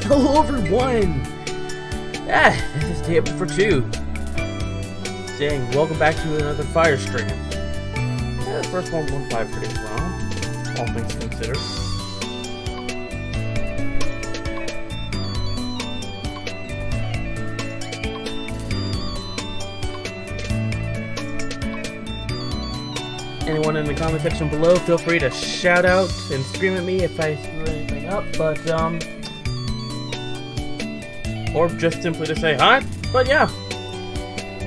Hello everyone! This is Table for Two. Saying welcome back to another FireStream. The first one went by pretty well, all things considered. Anyone in the comment section below, feel free to shout out and scream at me if I screw anything up, but or just simply to say hi. But yeah,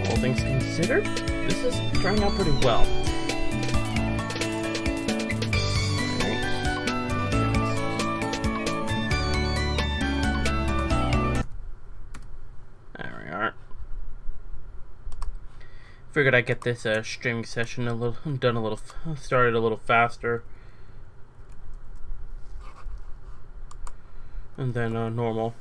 all things considered, this is turning out pretty well. There we are. Figured I'd get this streaming session started a little faster, and then normal.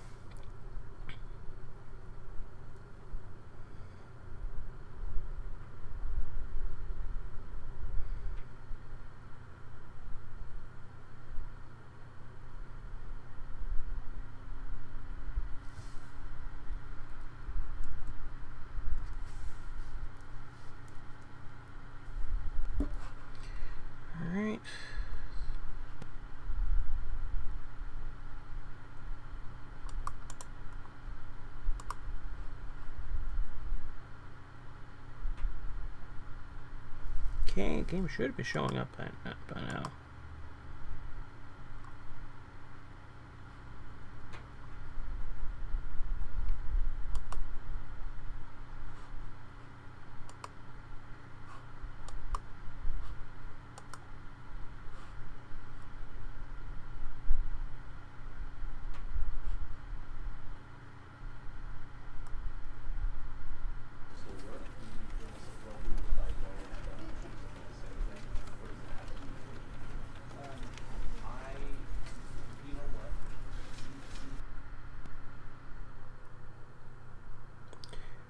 Alright. Okay, game should be showing up by now.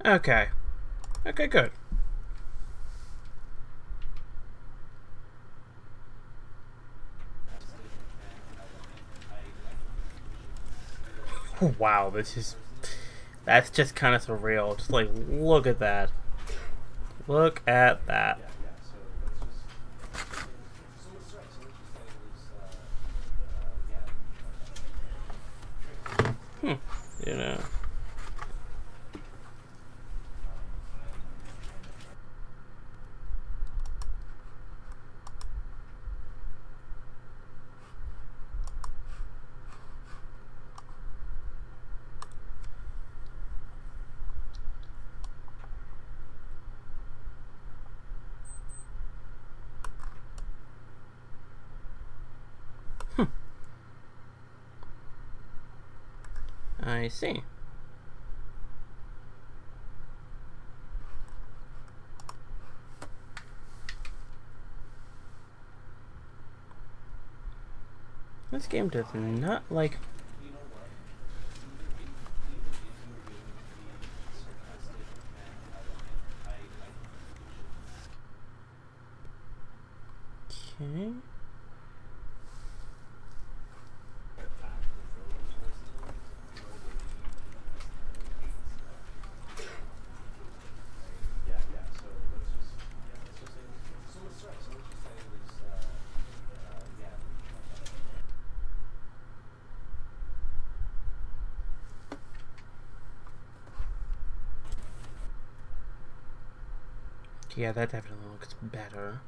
Okay. Okay, good. Wow, that's just kind of surreal. Just like, look at that. Look at that. You know. I see. This game does not like... Okay. Yeah, that definitely looks better.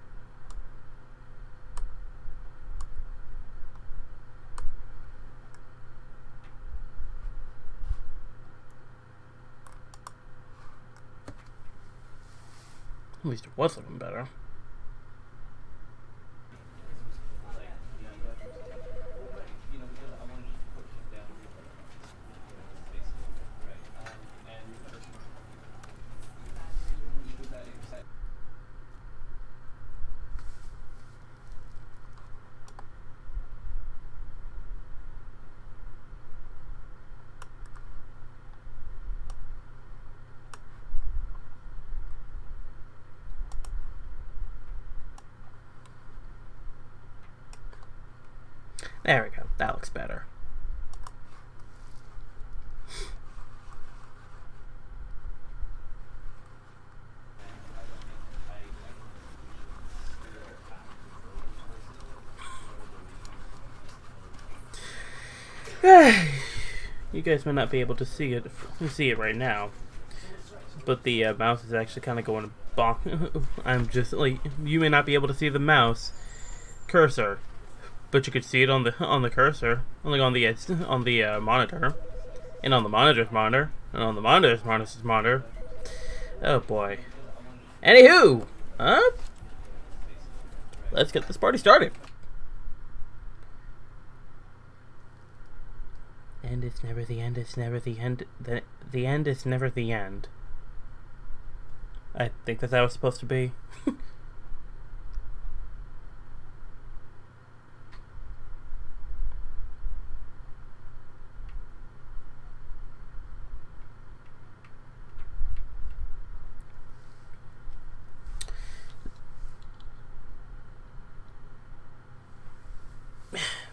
At least it was looking better. There we go. That looks better. You guys might not be able to see it right now, but the mouse is actually kind of going bonk. I'm just like, you may not be able to see the mouse cursor, but you could see it on the cursor, like on the monitor, and on the monitor's monitor, and on the monitor's monitor. Oh boy. Anywho, let's get this party started. End is never the end, it's never the end, the end is never the end. I think that's how it's supposed to be.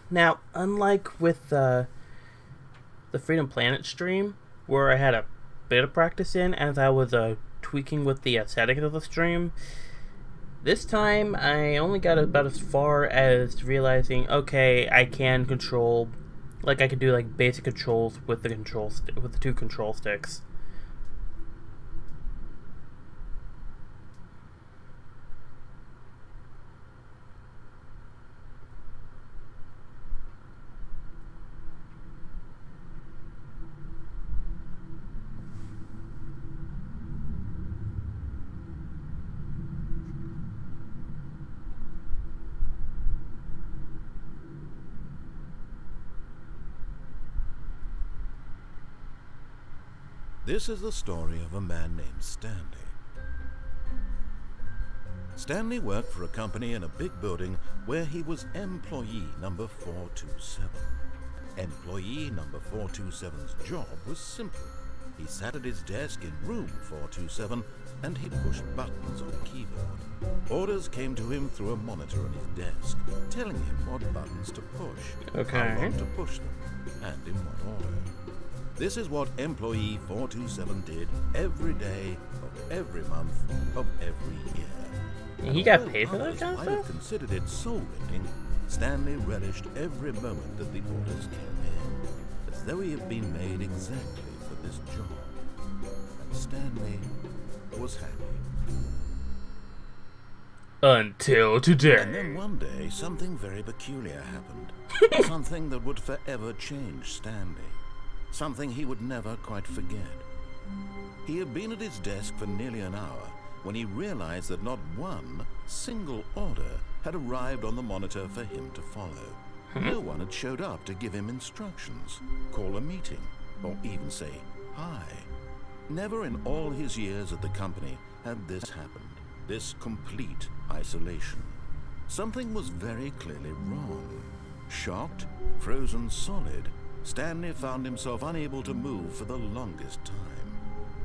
Now, unlike with the Freedom Planet stream, where I had a bit of practice in as I was tweaking with the settings of the stream, this time I only got about as far as realizing, okay, I can control, like I could do like basic controls with the with the two control sticks. This is the story of a man named Stanley. Stanley worked for a company in a big building where he was employee number 427. Employee number 427's job was simple. He sat at his desk in room 427 and he pushed buttons on a keyboard. Orders came to him through a monitor on his desk, telling him what buttons to push, how long to push them, and in what order. This is what employee 427 did every day of every month of every year. And he got paid for that kind of stuff? stuff? Might have considered it soul-rending, Stanley relished every moment that the orders came in, as though he had been made exactly for this job. And Stanley was happy. Until today. And then one day, something very peculiar happened. Something that would forever change Stanley. Something he would never quite forget. He had been at his desk for nearly an hour when he realized that not one single order had arrived on the monitor for him to follow. No one had showed up to give him instructions, call a meeting, or even say hi. Never in all his years at the company had this happened, this complete isolation. Something was very clearly wrong. Shocked, frozen solid, Stanley found himself unable to move for the longest time.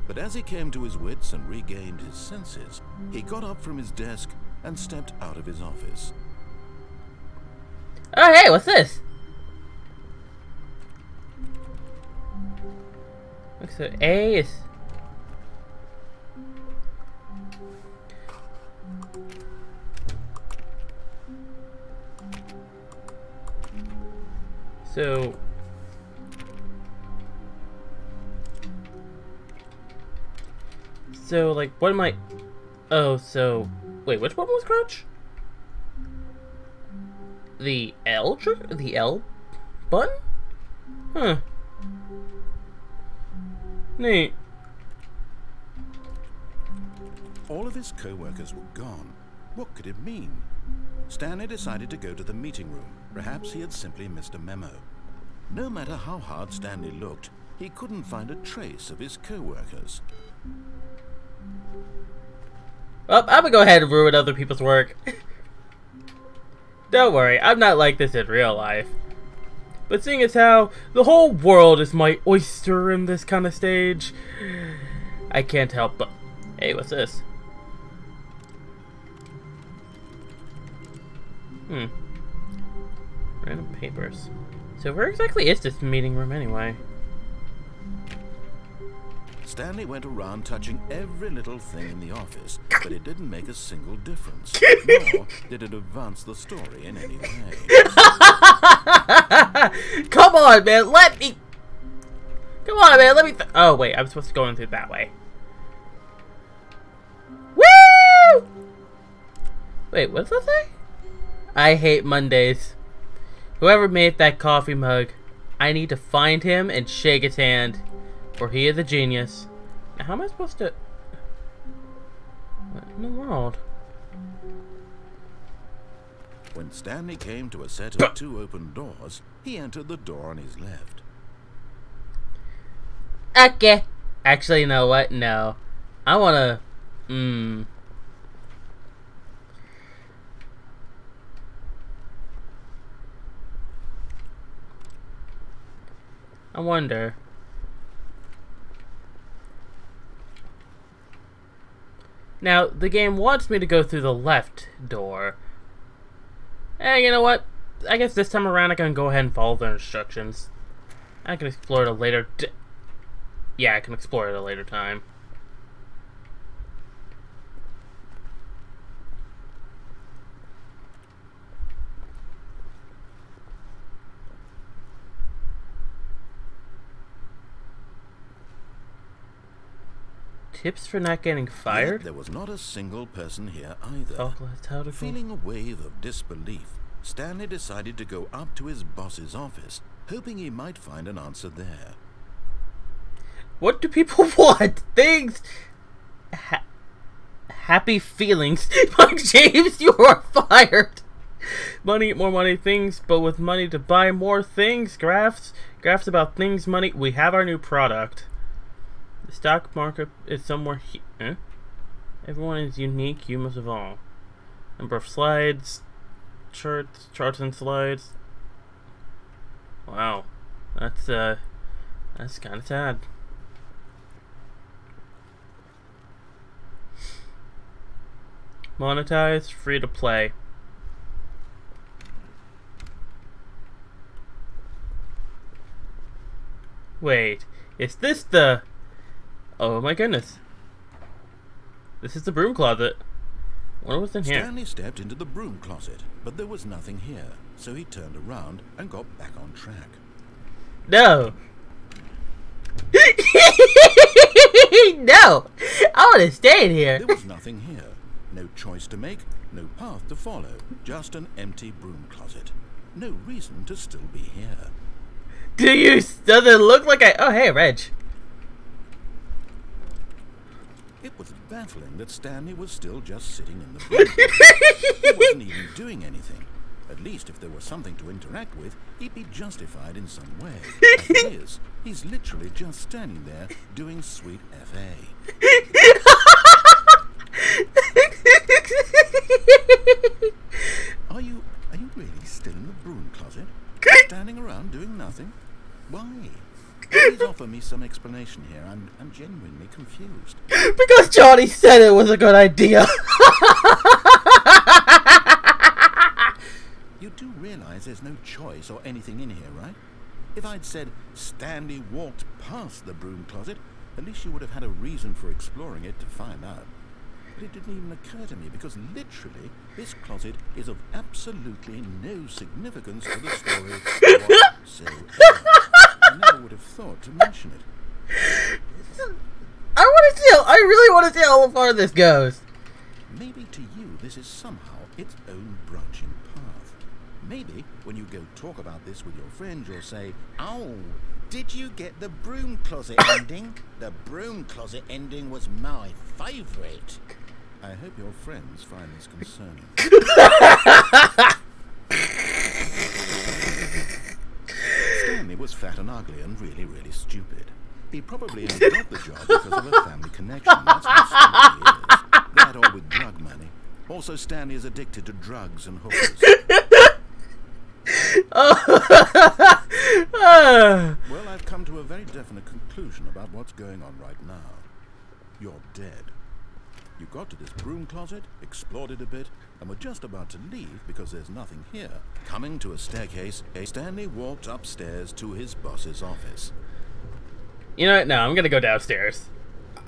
But as he came to his wits and regained his senses, he got up from his desk and stepped out of his office. Oh, hey, what's this? So A is... So, like, what am I... Oh, so... Wait, which one was crouch? The L trigger? The L button? Huh. Neat. All of his co-workers were gone. What could it mean? Stanley decided to go to the meeting room. Perhaps he had simply missed a memo. No matter how hard Stanley looked, he couldn't find a trace of his co-workers. Well, I'm gonna go ahead and ruin other people's work. Don't worry, I'm not like this in real life. But seeing as how the whole world is my oyster in this kind of stage, I can't help but... Hey, what's this? Random papers. So where exactly is this meeting room anyway? Stanley went around touching every little thing in the office, but it didn't make a single difference, nor did it advance the story in any way. Come on, man, let me... Come on, man, let me... Oh, wait, I'm supposed to go in through that way. Woo! Wait, what's that say? I hate Mondays. Whoever made that coffee mug, I need to find him and shake his hand, for he is a genius. Now, how am I supposed to... What in the world? When Stanley came to a set of 2 open doors, he entered the door on his left. Okay. Actually, you know what? No. I wanna... I wonder... Now, the game wants me to go through the left door. And you know what? I guess this time around I can go ahead and follow their instructions. I can explore it a later... Yeah, I can explore it at a later time. Tips for not getting fired? Yet there was not a single person here either. Oh, that's how to go. Feeling a wave of disbelief, Stanley decided to go up to his boss's office, hoping he might find an answer there. What do people want? Things... happy feelings. Mike James, you are fired. Money, more money, things, but with money to buy more things. Graphs about things, money. We have our new product. The stock market is somewhere here. Everyone is unique, you most of all. Number of slides, charts and slides. Wow. That's kind of sad. Monetize, free to play. Wait, is this the... Oh my goodness. This is the broom closet. What was in here? Stanley stepped into the broom closet, but there was nothing here, so he turned around and got back on track. No. No! I want to stay in here. There was nothing here. No choice to make, no path to follow. Just an empty broom closet. No reason to still be here. Does it look like I... Oh, hey, Reg. It was baffling that Stanley was still just sitting in the broom closet. He wasn't even doing anything. At least if there was something to interact with, he'd be justified in some way. As it is, he's literally just standing there doing sweet FA. Are you really still in the broom closet? Standing around doing nothing? Why? Please offer me some explanation here. I'm genuinely confused. Because Johnny said it was a good idea. You do realize there's no choice or anything in here, right? If I'd said Stanley walked past the broom closet, at least you would have had a reason for exploring it to find out. But it didn't even occur to me because literally this closet is of absolutely no significance to the story whatsoever. I never would have thought to mention it. I really want to see how far this goes. Maybe to you this is somehow its own branching path. Maybe when you go talk about this with your friends you'll say, "Oh, did you get the broom closet ending? The broom closet ending was my favourite." I hope your friends find this concerning. Stanley was fat and ugly and really, really stupid. He probably only got the job because of a family connection. That's how stupid he is. That or with drug money. Also, Stanley is addicted to drugs and hookers. Well, I've come to a very definite conclusion about what's going on right now. You're dead. You got to this broom closet, explored it a bit, and were just about to leave because there's nothing here. Coming to a staircase, Stanley walked upstairs to his boss's office. You know what? No, I'm gonna go downstairs.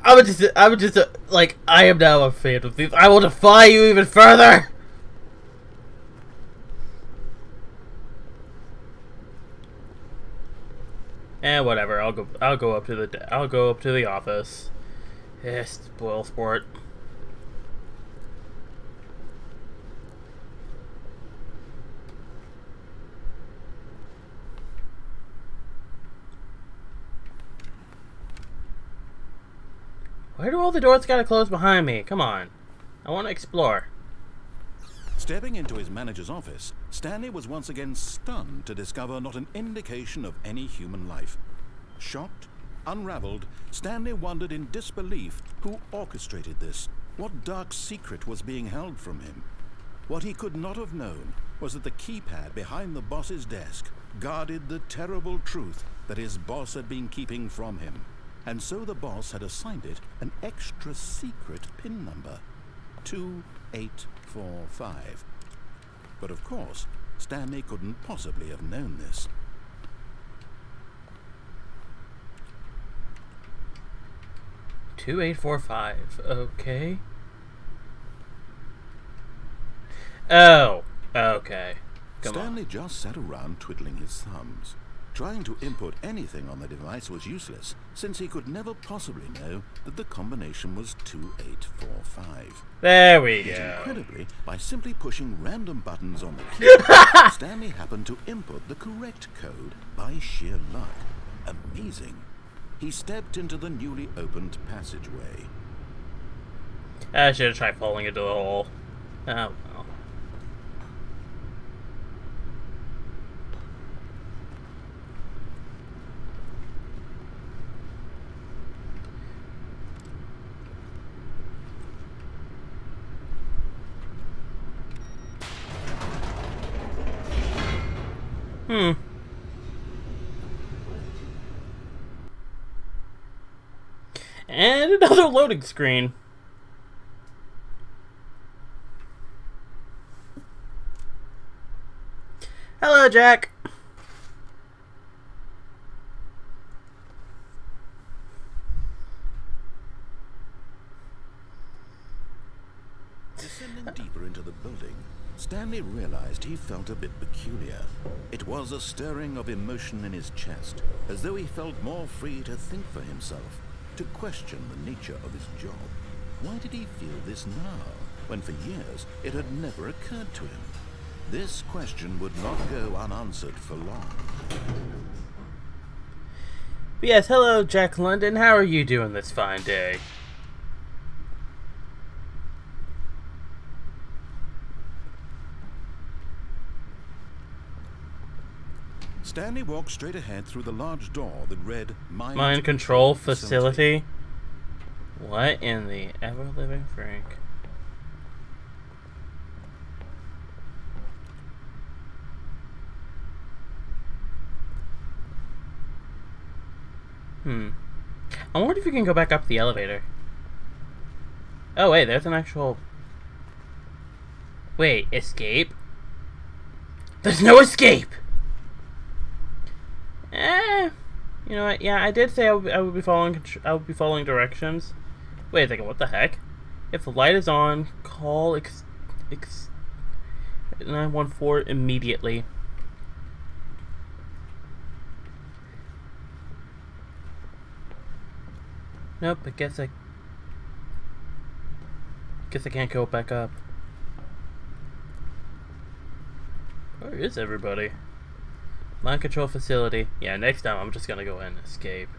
I would just, like, I am now a fan of thieves. I will defy you even further! And whatever, I'll go up to the office. Yes, spoil sport. Why do all the doors gotta close behind me? Come on. I want to explore. Stepping into his manager's office, Stanley was once again stunned to discover not an indication of any human life. Shocked, unraveled, Stanley wondered in disbelief who orchestrated this, what dark secret was being held from him. What he could not have known was that the keypad behind the boss's desk guarded the terrible truth that his boss had been keeping from him. And so the boss had assigned it an extra secret PIN number, 2845. But of course, Stanley couldn't possibly have known this. $2845. Okay. Oh. Okay. Stanley just sat around twiddling his thumbs. Trying to input anything on the device was useless, since he could never possibly know that the combination was 2845. There we go. Incredibly, by simply pushing random buttons on the keyboard, Stanley happened to input the correct code by sheer luck. Amazing. He stepped into the newly opened passageway. I should have tried falling into the hole. Oh well. And another loading screen. Hello, Jack. Descending deeper into the building, Stanley realized he felt a bit peculiar. It was a stirring of emotion in his chest, as though he felt more free to think for himself, to question the nature of his job. Why did he feel this now, when for years it had never occurred to him? This question would not go unanswered for long. Yes, hello, Jack London. How are you doing this fine day? Stanley walked straight ahead through the large door that read Mind Control Facility. What in the ever-living Frank? I wonder if you can go back up the elevator. Oh wait, there's an actual... Wait, escape? There's no escape! You know what? Yeah, I did say I would be following directions. Wait a second, what the heck? If the light is on, call 914 immediately. Nope, I guess I can't go back up. Where is everybody? Mind Control Facility. Yeah, next time I'm just gonna go in and escape.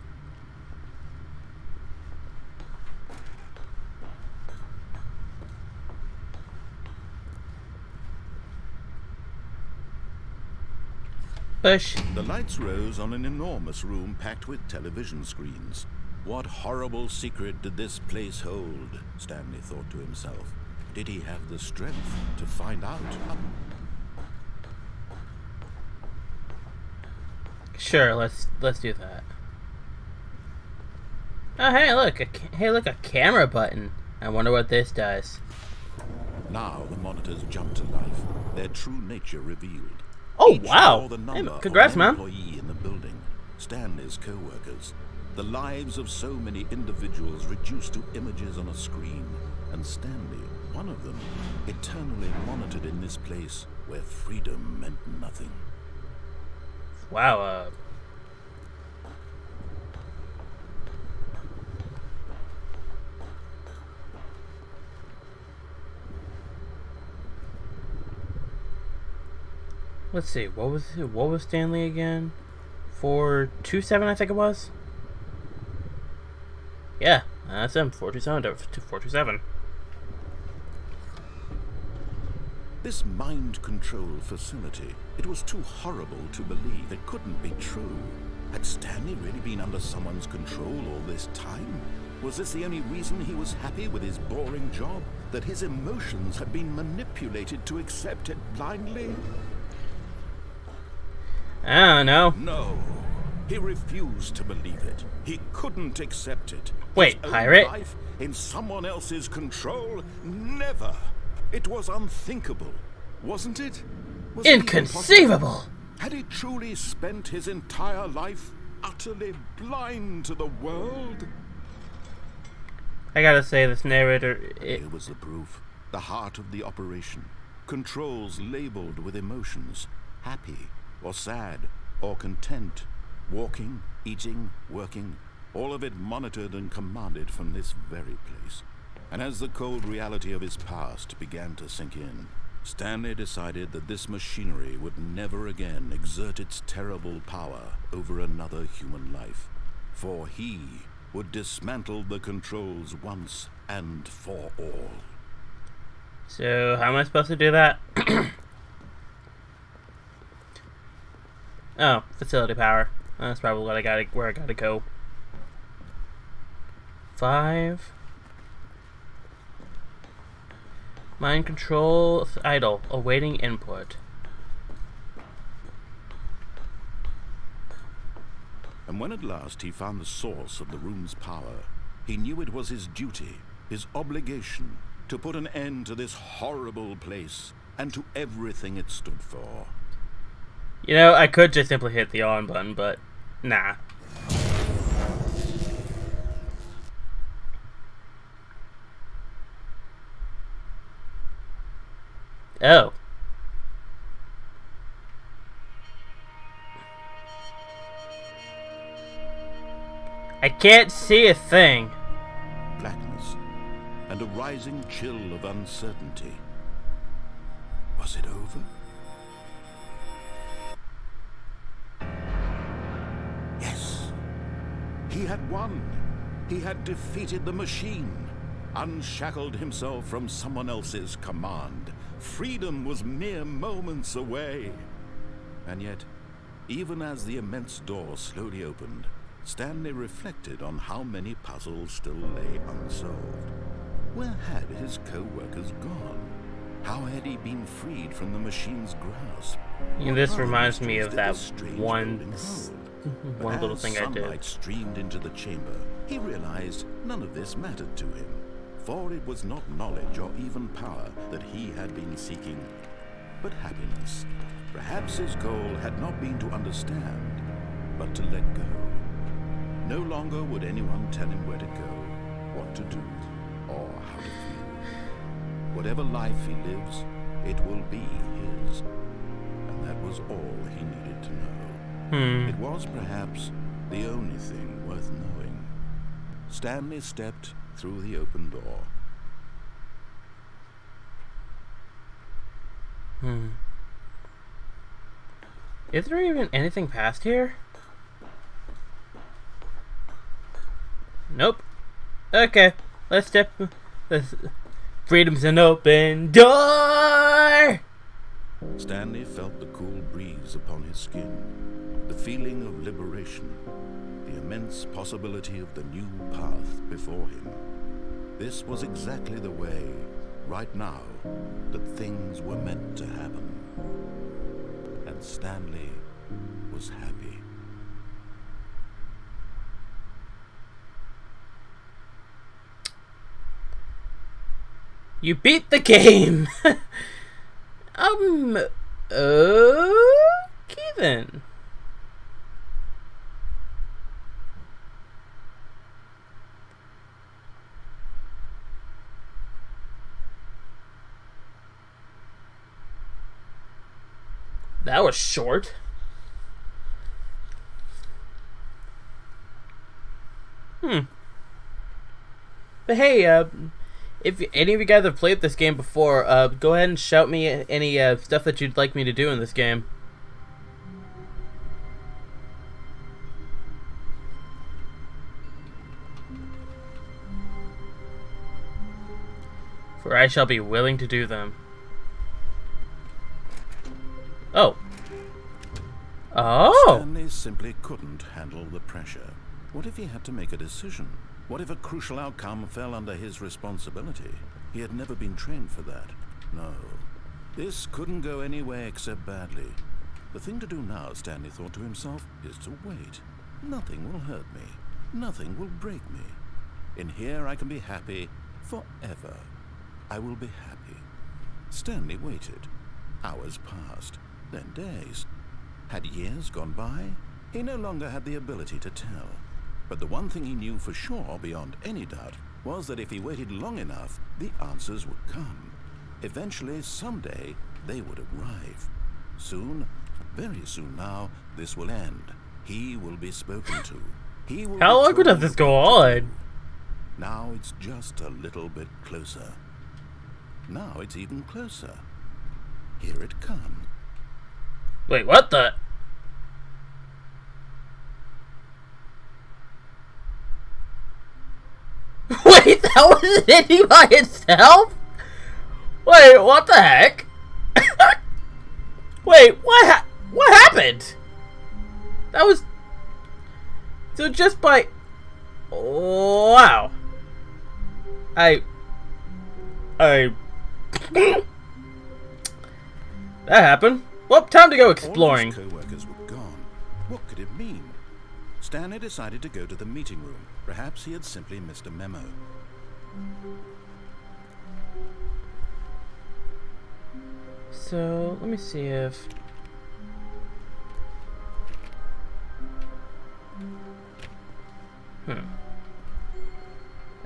Push. The lights rose on an enormous room packed with television screens. What horrible secret did this place hold? Stanley thought to himself. Did he have the strength to find out? Sure, let's do that. Oh, hey, look, a camera button. I wonder what this does. Now the monitors jump to life, their true nature revealed. Oh, Each wow. bore the Hey, number congrats, of man. an employee in the building, Stanley's co-workers. The lives of so many individuals reduced to images on a screen, and Stanley, one of them, eternally monitored in this place where freedom meant nothing. Wow, let's see, what was Stanley again? 427, I think it was? Yeah, that's him, 427. This mind control facility, it was too horrible to believe. It couldn't be true. Had Stanley really been under someone's control all this time? Was this the only reason he was happy with his boring job? That his emotions had been manipulated to accept it blindly? I don't know. No. He refused to believe it. He couldn't accept it. Wait, His own pirate? life in someone else's control? Never. It was unthinkable, wasn't it? Was it even Inconceivable! possible? Had he truly spent his entire life utterly blind to the world? I gotta say, this narrator... Here was the proof. The heart of the operation. Controls labeled with emotions. Happy, or sad, or content. Walking, eating, working. All of it monitored and commanded from this very place. And as the cold reality of his past began to sink in, Stanley decided that this machinery would never again exert its terrible power over another human life. For he would dismantle the controls once and for all. So, how am I supposed to do that? Oh, facility power. That's probably what where I gotta go. 5. Mind control idle, awaiting input. And when at last he found the source of the room's power, he knew it was his duty, his obligation, to put an end to this horrible place and to everything it stood for. You know, I could just simply hit the on button, but nah. Oh. I can't see a thing. Blackness and a rising chill of uncertainty. Was it over? Yes. He had won. He had defeated the machine, unshackled himself from someone else's command. Freedom was mere moments away. And yet, even as the immense door slowly opened, Stanley reflected on how many puzzles still lay unsolved. Where had his co-workers gone? How had he been freed from the machine's grasp? And this reminds me of Did that this strange one building hold? one But little as thing I sunlight did. streamed into the chamber, he realized none of this mattered to him, for it was not knowledge or even power that he had been seeking, but happiness. Perhaps his goal had not been to understand, but to let go. No longer would anyone tell him where to go, what to do, or how to feel. Whatever life he lives, it will be his. And that was all he needed to know. It was perhaps the only thing worth knowing. Stanley stepped through the open door. Is there even anything past here? Nope. Okay, let's step. Freedom's an open door! Stanley felt the cool breeze upon his skin, the feeling of liberation, the immense possibility of the new path before him. This was exactly the way, right now, that things were meant to happen. And Stanley was happy. You beat the game! Okay then. That was short. But hey, if any of you guys have played this game before, go ahead and shout me any stuff that you'd like me to do in this game. For I shall be willing to do them. Oh. Oh! Stanley simply couldn't handle the pressure. What if he had to make a decision? What if a crucial outcome fell under his responsibility? He had never been trained for that. No. This couldn't go any way except badly. The thing to do now, Stanley thought to himself, is to wait. Nothing will hurt me. Nothing will break me. In here I can be happy forever. I will be happy. Stanley waited. Hours passed, then days. Had years gone by? He no longer had the ability to tell. But the one thing he knew for sure, beyond any doubt, was that if he waited long enough, the answers would come. Eventually, someday, they would arrive. Soon, very soon now, this will end. He will be spoken to. He will. How long does this go on? Now it's just a little bit closer. Now it's even closer. Here it comes. Wait, what the? Wait, that wasn't ending by itself? Wait, what the heck? Wait, what happened? That was... So just by... Wow. That happened. Well, time to go exploring. All his co-workers were gone. What could it mean? Stanley decided to go to the meeting room. Perhaps he had simply missed a memo. So, let me see if...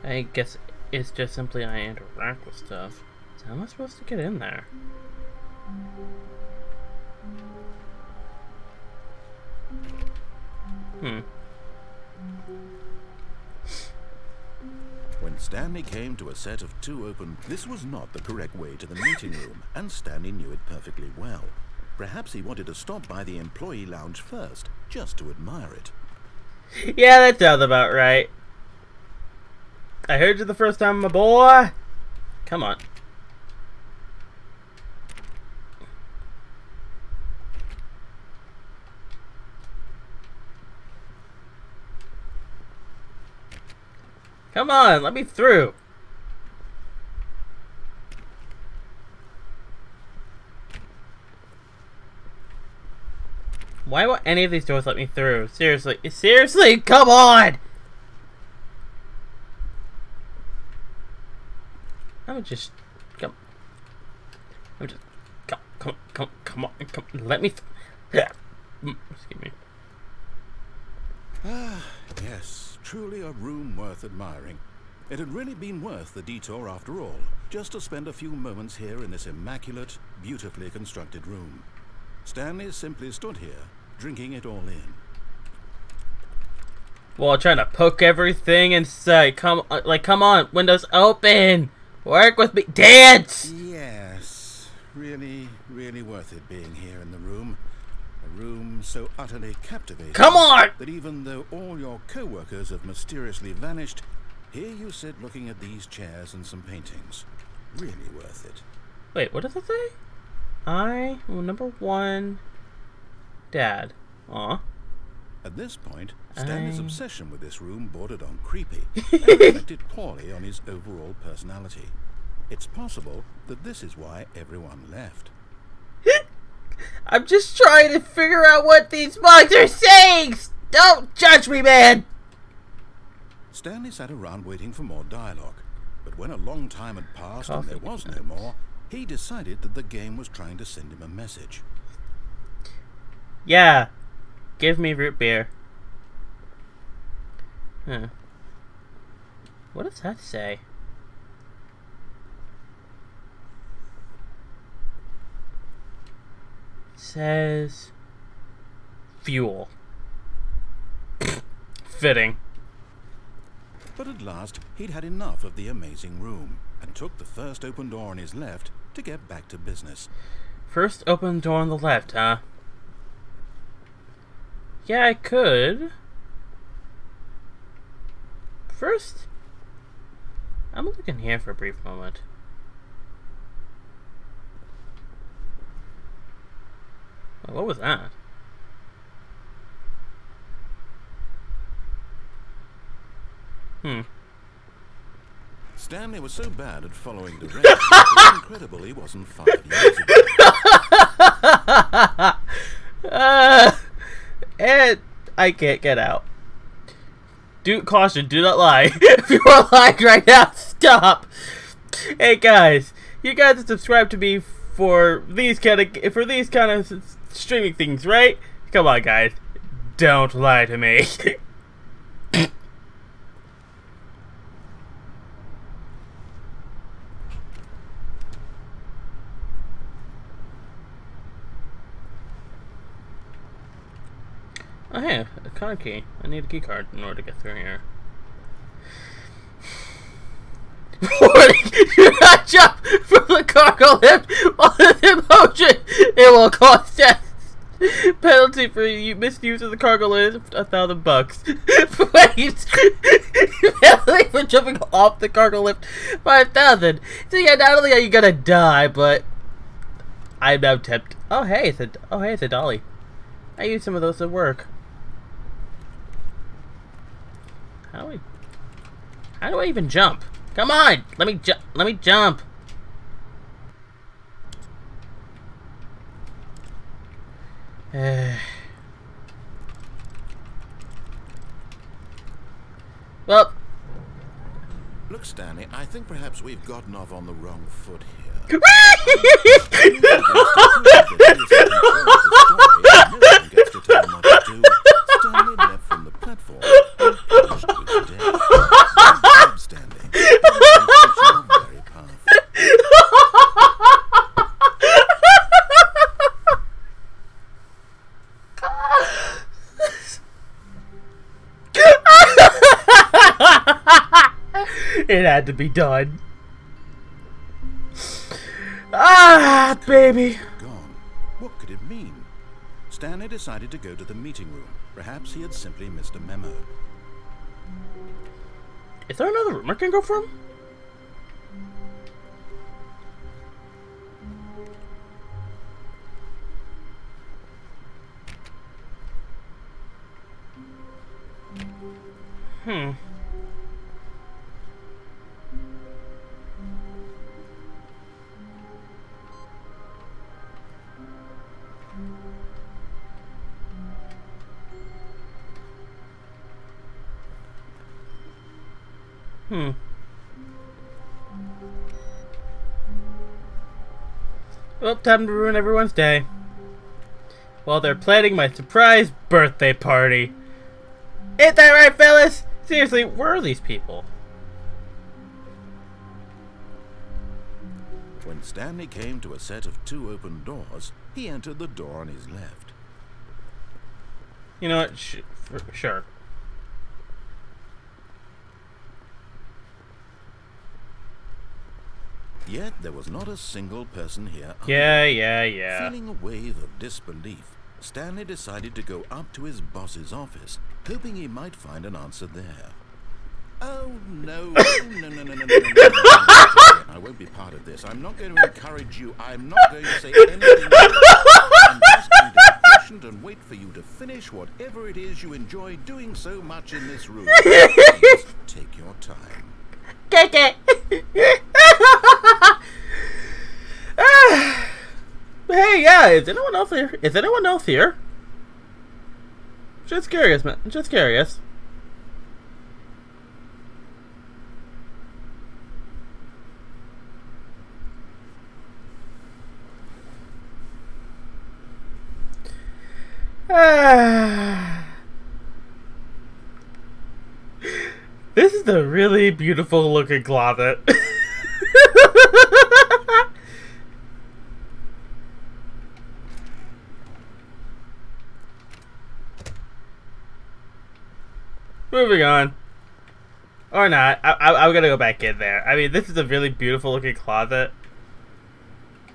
I guess it's just simply I interact with stuff. So how am I supposed to get in there? When Stanley came to a set of two open, this was not the correct way to the meeting room, and Stanley knew it perfectly well. Perhaps he wanted to stop by the employee lounge first, just to admire it. Yeah, that sounds about right. I heard you the first time, my boy. Come on. Come on, let me through. Why won't any of these doors let me through? Seriously, seriously, come on! I'm just come. I'm just come on, let me. Excuse me. Ah, yes, truly a room worth admiring. It had really been worth the detour after all, just to spend a few moments here in this immaculate, beautifully constructed room. Stanley simply stood here, drinking it all in. Well, trying to poke everything inside. Come on, windows open. Work with me, dance. Yes, really, really worth it being here in the room. A room so utterly captivating. Come on! That even though all your co-workers have mysteriously vanished, here you sit looking at these chairs and some paintings. Really worth it. Wait, what does it say? Number 1, Dad. Aw. At this point, Stanley's obsession with this room bordered on creepy and reflected poorly on his overall personality. It's possible that this is why everyone left. I'm just trying to figure out what these mugs are saying! Don't judge me, man! Stanley sat around waiting for more dialogue. But when a long time had passed and there was no more, he decided that the game was trying to send him a message. Yeah. Give me root beer. Huh. What does that say? It says fuel. Fitting. But at last, he'd had enough of the amazing room and took the first open door on his left to get back to business. First open door on the left, huh? Yeah, I could. First, I'm looking here for a brief moment. Oh, what was that? Stanley was so bad at following directions, it's incredible he wasn't 5 years ago. And I can't get out. Caution, do not lie. If you are lying right now, stop. Hey guys, you guys have subscribed to me for these kind of streaming things, right? Come on, guys, don't lie to me. Oh hey, a car key. I need a key card in order to get through here. Warning! Do not jump from the cargo lift while in motion! It will cause death! Penalty for misuse of the cargo lift, $1,000. Wait! Penalty for jumping off the cargo lift, $5,000. So yeah, not only are you gonna die, but I'm now tempted. Oh hey, it's a dolly. I use some of those at work. How do I even jump? Come on! Let me jump! Well. Look, Stanley, I think perhaps we've gotten off on the wrong foot here. Stanley left from the platform and plunged to his death. Stanley, very powerful. It had to be done. Ah, baby. Gone. What could it mean? Stanley decided to go to the meeting room. Perhaps he had simply missed a memo. Is there another room I can go from? Well, time to ruin everyone's day. While they're planning my surprise birthday party. Ain't that right, fellas? Seriously, where are these people? When Stanley came to a set of 2 open doors, he entered the door on his left. You know what? Sure. Yet there was not a single person here. Yeah. Feeling a wave of disbelief, Stanley decided to go up to his boss's office, hoping he might find an answer there. Oh, no. No. I won't be part of this. I'm not going to encourage you. I'm not going to say anything. I'm just going to be patient and wait for you to finish whatever it is you enjoy doing so much in this room. Please take your time. Hey, yeah, is anyone else here? Is anyone else here? Just curious, man. Just curious. This is a really beautiful looking closet. Moving on. Or not. I'm gonna go back in there. I mean, this is a really beautiful looking closet.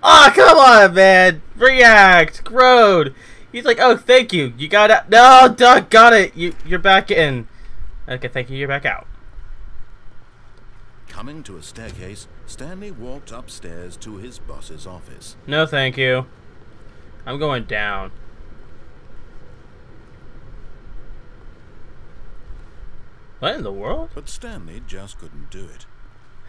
Oh, come on, man! React! Grode! He's like, oh, thank you. You got it. No, Doug, got it. You're back in. Okay, thank you. You're back out. Coming to a staircase, Stanley walked upstairs to his boss's office. No, thank you. I'm going down. What in the world? But Stanley just couldn't do it.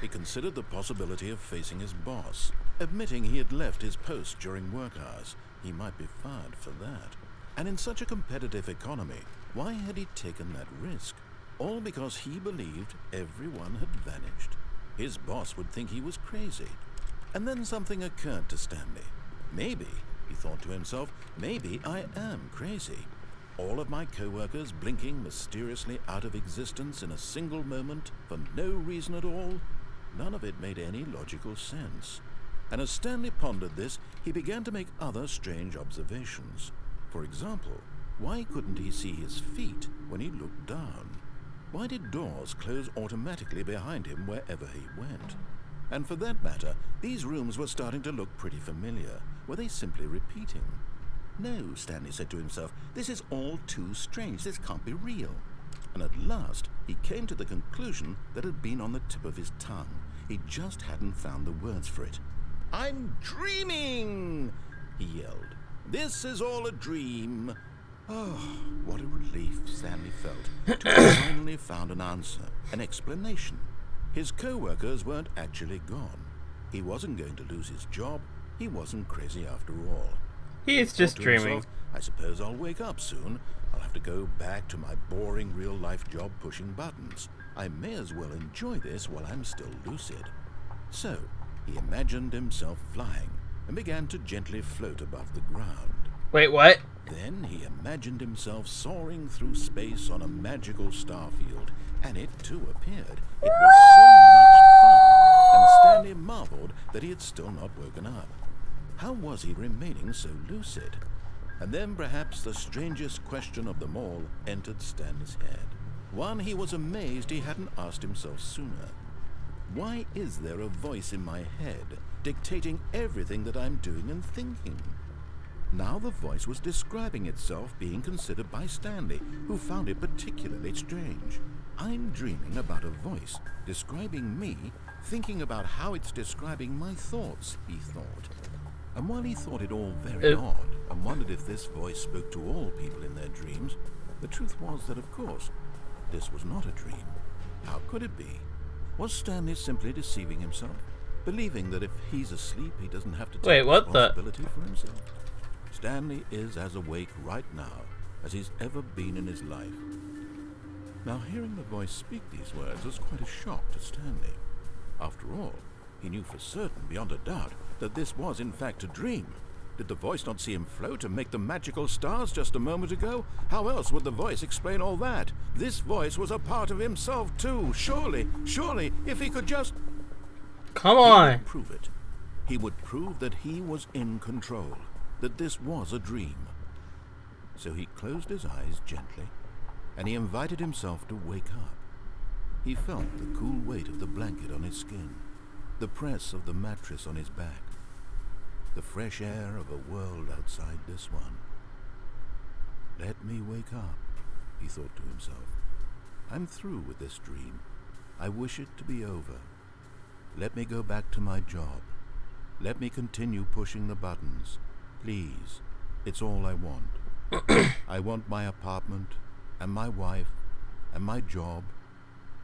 He considered the possibility of facing his boss, admitting he had left his post during work hours. He might be fired for that. And in such a competitive economy, why had he taken that risk? All because he believed everyone had vanished. His boss would think he was crazy. And then something occurred to Stanley. Maybe, he thought to himself, maybe I am crazy. All of my co-workers blinking mysteriously out of existence in a single moment for no reason at all. None of it made any logical sense. And as Stanley pondered this, he began to make other strange observations. For example, why couldn't he see his feet when he looked down? Why did doors close automatically behind him wherever he went? And for that matter, these rooms were starting to look pretty familiar. Were they simply repeating? No, Stanley said to himself, this is all too strange. This can't be real. And at last, he came to the conclusion that had been on the tip of his tongue. He just hadn't found the words for it. I'm dreaming, he yelled. This is all a dream. Oh, what a relief Stanley felt to have finally found an answer, an explanation. His co-workers weren't actually gone. He wasn't going to lose his job. He wasn't crazy after all. He's just dreaming. Himself, I suppose I'll wake up soon. I'll have to go back to my boring real-life job pushing buttons. I may as well enjoy this while I'm still lucid. So, he imagined himself flying and began to gently float above the ground. Wait, what? Then he imagined himself soaring through space on a magical star field, and it too appeared. It was so much fun, and Stanley marveled that he had still not woken up. How was he remaining so lucid? And then perhaps the strangest question of them all entered Stanley's head. One he was amazed he hadn't asked himself sooner. Why is there a voice in my head dictating everything that I'm doing and thinking? Now the voice was describing itself being considered by Stanley, who found it particularly strange. I'm dreaming about a voice describing me, thinking about how it's describing my thoughts, he thought. And while he thought it all very odd, and wondered if this voice spoke to all people in their dreams, the truth was that, of course, this was not a dream. How could it be? Was Stanley simply deceiving himself, believing that if he's asleep, he doesn't have to take responsibility for himself? Stanley is as awake right now as he's ever been in his life. Now, hearing the voice speak these words was quite a shock to Stanley. After all, he knew for certain, beyond a doubt, that this was in fact a dream. Did the voice not see him float and make the magical stars just a moment ago? How else would the voice explain all that? This voice was a part of himself too. Surely, if he could just... Come on! He would prove it. He would prove that he was in control, that this was a dream. So he closed his eyes gently, and he invited himself to wake up. He felt the cool weight of the blanket on his skin, the press of the mattress on his back, the fresh air of a world outside this one. Let me wake up, he thought to himself. I'm through with this dream. I wish it to be over. Let me go back to my job. Let me continue pushing the buttons. Please, it's all I want. I want my apartment, and my wife, and my job.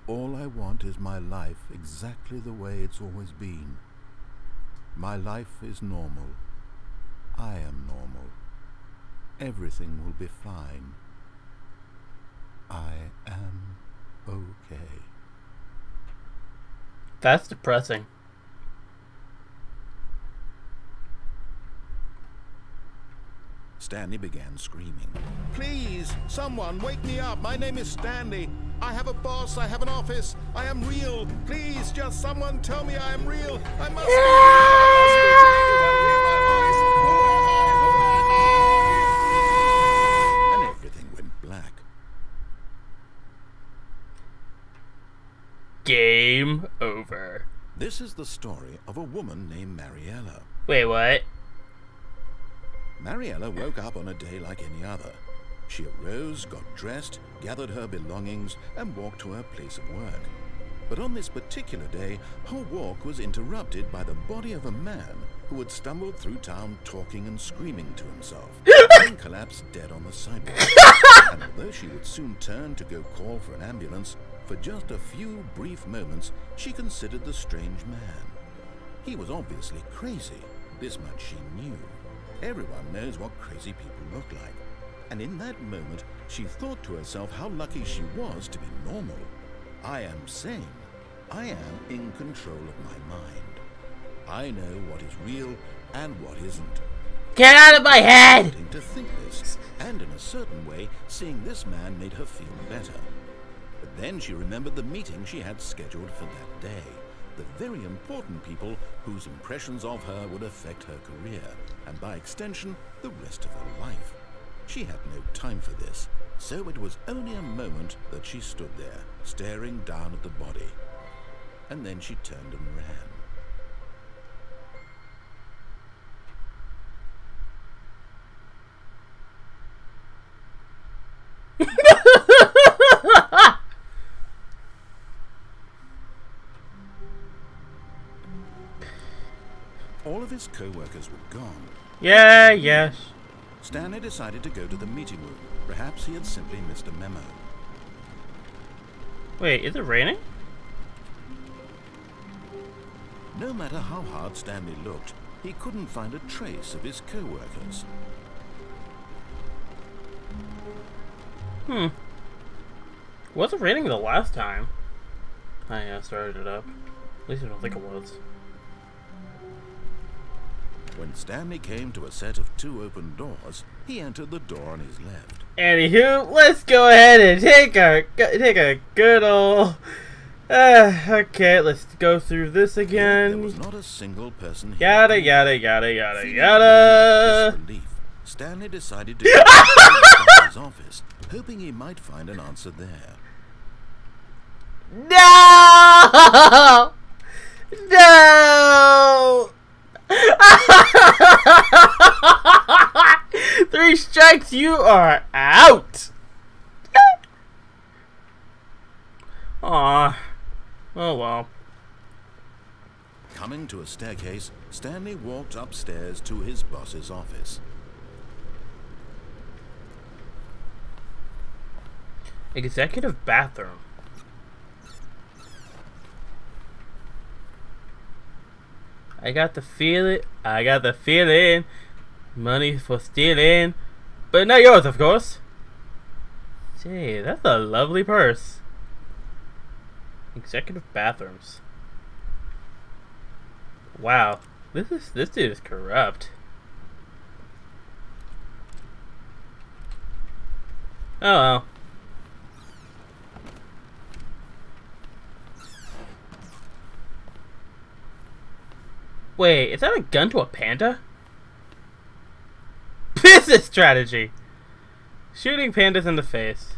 All I want is my life exactly the way it's always been. My life is normal. I am normal. Everything will be fine. I am okay. That's depressing. Stanley began screaming. Please, someone wake me up. My name is Stanley. I have a boss. I have an office. I am real. Please, just someone tell me I am real. I must be real. I must be. Can anyone hear my voice? Who am I? Who am I? And everything went black. Game over. This is the story of a woman named Mariella. Wait, what? Mariella woke up on a day like any other. She arose, got dressed, gathered her belongings, and walked to her place of work. But on this particular day, her walk was interrupted by the body of a man who had stumbled through town talking and screaming to himself, and collapsed dead on the sidewalk. And although she would soon turn to go call for an ambulance, for just a few brief moments, she considered the strange man. He was obviously crazy. This much she knew. Everyone knows what crazy people look like. And in that moment, she thought to herself how lucky she was to be normal. I am sane. I am in control of my mind. I know what is real and what isn't. Get out of my head! To think this, and in a certain way, seeing this man made her feel better. But then she remembered the meeting she had scheduled for that day. The very important people whose impressions of her would affect her career, and by extension, the rest of her life. She had no time for this, so it was only a moment that she stood there, staring down at the body. And then she turned and ran. All of his co-workers were gone. Yeah, yes. Stanley decided to go to the meeting room. Perhaps he had simply missed a memo. Wait, is it raining? No matter how hard Stanley looked, he couldn't find a trace of his co-workers. Was it raining the last time? Oh yeah, I started it up. At least I don't think it was. When Stanley came to a set of 2 open doors, he entered the door on his left. Anywho, let's go ahead and take a good old... okay, let's go through this again. There was not a single person here. Yada yada yada yada Feeling yada. disbelief, Stanley decided to go to his office, hoping he might find an answer there. No! No! 3 strikes, you are out! Aw. Oh well. Coming to a staircase, Stanley walked upstairs to his boss's office. Executive bathroom. I got the feeling, money for stealing, but not yours, of course. Gee, that's a lovely purse. Executive bathrooms. Wow, this dude is corrupt. Oh well. Wait, is that a gun to a panda? Business strategy! Shooting pandas in the face.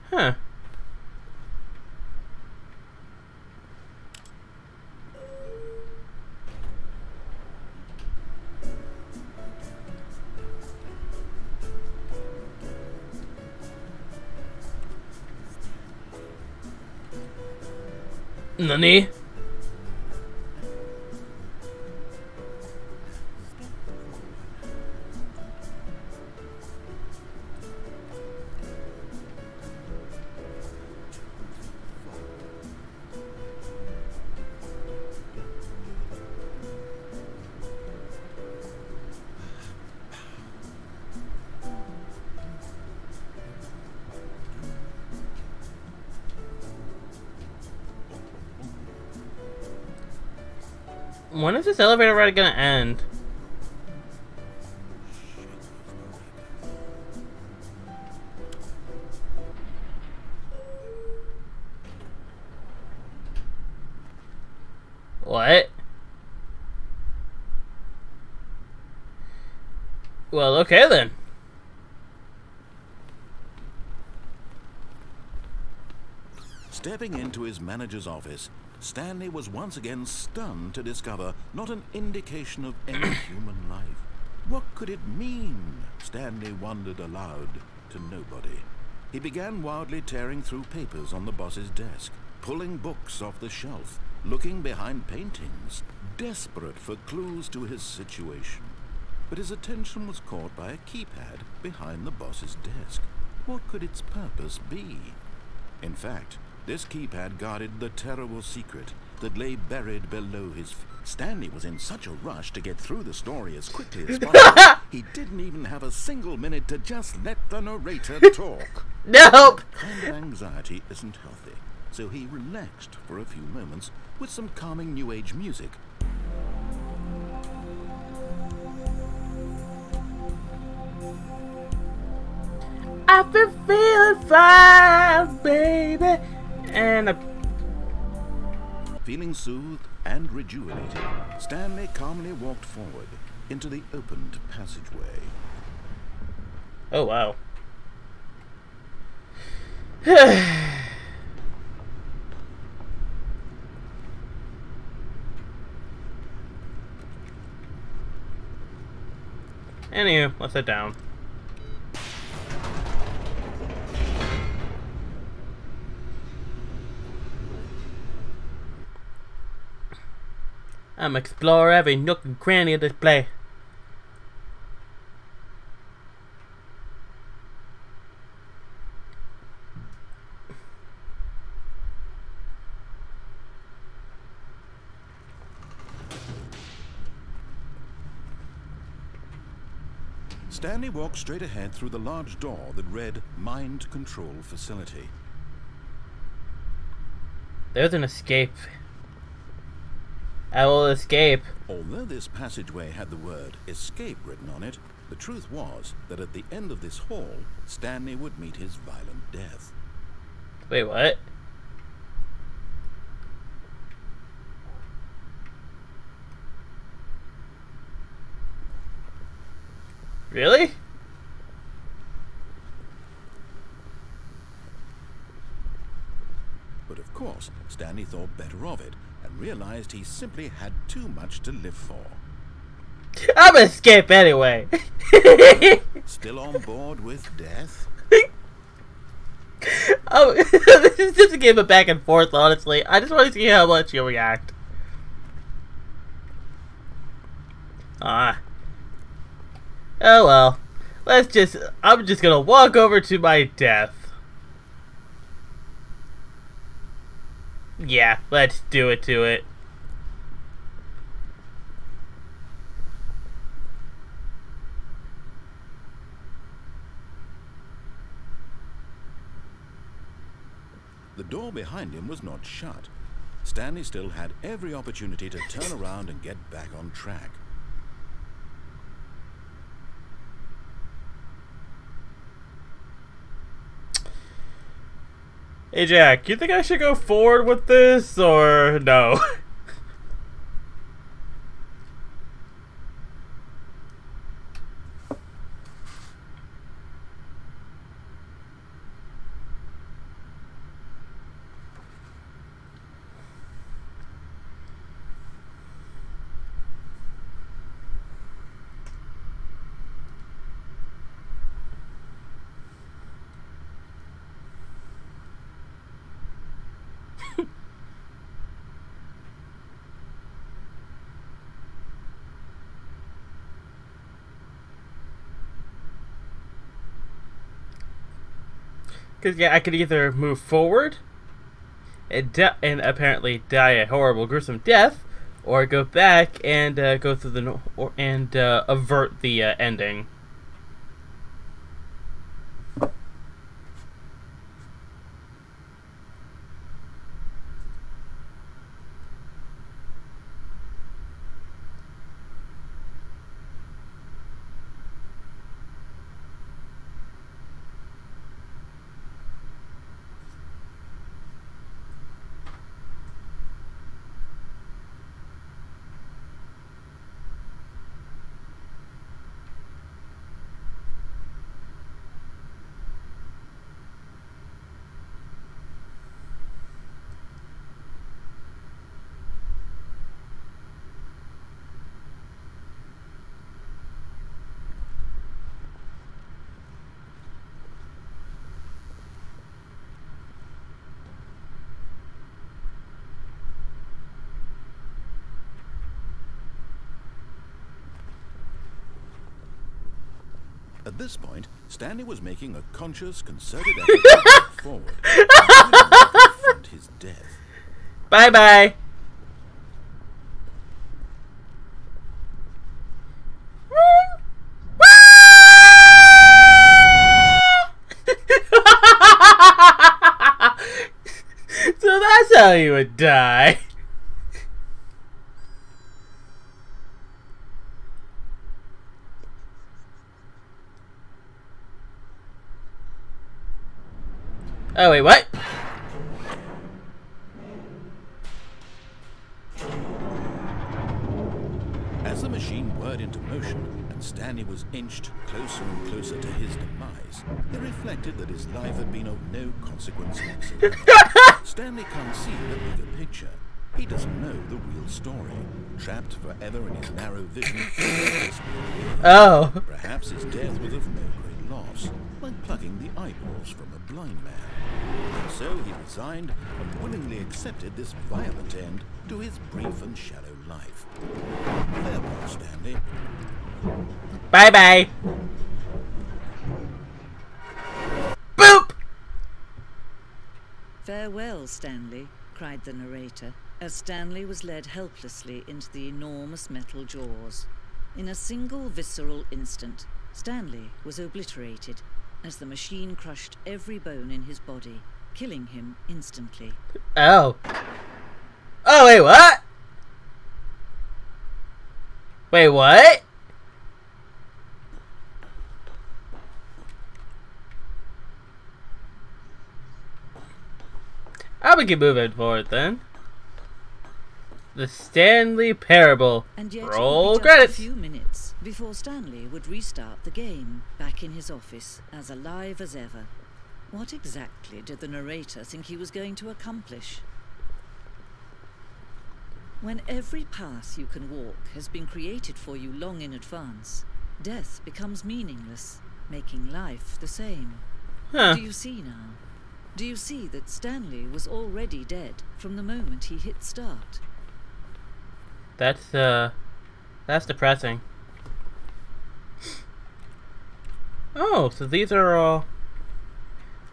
Huh. Nani? When is this elevator ride gonna end? What? Well, okay then. Stepping into his manager's office, Stanley was once again stunned to discover not an indication of any human life. What could it mean? Stanley wondered aloud to nobody. He began wildly tearing through papers on the boss's desk, pulling books off the shelf, looking behind paintings, desperate for clues to his situation. But his attention was caught by a keypad behind the boss's desk. What could its purpose be? In fact, this keypad guarded the terrible secret that lay buried below his feet. Stanley was in such a rush to get through the story as quickly as possible. He didn't even have a single minute to just let the narrator talk. Nope. That kind of anxiety isn't healthy, so he relaxed for a few moments with some calming New Age music. I've been feeling fine, baby. And Feeling soothed and rejuvenated, Stanley calmly walked forward into the opened passageway. oh wow. Anywho, let's sit down. I'm explore every nook and cranny of this place. Stanley walked straight ahead through the large door that read Mind Control Facility. There's an escape. I will escape. Although this passageway had the word escape written on it, the truth was that at the end of this hall, Stanley would meet his violent death. Wait, what? Really? But of course, Stanley thought better of it and realized he simply had too much to live for. I'm gonna escape anyway. Still on board with death? Oh, this is just a game of back and forth, honestly. I just want to see how much you'll react. Ah. Oh well. I'm just gonna walk over to my death. Yeah, let's do it to it. The door behind him was not shut. Stanley still had every opportunity to turn around and get back on track. Hey Jack, you think I should go forward with this, or no? Because, yeah, I could either move forward and apparently die a horrible, gruesome death, or go back and go through the avert the ending. At this point, Stanley was making a conscious, concerted effort to move forward, to confront his death. Bye-bye. So that's how you would die. Oh wait, what? As the machine whirred into motion and Stanley was inched closer and closer to his demise, he reflected that his life had been of no consequence whatsoever. Stanley can't see the bigger picture. He doesn't know the real story. Trapped forever in his narrow vision, Oh. perhaps his death was of no great loss, like plucking the eyeballs from a blind man. So he resigned and willingly accepted this violent end to his brief and shallow life. Farewell, Stanley. Bye-bye. Boop! "Farewell, Stanley," cried the narrator, as Stanley was led helplessly into the enormous metal jaws. In a single visceral instant, Stanley was obliterated as the machine crushed every bone in his body, killing him instantly. Oh. Oh, wait, what? Wait, what? I'll keep moving forward then. The Stanley Parable. And yet Roll it would be credits. just a few minutes before Stanley would restart the game, back in his office, as alive as ever. What exactly did the narrator think he was going to accomplish? When every path you can walk has been created for you long in advance, death becomes meaningless, making life the same. Huh. Do you see now? Do you see that Stanley was already dead from the moment he hit start? That's depressing. Oh, so these are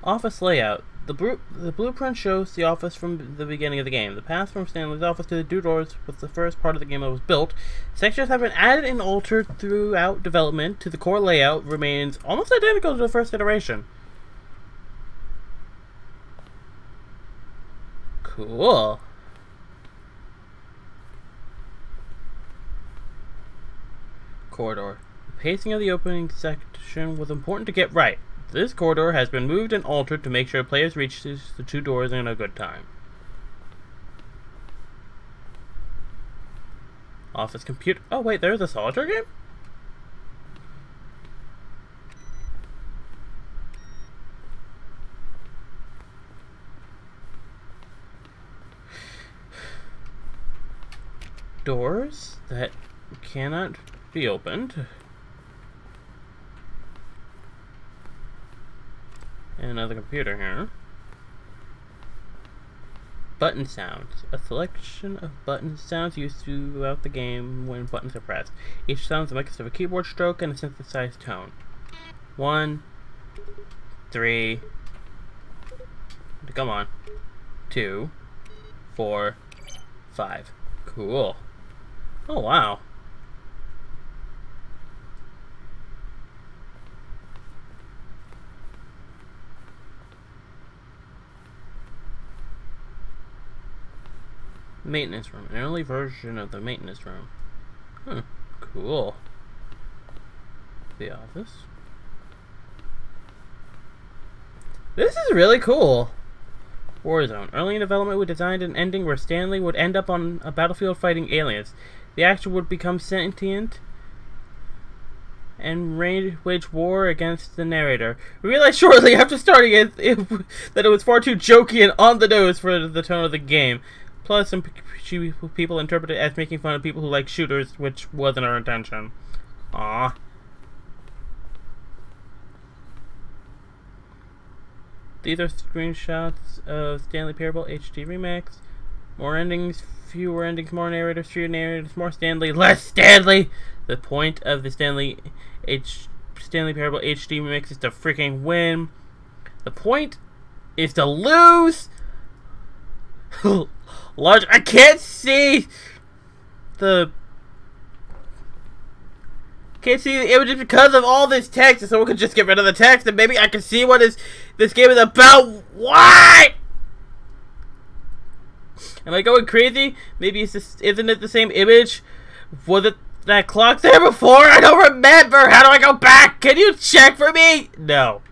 office layout. The blueprint shows the office from the beginning of the game. The path from Stanley's office to the two doors was the first part of the game that was built. Sections have been added and altered throughout development. To the core layout remains almost identical to the first iteration. Cool. Corridor. The pacing of the opening section was important to get right. This corridor has been moved and altered to make sure players reach the two doors in a good time. Office computer. Oh wait, there's a solitaire game? Doors that cannot be opened. And another computer here. Button sounds. A selection of button sounds used throughout the game when buttons are pressed. Each sound is a mix of a keyboard stroke and a synthesized tone. 1, 3, come on, 2, 4, 5. Cool. Oh wow. Maintenance room. An early version of the maintenance room. Cool. The office. This is really cool. Warzone. Early in development, we designed an ending where Stanley would end up on a battlefield fighting aliens. The actor would become sentient and wage war against the narrator. We realized shortly after starting it that it was far too jokey and on the nose for the tone of the game. Plus, some people interpret it as making fun of people who like shooters, which wasn't our intention. Aww. These are screenshots of Stanley Parable HD Remix. More endings, fewer endings, more narrators, fewer narrators, more Stanley, less Stanley! The point of the Stanley Stanley Parable HD Remix is to freaking win. The point is to lose. Large. I can't see the images because of all this text. So someone could just get rid of the text, and maybe I can see what this game is about. Why? Am I going crazy? Maybe it's just, isn't it the same image? Was it that clock there before? I don't remember. How do I go back? Can you check for me? No.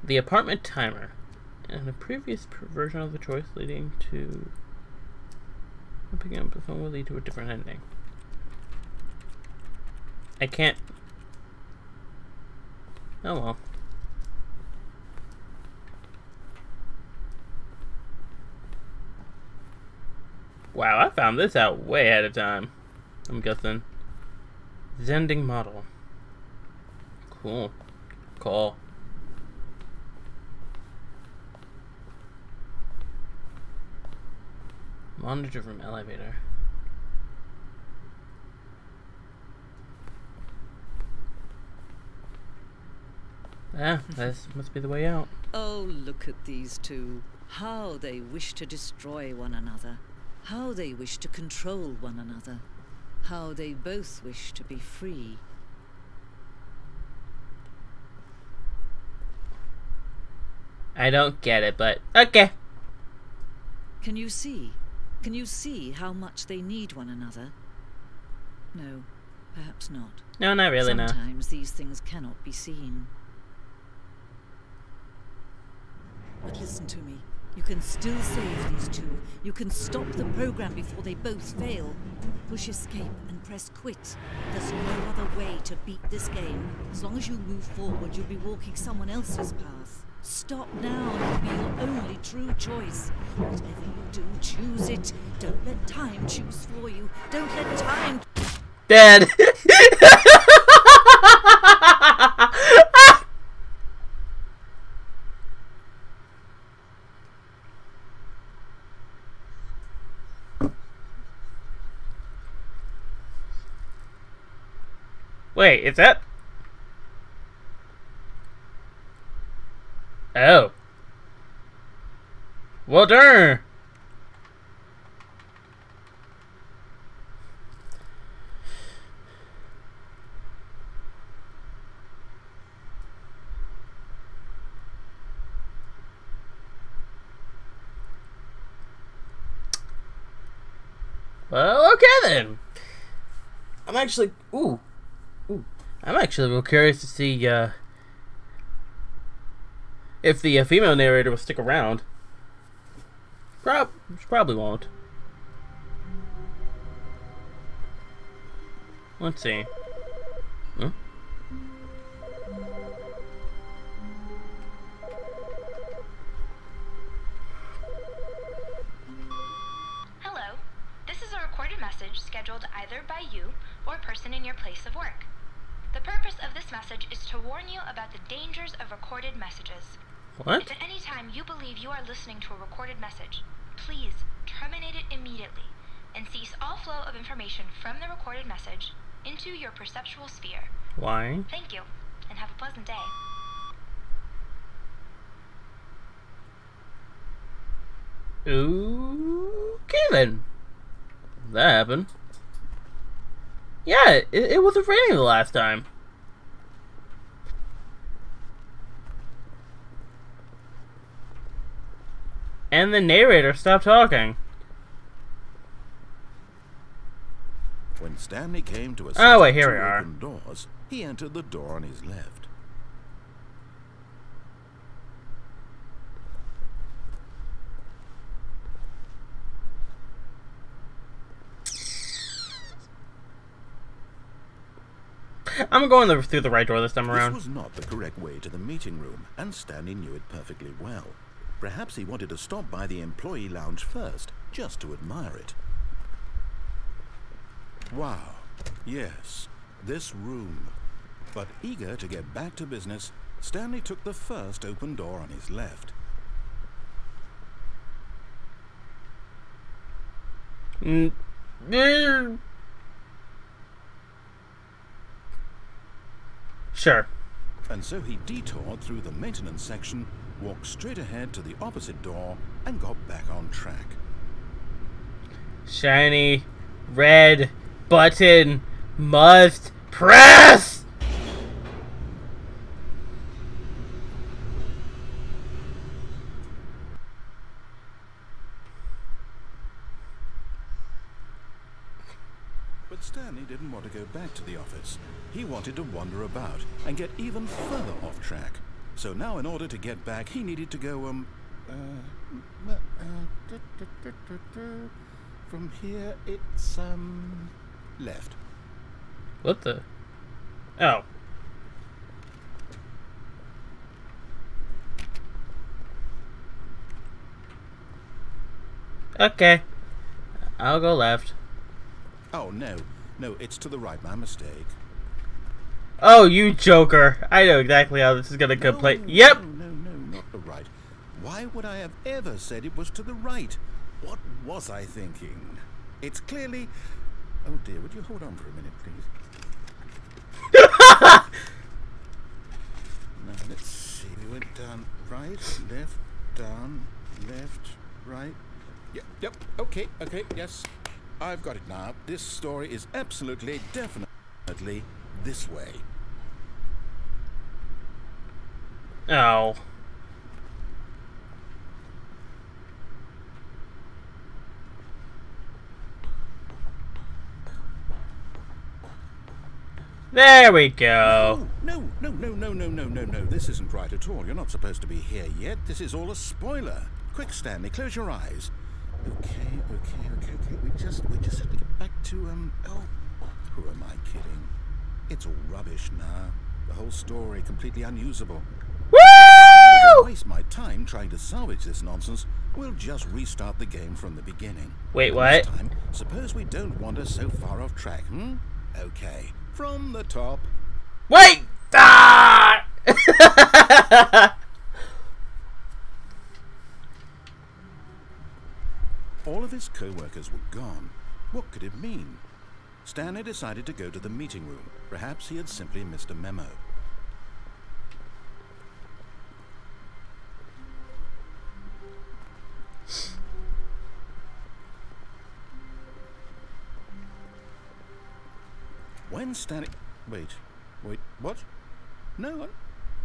The apartment timer. And a previous version of the choice leading to picking up the phone will lead to a different ending. I can't. Oh well. Wow, I found this out way ahead of time. I'm guessing. Zending model. Cool. Call. Monitor from elevator. Ah, this must be the way out. Oh, look at these two. How they wish to destroy one another. How they wish to control one another. How they both wish to be free. I don't get it, but okay. Can you see? Can you see how much they need one another? No, perhaps not. No, not really, no. Sometimes these things cannot be seen. But listen to me. You can still save these two. You can stop the program before they both fail. Push escape and press quit. There's no other way to beat this game. As long as you move forward, you'll be walking someone else's path. Stop now. It'll be your only true choice. Whatever you do, choose it. Don't let time choose for you. Don't let time... Dead. Wait, is that... Oh. Well, darn. Well, okay then. I'm actually... Ooh. I'm actually real curious to see if the female narrator will stick around. Probably won't. Let's see. Huh? Hello. This is a recorded message scheduled either by you or a person in your place of work. The purpose of this message is to warn you about the dangers of recorded messages. What? If at any time you believe you are listening to a recorded message, please terminate it immediately and cease all flow of information from the recorded message into your perceptual sphere. Why? Thank you, and have a pleasant day. Okay then. That happened. Yeah, it wasn't raining the last time. And the narrator stopped talking. When Stanley came to a Oh, wait, here set we of are. open doors, he entered the door on his left. I'm going through the right door this time around. This was not the correct way to the meeting room, and Stanley knew it perfectly well. Perhaps he wanted to stop by the employee lounge first, just to admire it. Wow, yes, this room. But eager to get back to business, Stanley took the first open door on his left. Sure. And so he detoured through the maintenance section, walked straight ahead to the opposite door, and got back on track. Shiny red button must press! But Stanley didn't want to go back to the office. He wanted to wander about and get even further off track. So now in order to get back, he needed to go, from here, it's, left. What the? Oh. Okay. I'll go left. Oh, no. No, it's to the right. My mistake. Oh, you joker. I know exactly how this is gonna complete. Yep! No, not the right. Why would I have ever said it was to the right? What was I thinking? It's clearly... Oh dear, would you hold on for a minute, please? Now, let's see. We went down right, left, down, left, right. Yep, okay, yes. I've got it now. This story is absolutely, definitely this way. Oh. There we go. No. This isn't right at all. You're not supposed to be here yet. This is all a spoiler. Quick, Stanley, close your eyes. Okay. We just have to get back to, oh, who am I kidding? It's all rubbish now. The whole story completely unusable. Woo! Rather than waste my time trying to salvage this nonsense, we'll just restart the game from the beginning. Wait, what? This time, suppose we don't wander so far off track, Okay, from the top. Wait! Ah! All of his co-workers were gone. What could it mean? Stanley decided to go to the meeting room. Perhaps he had simply missed a memo. When Stanley... Wait, what? No,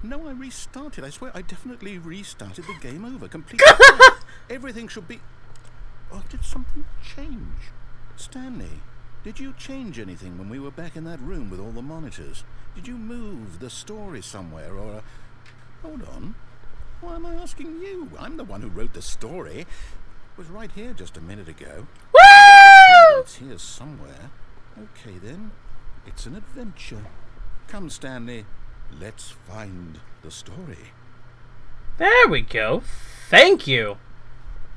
I restarted. I swear I definitely restarted the game over completely. Everything should be... Oh, did something change? Stanley, did you change anything when we were back in that room with all the monitors? Did you move the story somewhere or... Hold on. Why am I asking you? I'm the one who wrote the story. It was right here just a minute ago. Woo! It's here somewhere. Okay, then. It's an adventure. Come, Stanley. Let's find the story. There we go. Thank you.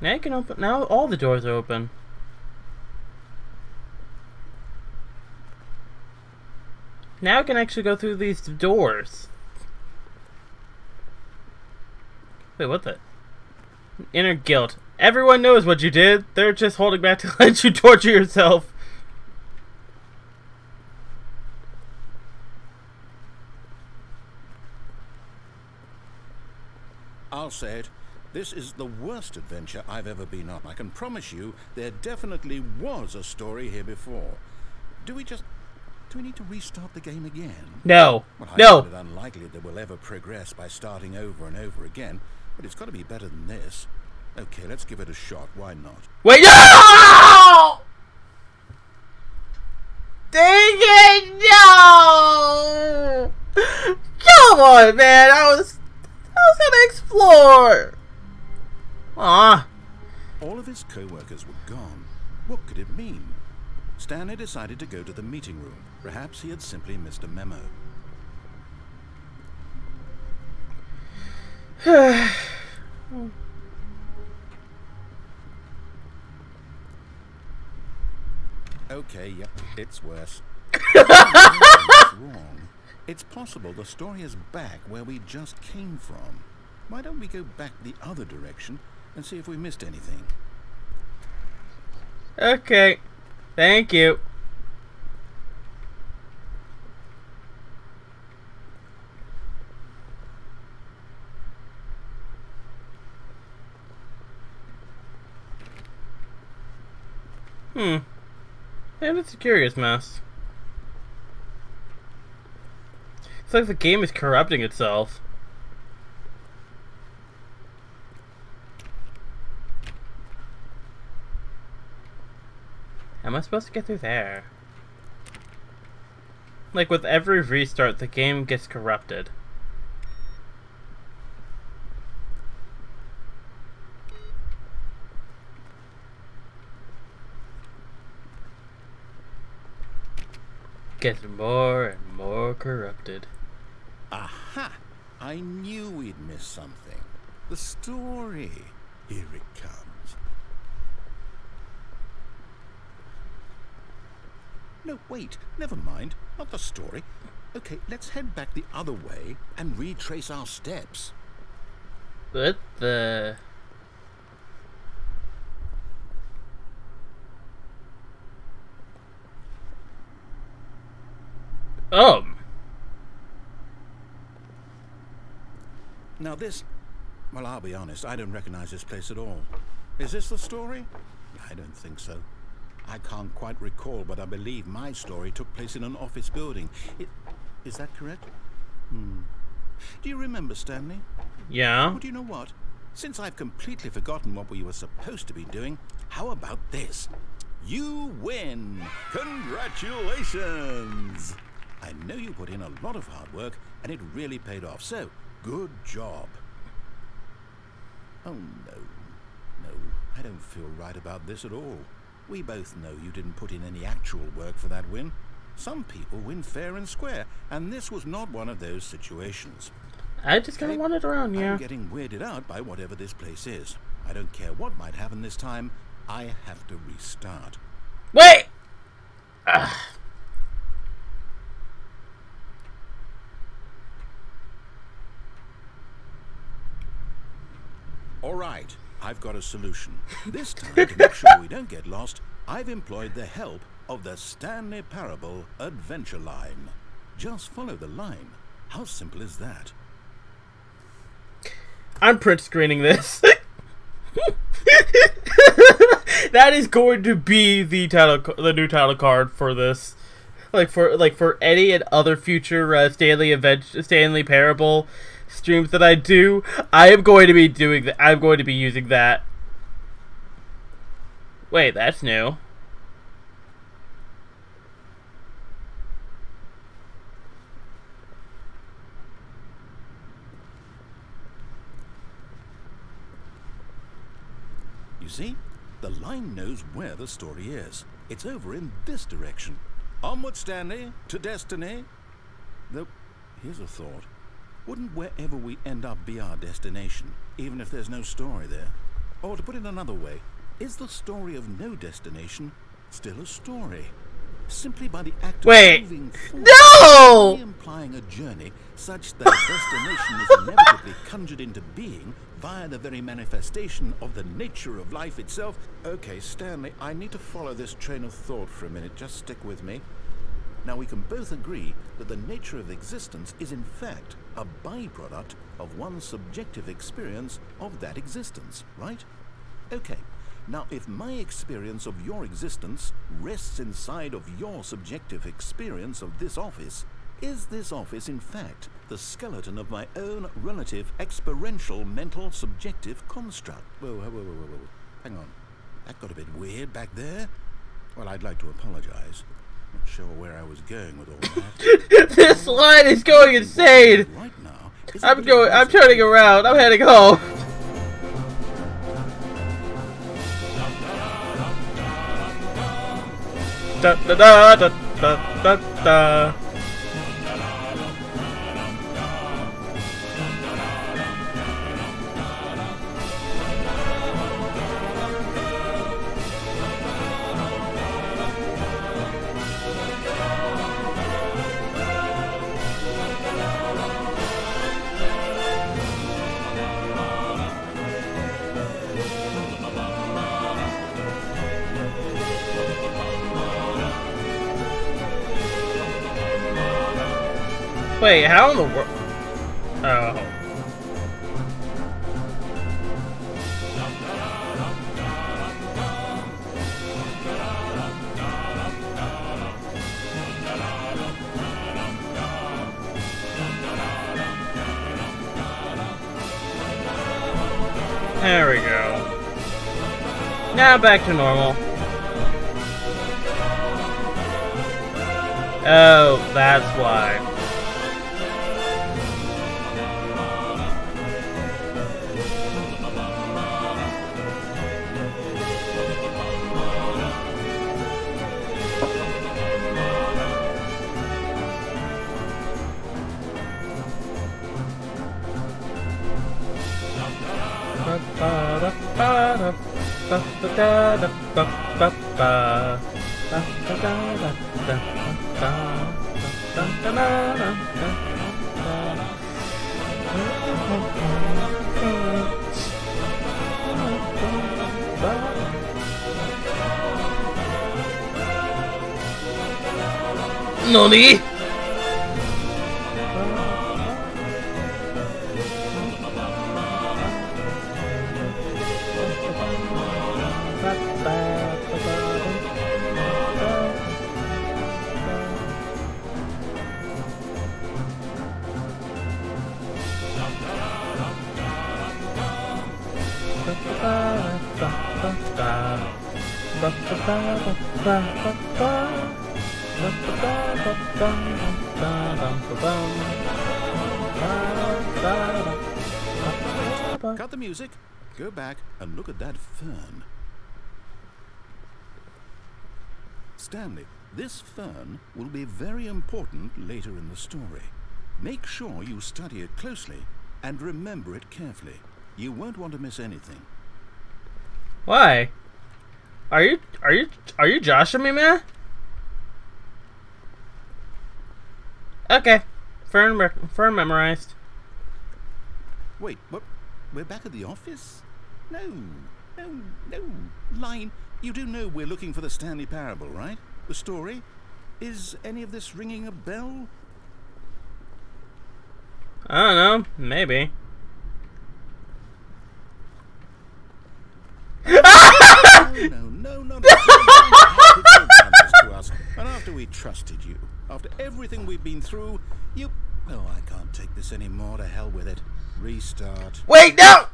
Now you can open. Now all the doors are open. Now I can actually go through these doors. Wait, what the? Inner guilt. Everyone knows what you did. They're just holding back to let you torture yourself. I'll say it. This is the worst adventure I've ever been on. I can promise you there definitely was a story here before. Do we need to restart the game again? No. Well, I No. find it unlikely that we'll ever progress by starting over and over again, but it's got to be better than this. Okay, let's give it a shot. Why not? Wait, no! Dang it, no! Come on, man. I was gonna explore. Ah. All of his co-workers were gone. What could it mean? Stanley decided to go to the meeting room. Perhaps he had simply missed a memo. Okay, yep, it's worse. What's wrong? It's possible the story is back where we just came from. Why don't we go back the other direction and see if we missed anything? Okay. Thank you. Yeah, that's a curious mess. It's like the game is corrupting itself. How am I supposed to get through there? Like with every restart, the game gets corrupted. Gets more and more corrupted. Aha! I knew we'd miss something. The story. Here it comes. No, wait. Never mind. Not the story. Okay, let's head back the other way and retrace our steps. What the... Now this... Well, I'll be honest, I don't recognize this place at all. Is this the story? I don't think so. I can't quite recall, but I believe my story took place in an office building. Is that correct? Do you remember, Stanley? Yeah? Well, do you know what? Since I've completely forgotten what we were supposed to be doing, how about this? You win! Congratulations! I know you put in a lot of hard work, and it really paid off, so good job. Oh, no. No, I don't feel right about this at all. We both know you didn't put in any actual work for that win. Some people win fair and square, and this was not one of those situations. I just kind of wandered around, yeah. I'm getting weirded out by whatever this place is. I don't care what might happen this time. I have to restart. Wait! All right, I've got a solution. This time, to make sure we don't get lost, I've employed the help of the Stanley Parable Adventure Line. Just follow the line. How simple is that? I'm print screening this. That is going to be the new title card for this. Like for any and other future Stanley Parable streams that I do, I am going to be doing that. I'm going to be using that. Wait, that's new. You see? The line knows where the story is. It's over in this direction. Onward, Stanley, to destiny. Though, here's a thought. Wouldn't wherever we end up be our destination, even if there's no story there? Or to put it another way, is the story of no destination still a story? Simply by the act of moving forward, No! implying a journey such that a destination is inevitably conjured into being via the very manifestation of the nature of life itself. Okay, Stanley, I need to follow this train of thought for a minute. Just stick with me. Now, we can both agree that the nature of existence is in fact a byproduct of one's subjective experience of that existence, right? Okay. Now, if my experience of your existence rests inside of your subjective experience of this office, is this office, in fact, the skeleton of my own relative experiential mental subjective construct? Whoa. Hang on. That got a bit weird back there. Well, I'd like to apologize. Not sure where I was going with all that. This line is going insane! Right now, I'm turning around. I'm heading home. Da da da da da da da. Wait, how in the world? Oh. There we go. Now back to normal. Oh, that's why. NANI?! Cut the music, go back and look at that fern. Stanley, this fern will be very important later in the story. Make sure you study it closely and remember it carefully. You won't want to miss anything. Why? Are you joshing me, man? Okay. Fern memorized. Wait, what? We're back at the office? No. Line, you do know we're looking for the Stanley Parable, right? The story? Is any of this ringing a bell? I don't know. Maybe. No. To us. And after we trusted you, after everything we've been through, you... Oh, I can't take this anymore. To hell with it. Restart. Wait, no!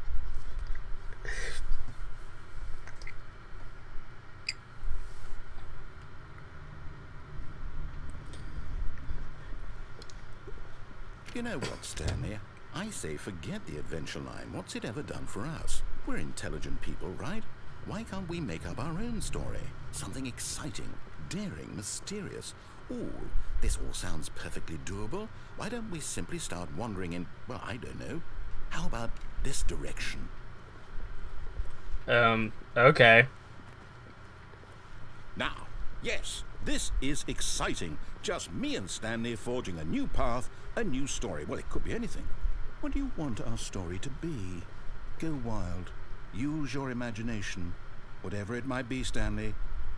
You know what, Stanley? I say forget the adventure line. What's it ever done for us? We're intelligent people, right? Why can't we make up our own story? Something exciting, daring, mysterious. Ooh, this all sounds perfectly doable. Why don't we simply start wandering in, well, I don't know. How about this direction? Okay. Now, yes, this is exciting. Just me and Stanley forging a new path, a new story. Well, it could be anything. What do you want our story to be? Go wild. Use your imagination. Whatever it might be, Stanley,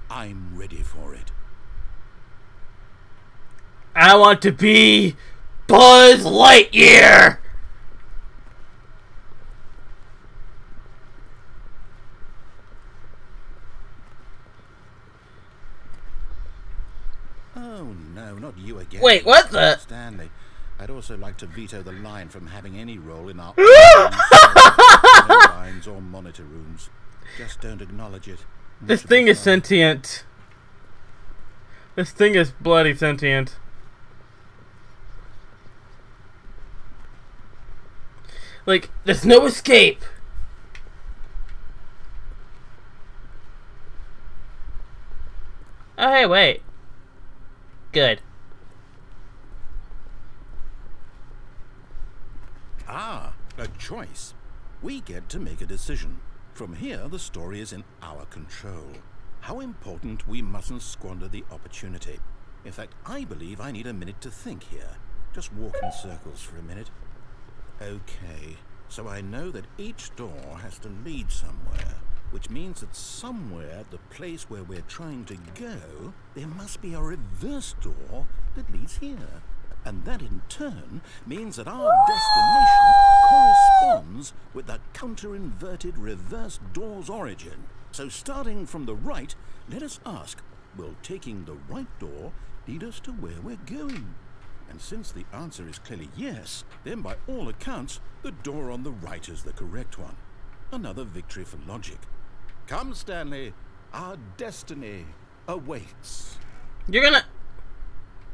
I'm ready for it. I want to be Buzz Lightyear! Oh, no, not you again. Wait, what the? Stanley, I'd also like to veto the line from having any role in our no lines or monitor rooms. Just don't acknowledge it. This thing is sentient. This thing is bloody sentient. Like, there's no escape. Oh, hey, wait. Good. Ah, a choice. We get to make a decision. From here, the story is in our control. How important we mustn't squander the opportunity. In fact, I believe I need a minute to think here. Just walk in circles for a minute. Okay, so I know that each door has to lead somewhere, which means that somewhere at the place where we're trying to go, there must be a reverse door that leads here. And that in turn means that our destination corresponds with the counter-inverted reverse door's origin. So starting from the right, let us ask, will taking the right door lead us to where we're going? And since the answer is clearly yes, then by all accounts, the door on the right is the correct one. Another victory for logic. Come, Stanley, our destiny awaits. You're gonna...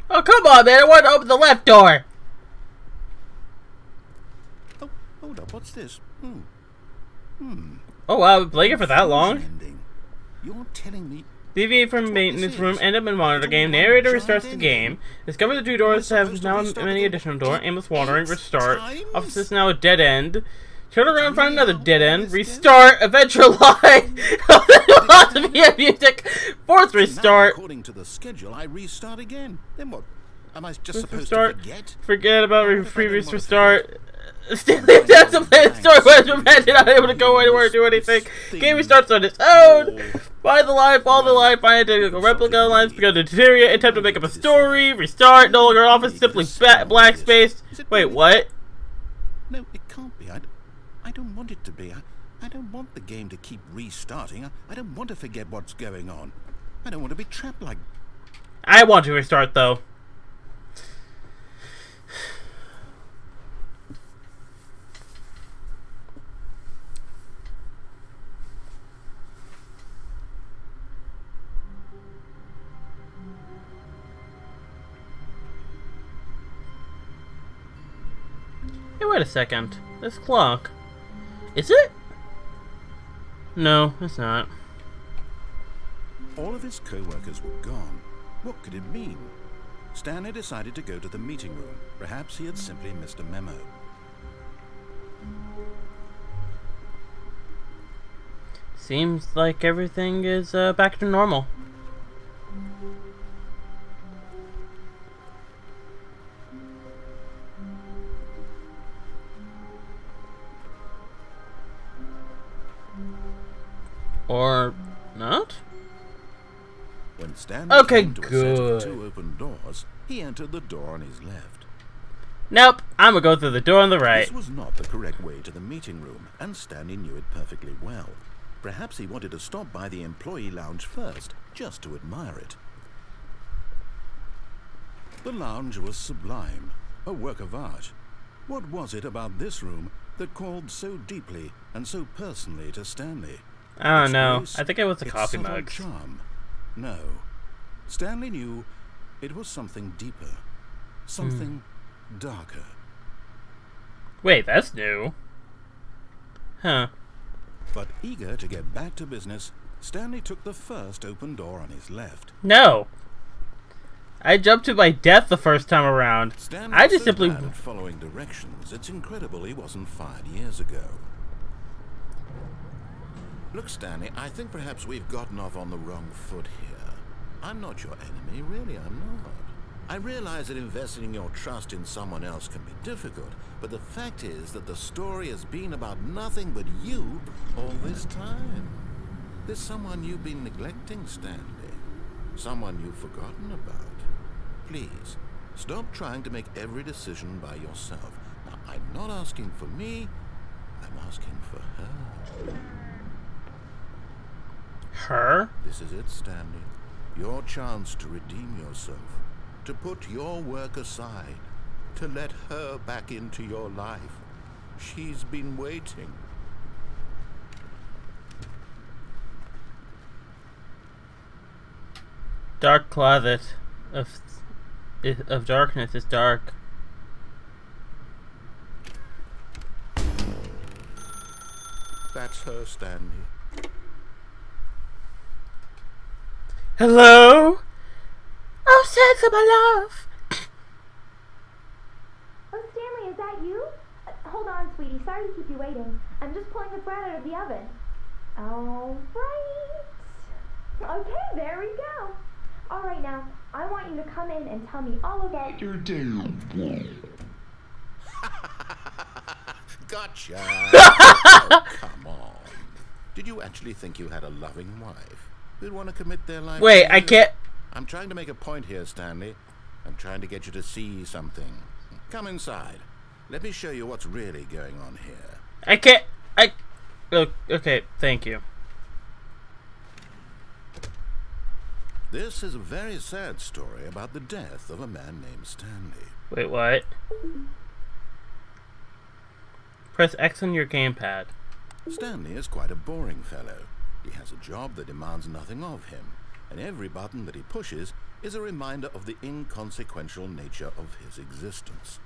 Oh, come on, man. I want to open the left door. Oh, hold up. What's this? Oh, wow. I've been playing it for that long? Ending. You're telling me... Deviate from maintenance room, end up in monitor game, narrator restarts the game, discover the 2 doors have now many additional door, aimless watering, restart, office is now a dead end, turn around and find another dead end, restart, adventure line, philosophy and music, 4th restart. Now, according to the schedule, I restart again. Then what? Am I just supposed to forget? Forget about previous restart. Stanley attempts to play the story but is prevented, not able to go anywhere or do anything. Game restarts on its own. Find the line, follow the line, find identical replica lines, begin to deteriorate, attempt to make up a story, restart, no longer office, simply black space. Wait, what? No, it can't be. I don't want it to be. I don't want the game to keep restarting. I don't want to forget what's going on. I don't want to be trapped like... I want to restart, though. Hey, wait a second. This clock. Is it? No, it's not. All of his co-workers were gone. What could it mean? Stanley decided to go to the meeting room. Perhaps he had simply missed a memo. Seems like everything is back to normal. Or not? When Stanley came to a set of 2 open doors, he entered the door on his left. Nope, I'm gonna go through the door on the right. This was not the correct way to the meeting room, and Stanley knew it perfectly well. Perhaps he wanted to stop by the employee lounge first, just to admire it. The lounge was sublime, a work of art. What was it about this room that called so deeply and so personally to Stanley? I don't know. I think it was the coffee mugs. Charm. No. Stanley knew it was something deeper. Something darker. Wait, that's new. Huh. But eager to get back to business, Stanley took the first open door on his left. No. I jumped to my death the first time around. Stanley I just so simply... bad at following directions, it's incredible he wasn't fired years ago. Look, Stanley, I think perhaps we've gotten off on the wrong foot here. I'm not your enemy, really, I'm not. I realize that investing your trust in someone else can be difficult, but the fact is that the story has been about nothing but you all this time. There's someone you've been neglecting, Stanley. Someone you've forgotten about. Please, stop trying to make every decision by yourself. Now, I'm not asking for me, I'm asking for her. Her? This is it, Stanley. Your chance to redeem yourself. To put your work aside. To let her back into your life. She's been waiting. Dark closet of darkness is dark. That's her, Stanley. Hello? Oh, sense of my love. Oh, Stanley, is that you? Hold on, sweetie. Sorry to keep you waiting. I'm just pulling the bread out of the oven. All right. Okay, there we go. All right, now, I want you to come in and tell me all about your day. Gotcha. Oh, come on. Did you actually think you had a loving wife who'd want to commit their life? Wait, I can't... I'm trying to make a point here, Stanley. I'm trying to get you to see something. Come inside. Let me show you what's really going on here. I can't. Okay, thank you. This is a very sad story about the death of a man named Stanley. Wait, what? Press X on your gamepad. Stanley is quite a boring fellow. He has a job that demands nothing of him, and every button that he pushes is a reminder of the inconsequential nature of his existence.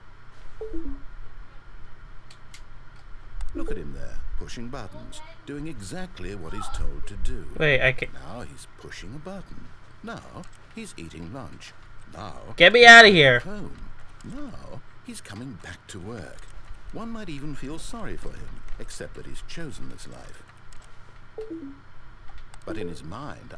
Look at him there, pushing buttons, doing exactly what he's told to do. Wait, I can't. Now he's pushing a button. Now he's eating lunch. Now Get me out of here. home. Now he's coming back to work. One might even feel sorry for him, except that he's chosen this life. But in his mind,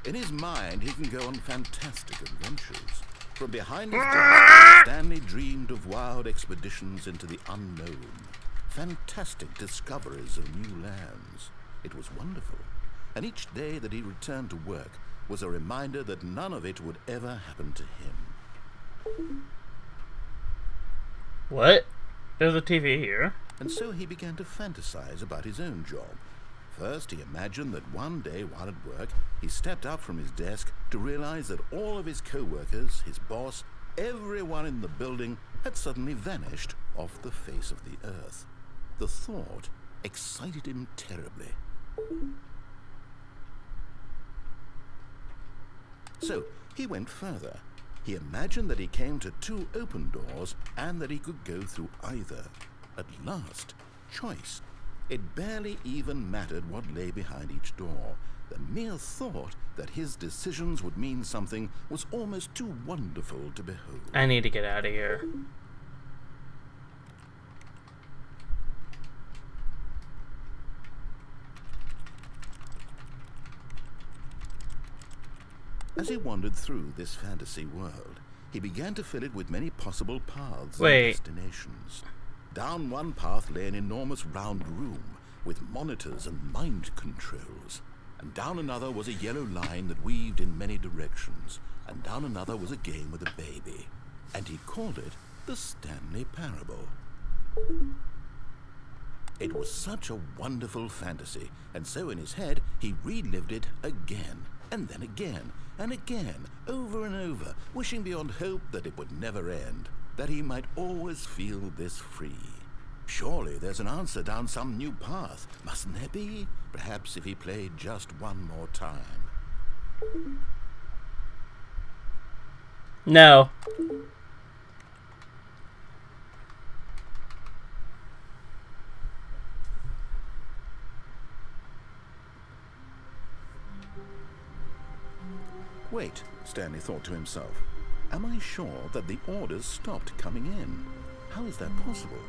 he can go on fantastic adventures. From behind his desk, Stanley dreamed of wild expeditions into the unknown, fantastic discoveries of new lands. It was wonderful, and each day that he returned to work was a reminder that none of it would ever happen to him. What? There's a TV here. And so he began to fantasize about his own job. First, he imagined that one day while at work, he stepped up from his desk to realize that all of his co-workers, his boss, everyone in the building had suddenly vanished off the face of the earth. The thought excited him terribly. So he went further. He imagined that he came to 2 open doors and that he could go through either. At last, choice. It barely even mattered what lay behind each door. The mere thought that his decisions would mean something was almost too wonderful to behold. I need to get out of here. As he wandered through this fantasy world, he began to fill it with many possible paths and Wait. destinations. Down one path lay an enormous round room with monitors and mind controls. And down another was a yellow line that weaved in many directions. And down another was a game with a baby. And he called it the Stanley Parable. It was such a wonderful fantasy, and so in his head he relived it again, and then again, and again, over and over, wishing beyond hope that it would never end, that he might always feel this free. Surely there's an answer down some new path, mustn't there be? Perhaps if he played just one more time. No. Wait, Stanley thought to himself. Am I sure that the orders stopped coming in? How is that possible?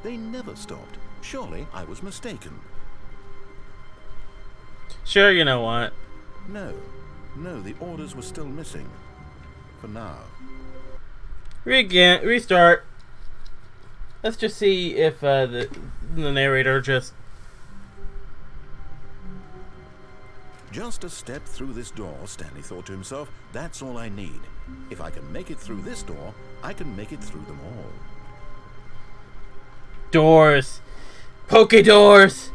They never stopped. Surely I was mistaken. Sure, you know what? No, the orders were still missing. For now. Restart. Let's just see if the narrator just... Just a step through this door, Stanley thought to himself. That's all I need. If I can make it through this door, I can make it through them all. Doors. Poke doors.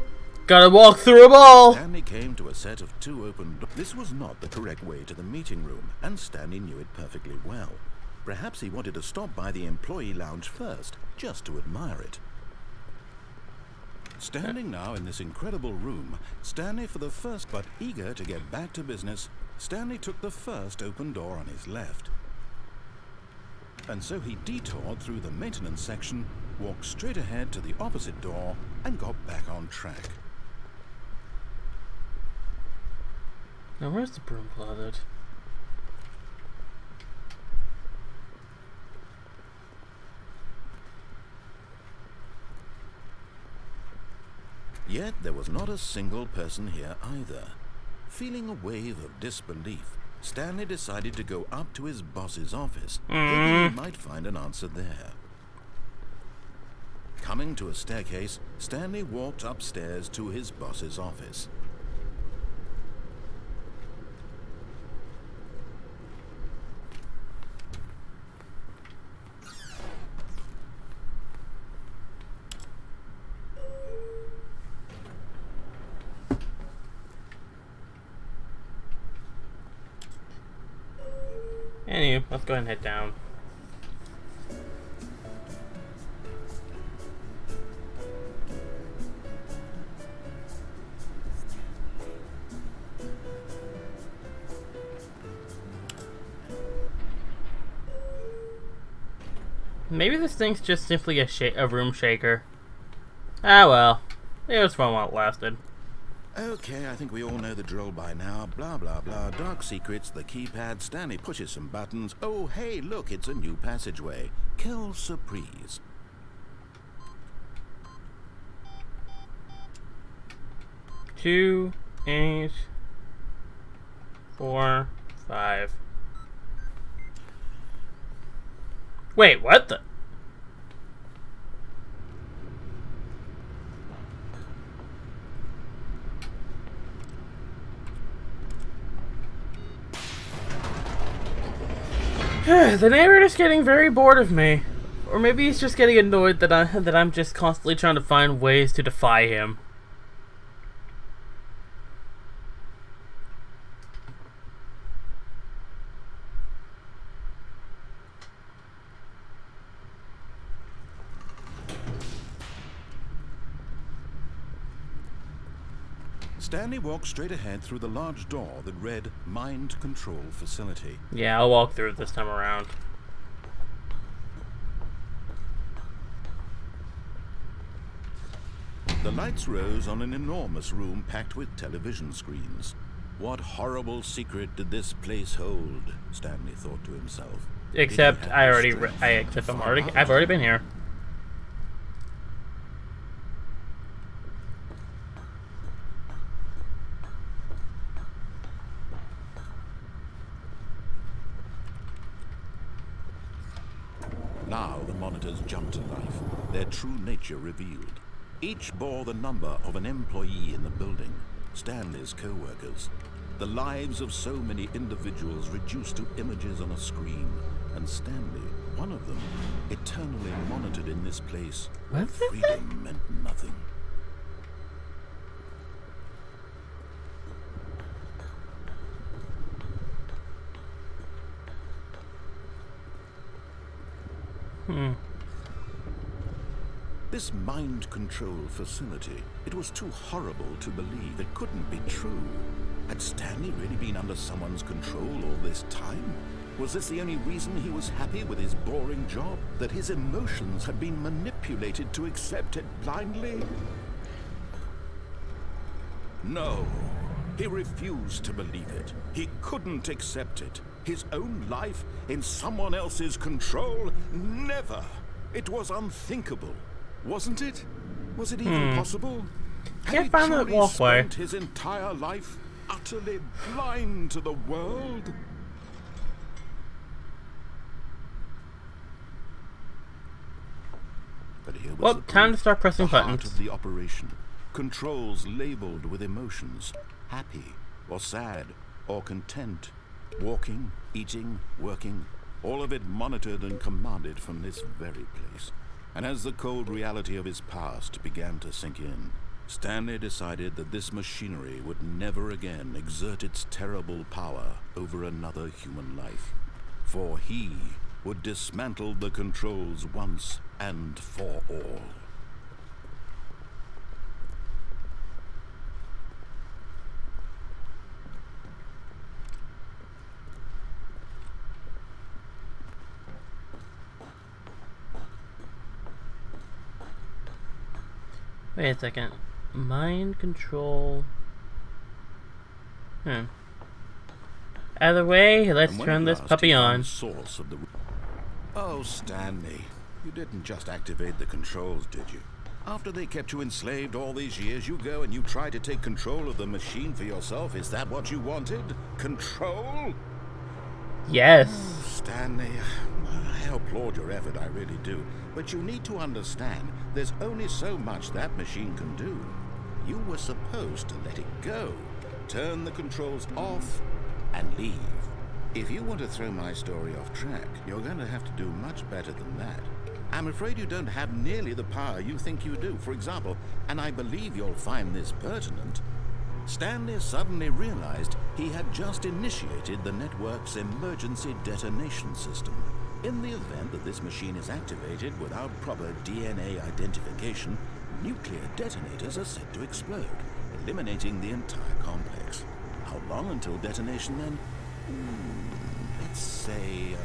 Gotta walk through them all. Stanley came to a set of 2 open doors. This was not the correct way to the meeting room, and Stanley knew it perfectly well. Perhaps he wanted to stop by the employee lounge first, just to admire it. Standing now in this incredible room, Stanley for the first, but eager to get back to business, Stanley took the first open door on his left. And so he detoured through the maintenance section, walked straight ahead to the opposite door, and got back on track. Now where's the broom closet? Yet there was not a single person here either. Feeling a wave of disbelief, Stanley decided to go up to his boss's office, hoping he might find an answer there. Coming to a staircase, Stanley walked upstairs to his boss's office. Anyway, let's go ahead and head down. Maybe this thing's just simply a room shaker. Ah well, it was fun while it lasted. Okay, I think we all know the drill by now. Blah, blah, blah. Dark secrets, the keypad. Stanley pushes some buttons. Oh, hey, look, it's a new passageway. Quelle surprise. 2, 8, 4, 5. Wait, what the? The narrator's getting very bored of me. Or maybe he's just getting annoyed that I'm just constantly trying to find ways to defy him. Stanley walked straight ahead through the large door that read Mind Control Facility. Yeah, I'll walk through it this time around. The lights rose on an enormous room packed with television screens. What horrible secret did this place hold? Stanley thought to himself. Except I've already been here. Now the monitors jumped to life, their true nature revealed. Each bore the number of an employee in the building, Stanley's co-workers. The lives of so many individuals reduced to images on a screen, and Stanley, one of them, eternally monitored in this place. What? Freedom meant nothing. This mind control facility, it was too horrible to believe. It couldn't be true. Had Stanley really been under someone's control all this time? Was this the only reason he was happy with his boring job? That his emotions had been manipulated to accept it blindly? No. He refused to believe it. He couldn't accept it. His own life in someone else's control? Never. It was unthinkable. Wasn't it? Was it even possible? Can't find that walkway. Spent his entire life utterly blind to the world? But here was Well, time to start pressing the heart buttons. of the operation. Controls labeled with emotions. Happy, or sad, or content. Walking, eating, working. All of it monitored and commanded from this very place. And as the cold reality of his past began to sink in, Stanley decided that this machinery would never again exert its terrible power over another human life. For he would dismantle the controls once and for all. Wait a second. Mind control. Out of the way, let's And when turn at this last puppy he found on. the source of the... Oh, Stanley, you didn't just activate the controls, did you? After they kept you enslaved all these years, you go and you try to take control of the machine for yourself. Is that what you wanted? Control? Yes. Stanley, I applaud your effort, I really do. But you need to understand, there's only so much that machine can do. You were supposed to let it go. Turn the controls off and leave. If you want to throw my story off track, you're going to have to do much better than that. I'm afraid you don't have nearly the power you think you do. For example, and I believe you'll find this pertinent, Stanley suddenly realized he had just initiated the network's emergency detonation system. In the event that this machine is activated without proper DNA identification, nuclear detonators are said to explode, eliminating the entire complex. How long until detonation then? Let's say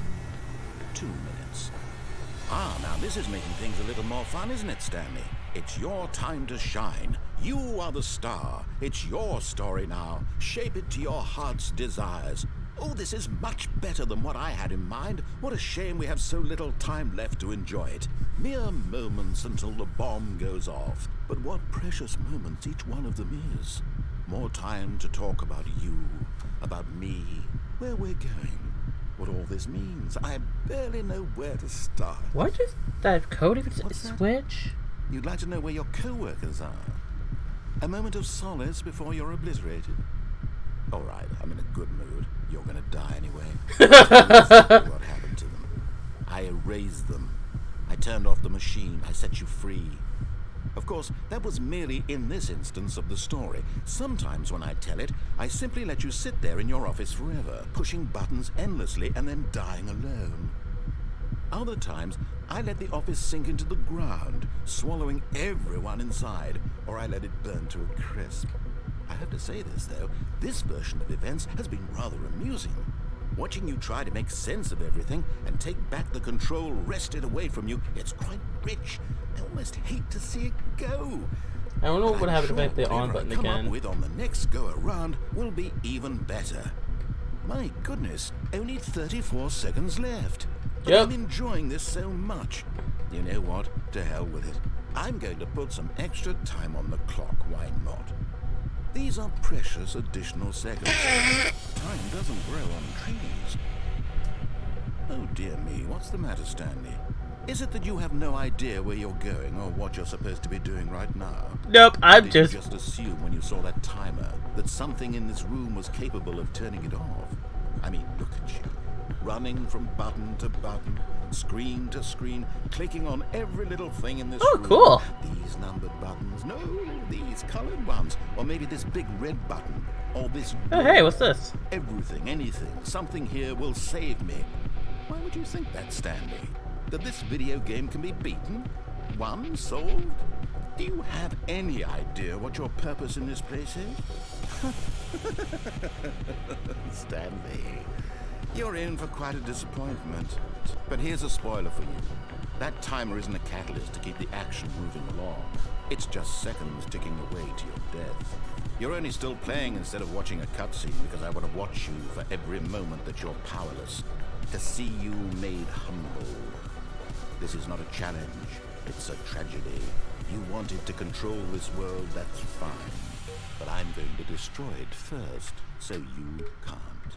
2 minutes. Now this is making things a little more fun, isn't it, Stanley? It's your time to shine. You are the star. It's your story now. Shape it to your heart's desires. Oh, this is much better than what I had in mind. What a shame we have so little time left to enjoy it. Mere moments until the bomb goes off. But what precious moments each one of them is. More time to talk about you, about me, where we're going, what all this means. I barely know where to start. Why does that code even switch? You'd like to know where your co-workers are? A moment of solace before you're obliterated? All right, I'm in a good mood. You're gonna die anyway. What happened to them? I erased them. I turned off the machine. I set you free. Of course, that was merely in this instance of the story. Sometimes when I tell it, I simply let you sit there in your office forever, pushing buttons endlessly and then dying alone. Other times, I let the office sink into the ground, swallowing everyone inside, or I let it burn to a crisp. I have to say this, though, this version of events has been rather amusing. Watching you try to make sense of everything and take back the control wrested away from you, it's quite rich. I almost hate to see it go. I don't know what would happen if I hit the on whatever button I come again. up with on the next go around will be even better. My goodness, only 34 seconds left. But Yep. I'm enjoying this so much. You know what? To hell with it. I'm going to put some extra time on the clock. Why not? These are precious additional seconds. Time doesn't grow on trees. Oh dear me, what's the matter, Stanley? Is it that you have no idea where you're going or what you're supposed to be doing right now? Nope, I'm Did just... you just assume when you saw that timer that something in this room was capable of turning it off? I mean, look at you. Running from button to button, screen to screen, clicking on every little thing in this room. Cool. These numbered buttons, no, these colored ones. Or maybe this big red button. Or this... Oh, hey, what's this? Everything, anything, something here will save me. Why would you think that, Stanley? That this video game can be beaten? Won? Solved? Do you have any idea what your purpose in this place is? Stanley, you're in for quite a disappointment. But here's a spoiler for you. That timer isn't a catalyst to keep the action moving along. It's just seconds ticking away to your death. You're only still playing instead of watching a cutscene because I want to watch you for every moment that you're powerless. To see you made humble. This is not a challenge. It's a tragedy. You wanted to control this world, that's fine. But I'm going to destroy it first, so you can't.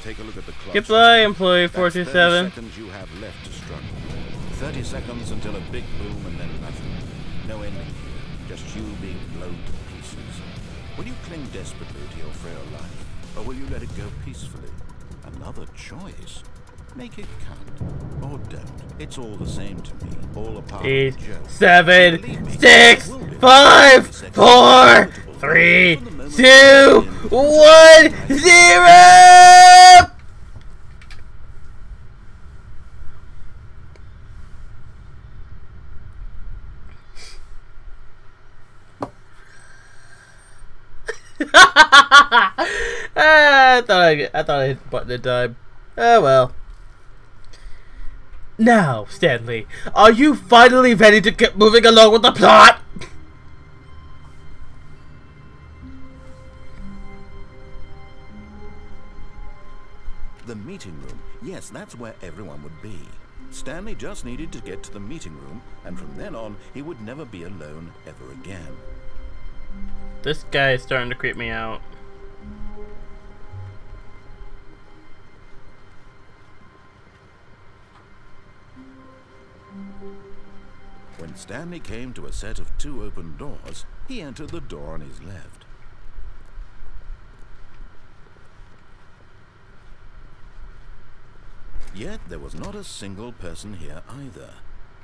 Take a look at the clock. Goodbye, employee That's 427. 30 seconds you have left to struggle. 30 seconds until a big boom and then nothing. No ending here. Just you being blown to pieces. Will you cling desperately to your frail life? Or will you let it go peacefully? Another choice. Make it count. Or don't. It's all the same to me. All a part 8, of the joke. 7, Believe me, 6, it will be. 5, 4, 3, 2, 1, 0! I thought I hit the button in time. Oh well. Now, Stanley, are you finally ready to get moving along with the plot? The meeting room. Yes, that's where everyone would be. Stanley just needed to get to the meeting room, and from then on, he would never be alone ever again. This guy is starting to creep me out. When Stanley came to a set of 2 open doors, he entered the door on his left. Yet there was not a single person here either.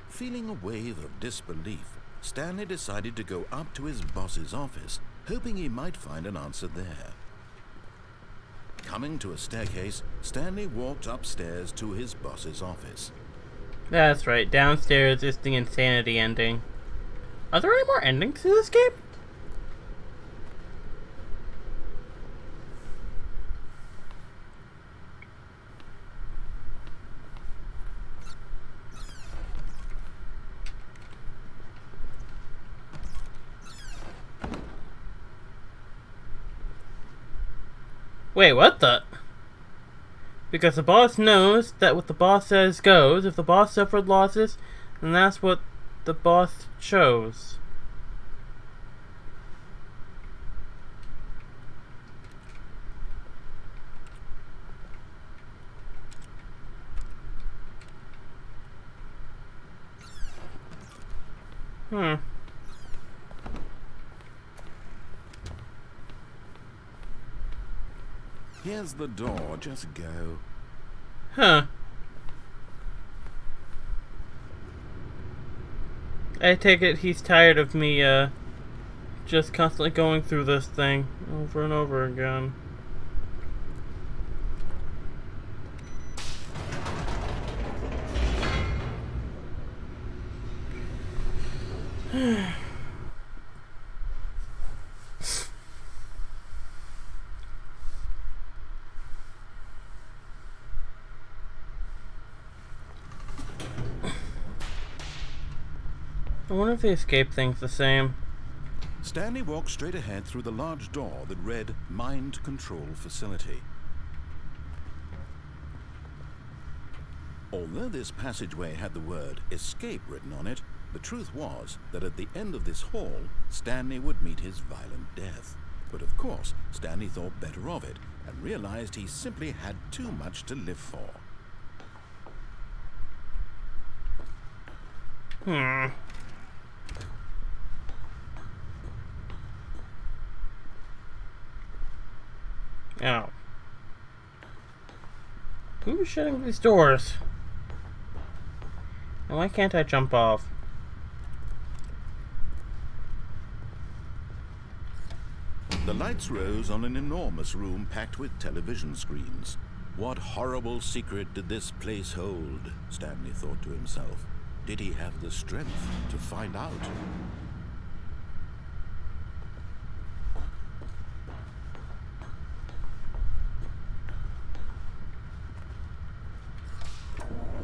Feeling a wave of disbelief, Stanley decided to go up to his boss's office, hoping he might find an answer there. Coming to a staircase, Stanley walked upstairs to his boss's office. That's right, downstairs is the insanity ending. Are there any more endings to this game? Wait, what the? Because the boss knows that what the boss says goes. If the boss suffered losses, then that's what the boss chose. Here's the door, just go. Huh. I take it he's tired of me, just constantly going through this thing over and over again. I wonder if the escape thing's the same. Stanley walked straight ahead through the large door that read Mind Control Facility. Although this passageway had the word escape written on it, the truth was that at the end of this hall, Stanley would meet his violent death. But of course, Stanley thought better of it and realized he simply had too much to live for. Ow. Who's shutting these doors? And why can't I jump off? The lights rose on an enormous room packed with television screens. What horrible secret did this place hold? Stanley thought to himself. Did he have the strength to find out?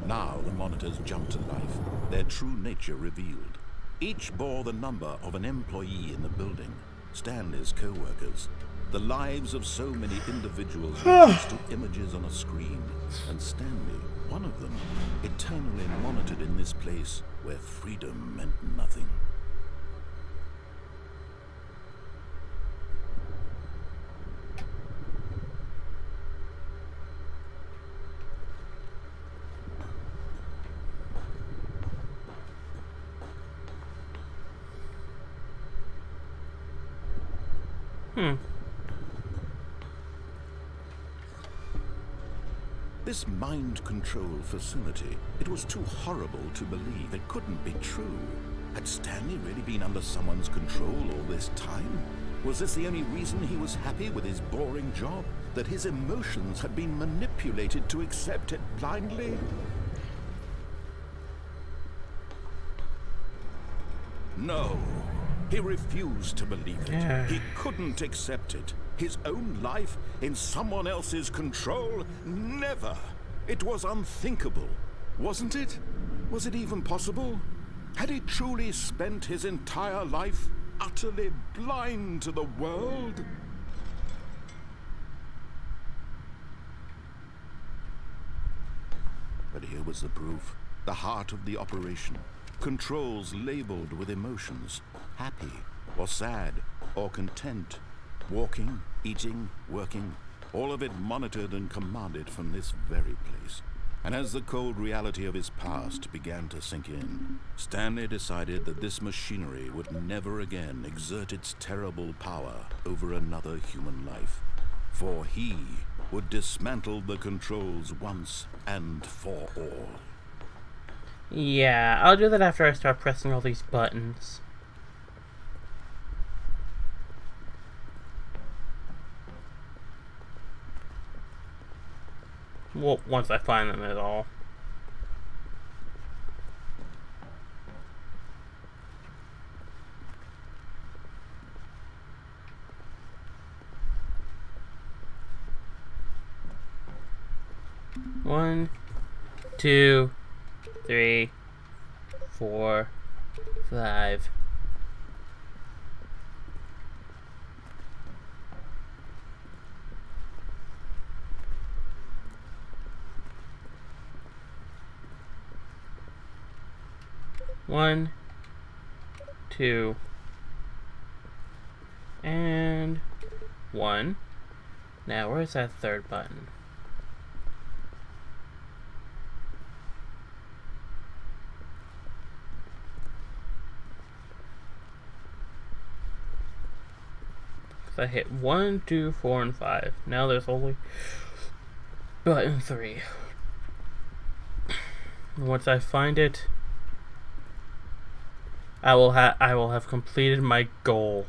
Now the monitors jumped to life, their true nature revealed. Each bore the number of an employee in the building, Stanley's co-workers. The lives of so many individuals reduced to images on a screen, and Stanley, one of them, eternally monitored in this place where freedom meant nothing. This mind control facility, it was too horrible to believe. It couldn't be true. Had Stanley really been under someone's control all this time? Was this the only reason he was happy with his boring job? That his emotions had been manipulated to accept it blindly? No. He refused to believe it. He couldn't accept it. His own life in someone else's control? Never! It was unthinkable, wasn't it? Was it even possible? Had he truly spent his entire life utterly blind to the world? But here was the proof. The heart of the operation. Controls labeled with emotions. Happy, or sad, or content. Walking, eating, working, all of it monitored and commanded from this very place. And as the cold reality of his past began to sink in, Stanley decided that this machinery would never again exert its terrible power over another human life. For he would dismantle the controls once and for all. Yeah, I'll do that after I start pressing all these buttons. Well, once I find them at all. One, 2, 3, 4, 5. One, 2, and 1. Now, where's that third button? I hit 1, 2, 4, and 5. Now there's only button 3. Once I find it, I will have completed my goal.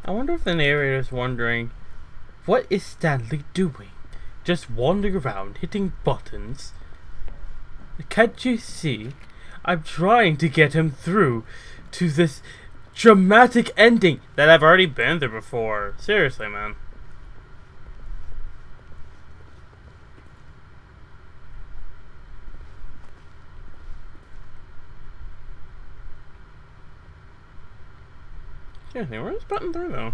I wonder if the narrator is wondering, what is Stanley doing? Just wandering around, hitting buttons? Can't you see? I'm trying to get him through to this dramatic ending that I've already been through before. Seriously, man. Seriously, where's button 3 though?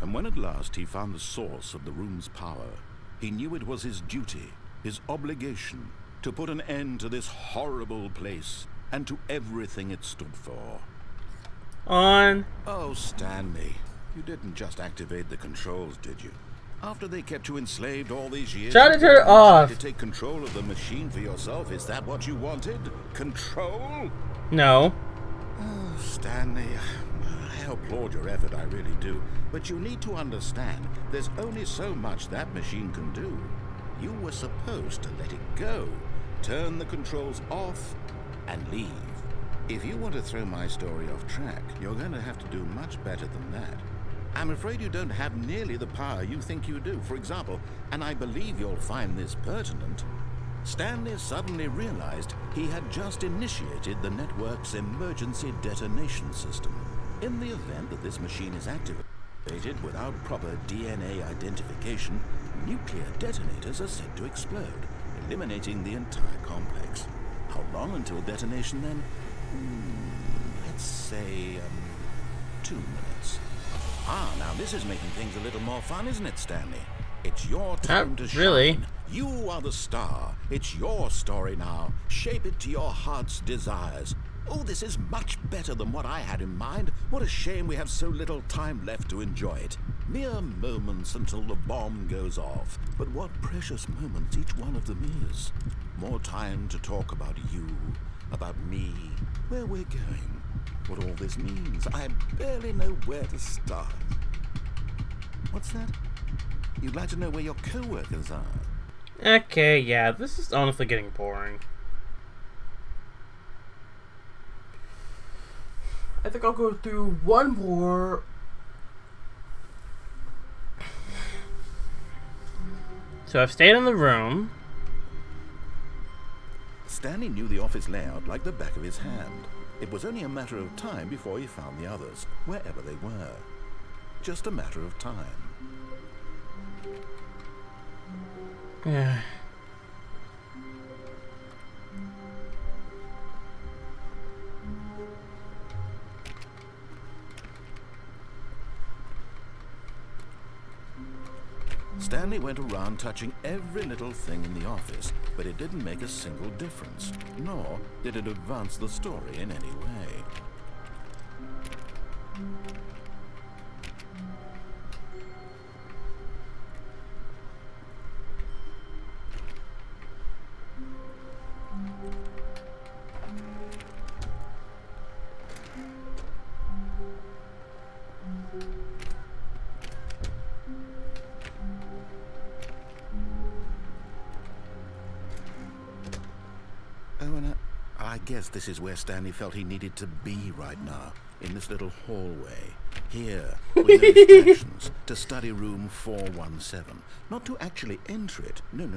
And when at last he found the source of the room's power, he knew it was his duty, his obligation, to put an end to this horrible place and to everything it stood for. Oh, Stanley, you didn't just activate the controls, did you? After they kept you enslaved all these years, try to turn it off. To take control of the machine for yourself, is that what you wanted? Control? No. Oh, Stanley, I applaud your effort, I really do. But you need to understand, there's only so much that machine can do. You were supposed to let it go, turn the controls off, and leave. If you want to throw my story off track, you're going to have to do much better than that. I'm afraid you don't have nearly the power you think you do. For example, and I believe you'll find this pertinent, Stanley suddenly realized he had just initiated the network's emergency detonation system. In the event that this machine is activated without proper DNA identification, nuclear detonators are said to explode, eliminating the entire complex. How long until detonation then? Let's say 2 minutes. Ah, now this is making things a little more fun, isn't it, Stanley? It's your time to shine. Really? You are the star. It's your story now. Shape it to your heart's desires. Oh, this is much better than what I had in mind. What a shame we have so little time left to enjoy it. Mere moments until the bomb goes off. But what precious moments each one of them is. More time to talk about you, about me, where we're going, what all this means. I barely know where to start. What's that? You'd like to know where your co-workers are? Okay, yeah, this is honestly getting boring. I think I'll go through one more. So I've stayed in the room. Stanley knew the office layout like the back of his hand. It was only a matter of time before he found the others, wherever they were. Just a matter of time. Yeah. went around touching every little thing in the office, but it didn't make a single difference, nor did it advance the story in any way. I guess this is where Stanley felt he needed to be right now, in this little hallway, here, with no distractions, to study room 417. Not to actually enter it. No,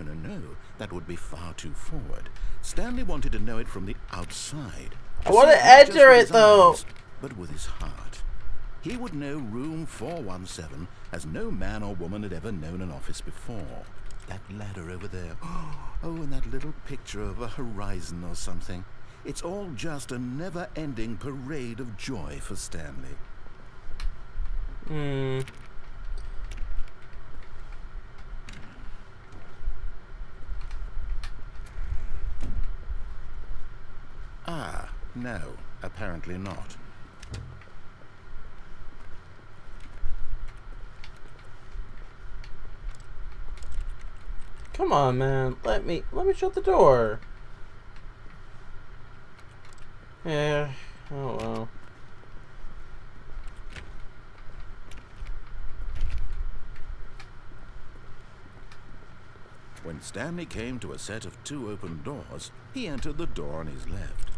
that would be far too forward. Stanley wanted to know it from the outside. I want to enter it, though! But with his heart. He would know room 417 as no man or woman had ever known an office before. That ladder over there. Oh, and that little picture of a horizon or something. It's all just a never-ending parade of joy for Stanley. Ah, no, apparently not. Come on, man. Let me shut the door. Yeah. Oh well. When Stanley came to a set of 2 open doors, he entered the door on his left.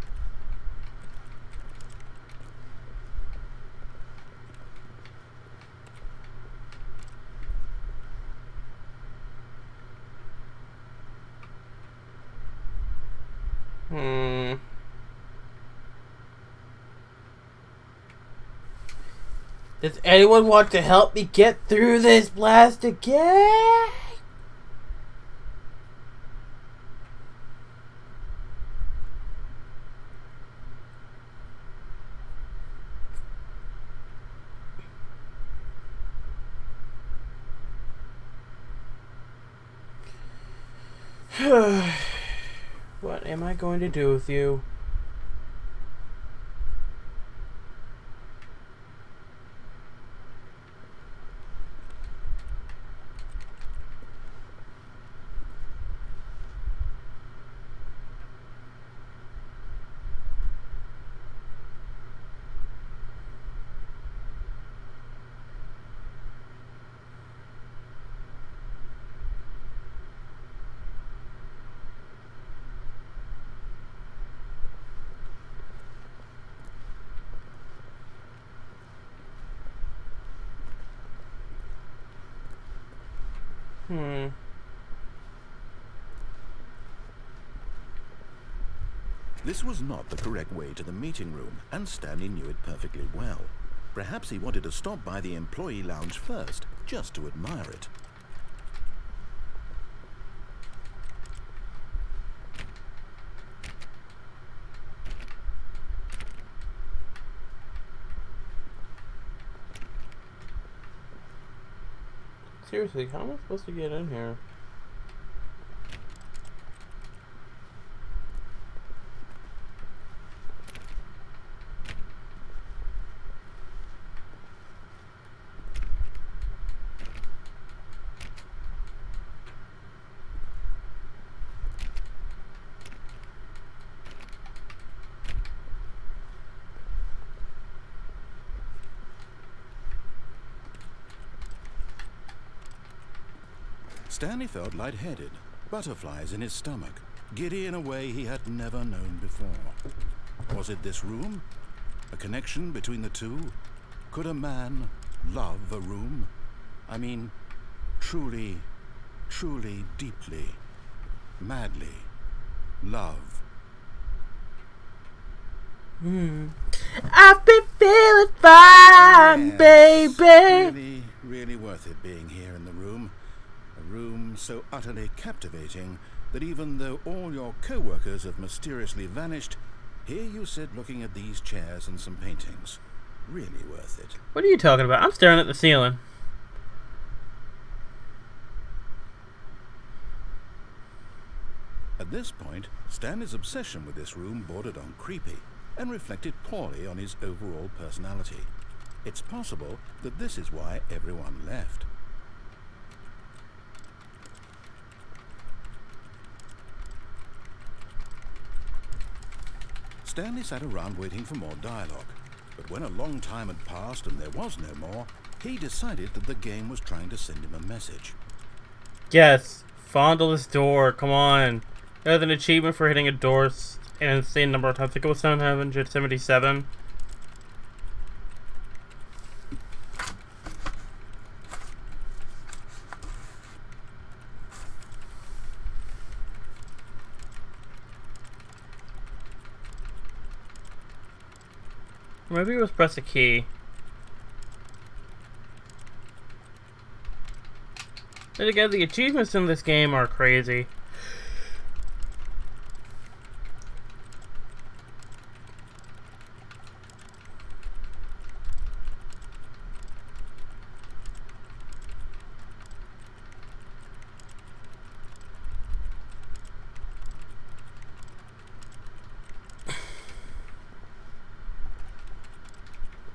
Does anyone want to help me get through this plastic gate? What am I going to do with you? This was not the correct way to the meeting room, and Stanley knew it perfectly well. Perhaps he wanted to stop by the employee lounge first, just to admire it. Seriously, how am I supposed to get in here? Stanley felt lightheaded, butterflies in his stomach, giddy in a way he had never known before. Was it this room? A connection between the two? Could a man love a room? I mean, truly, truly, deeply, madly love. I've been feeling fine, Yes, baby. really worth it being here in the room. A room so utterly captivating that even though all your co-workers have mysteriously vanished, here you sit looking at these chairs and some paintings. Really worth it. What are you talking about? I'm staring at the ceiling. At this point, Stanley's obsession with this room bordered on creepy and reflected poorly on his overall personality. It's possible that this is why everyone left. Stanley sat around waiting for more dialogue, but when a long time had passed and there was no more, he decided that the game was trying to send him a message. Yes, fondle this door, come on. There's an achievement for hitting a door an insane number of times. I think it was 777. Maybe it was press a key. And again, the achievements in this game are crazy.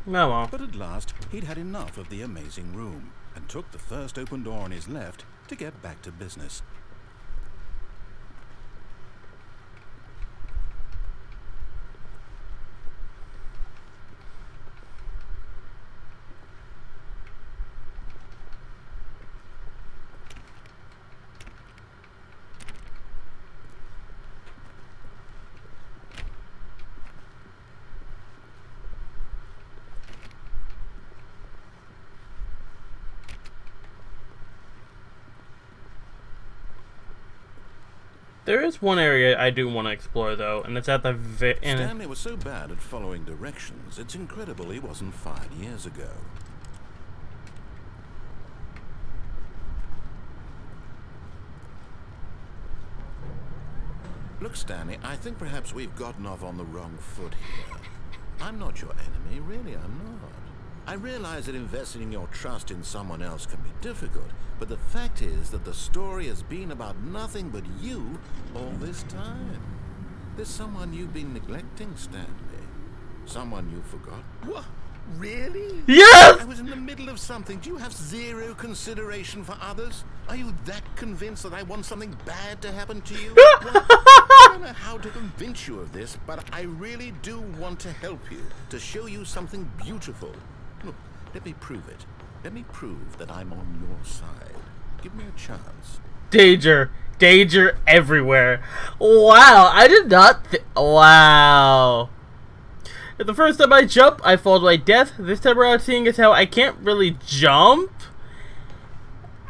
No, well. But at last, he'd had enough of the amazing room and took the first open door on his left to get back to business. There is one area I do want to explore, though, and it's at the Stanley was so bad at following directions, it's incredible he wasn't fired years ago. Look, Stanley, I think perhaps we've gotten off on the wrong foot here. I'm not your enemy, really, I'm not. I realize that investing your trust in someone else can be difficult, but the fact is that the story has been about nothing but you all this time. There's someone you've been neglecting, Stanley. Someone you forgot. What? Really? Yes! I was in the middle of something. Do you have zero consideration for others? Are you that convinced that I want something bad to happen to you? Well, I don't know how to convince you of this, but I really do want to help you, to show you something beautiful. Look, let me prove it. Let me prove that I'm on your side. Give me a chance. Danger. Danger everywhere. Wow, I did not wow. The first time I jump, I fall to my death. This time around, seeing as how I can't really jump,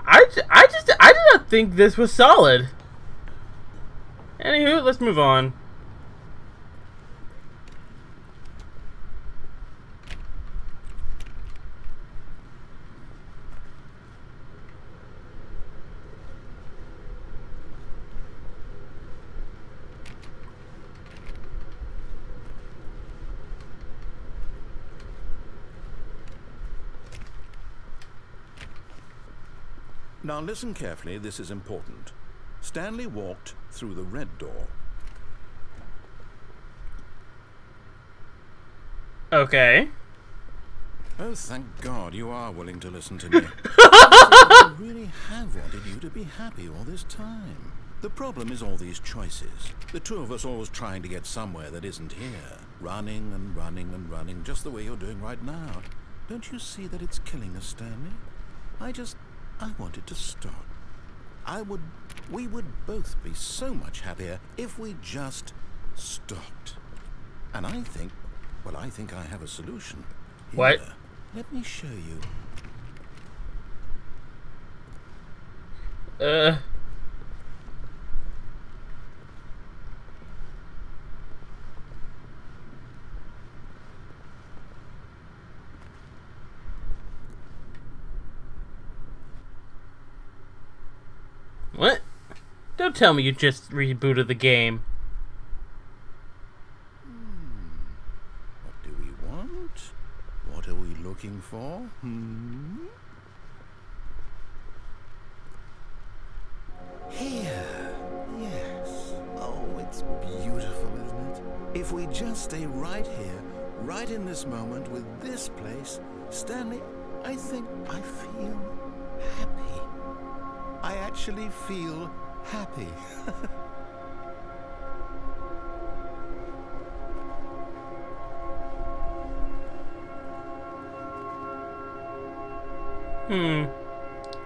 I did not think this was solid. Anywho, let's move on. Now listen carefully, this is important. Stanley walked through the red door. Okay. Oh, thank God you are willing to listen to me. I really have wanted you to be happy all this time. The problem is all these choices. The two of us always trying to get somewhere that isn't here. Running and running and running, just the way you're doing right now. Don't you see that it's killing us, Stanley? I wanted to stop. We would both be so much happier if we just stopped. And I think I have a solution. Here, what? Let me show you. What? Don't tell me you just rebooted the game. What do we want? What are we looking for? Here. Yes. If we just stay right here, right in this moment with this place, Stanley, I think I feel happy. I actually feel happy.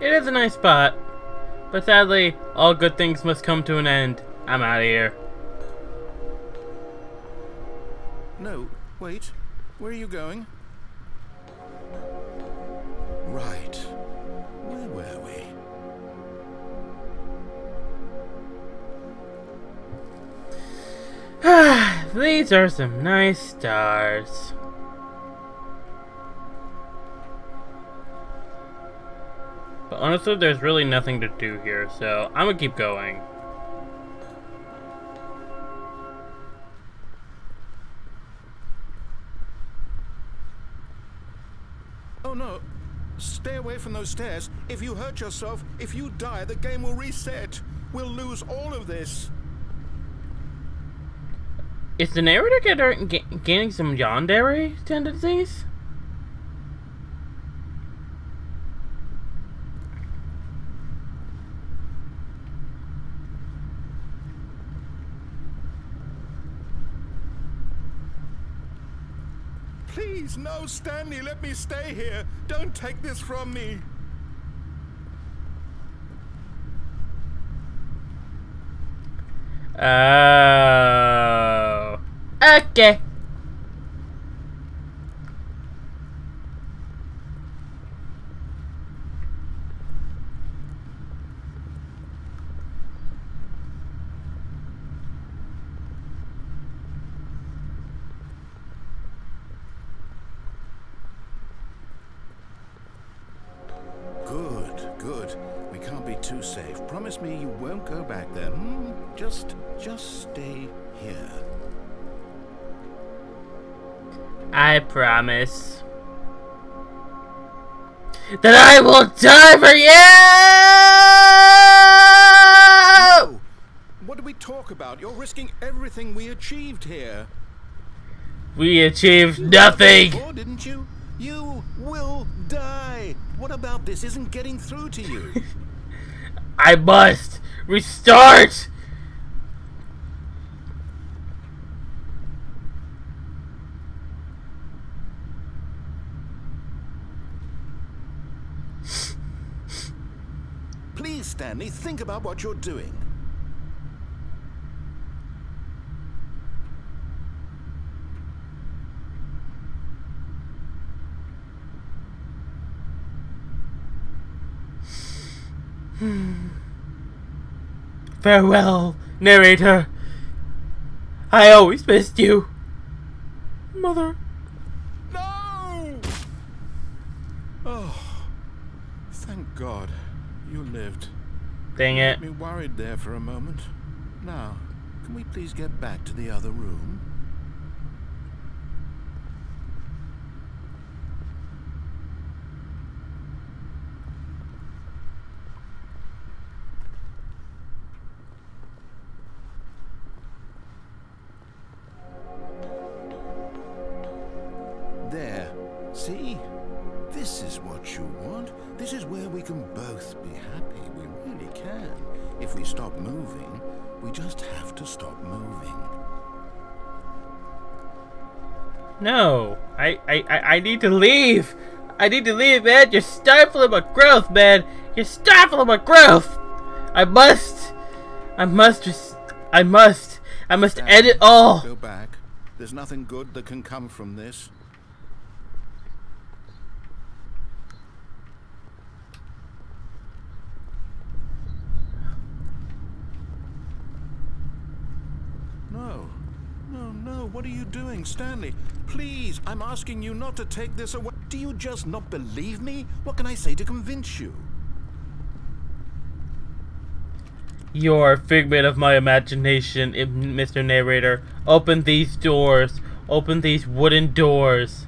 It is a nice spot, but sadly, all good things must come to an end. I'm out of here. No, wait. Where are you going? Right. Where were we? These are some nice stars. But honestly, there's really nothing to do here, so I'm gonna keep going. Oh no. Stay away from those stairs. If you hurt yourself, if you die, the game will reset. We'll lose all of this. Is the narrator gaining some yandere tendencies? Please, no, Stanley, let me stay here. Don't take this from me. Oh. Okay. Good. We can't be too safe. Promise me you won't go back there. Just stay here. I promise that I will die for you! No! What do we talk about? You're risking everything we achieved here. We achieved nothing! Before, didn't you? You will die. What about this isn't getting through to you? I must restart! Please, Stanley, think about what you're doing. Farewell, narrator. I always missed you. Mother. No! Oh, thank God you lived. Dang You it. had me worried there for a moment. Now, can we please get back to the other room? There. See? This is what you want. This is where we can both be happy. We really can. If we stop moving, we just have to stop moving. No. I need to leave. I need to leave, man. You're stifling my growth, man. You're stifling my growth. I must end it all. Go back. There's nothing good that can come from this. No, what are you doing, Stanley? Please, I'm asking you not to take this away. Do you just not believe me? What can I say to convince you? You're a figment of my imagination, Mr. Narrator. Open these doors. Open these wooden doors.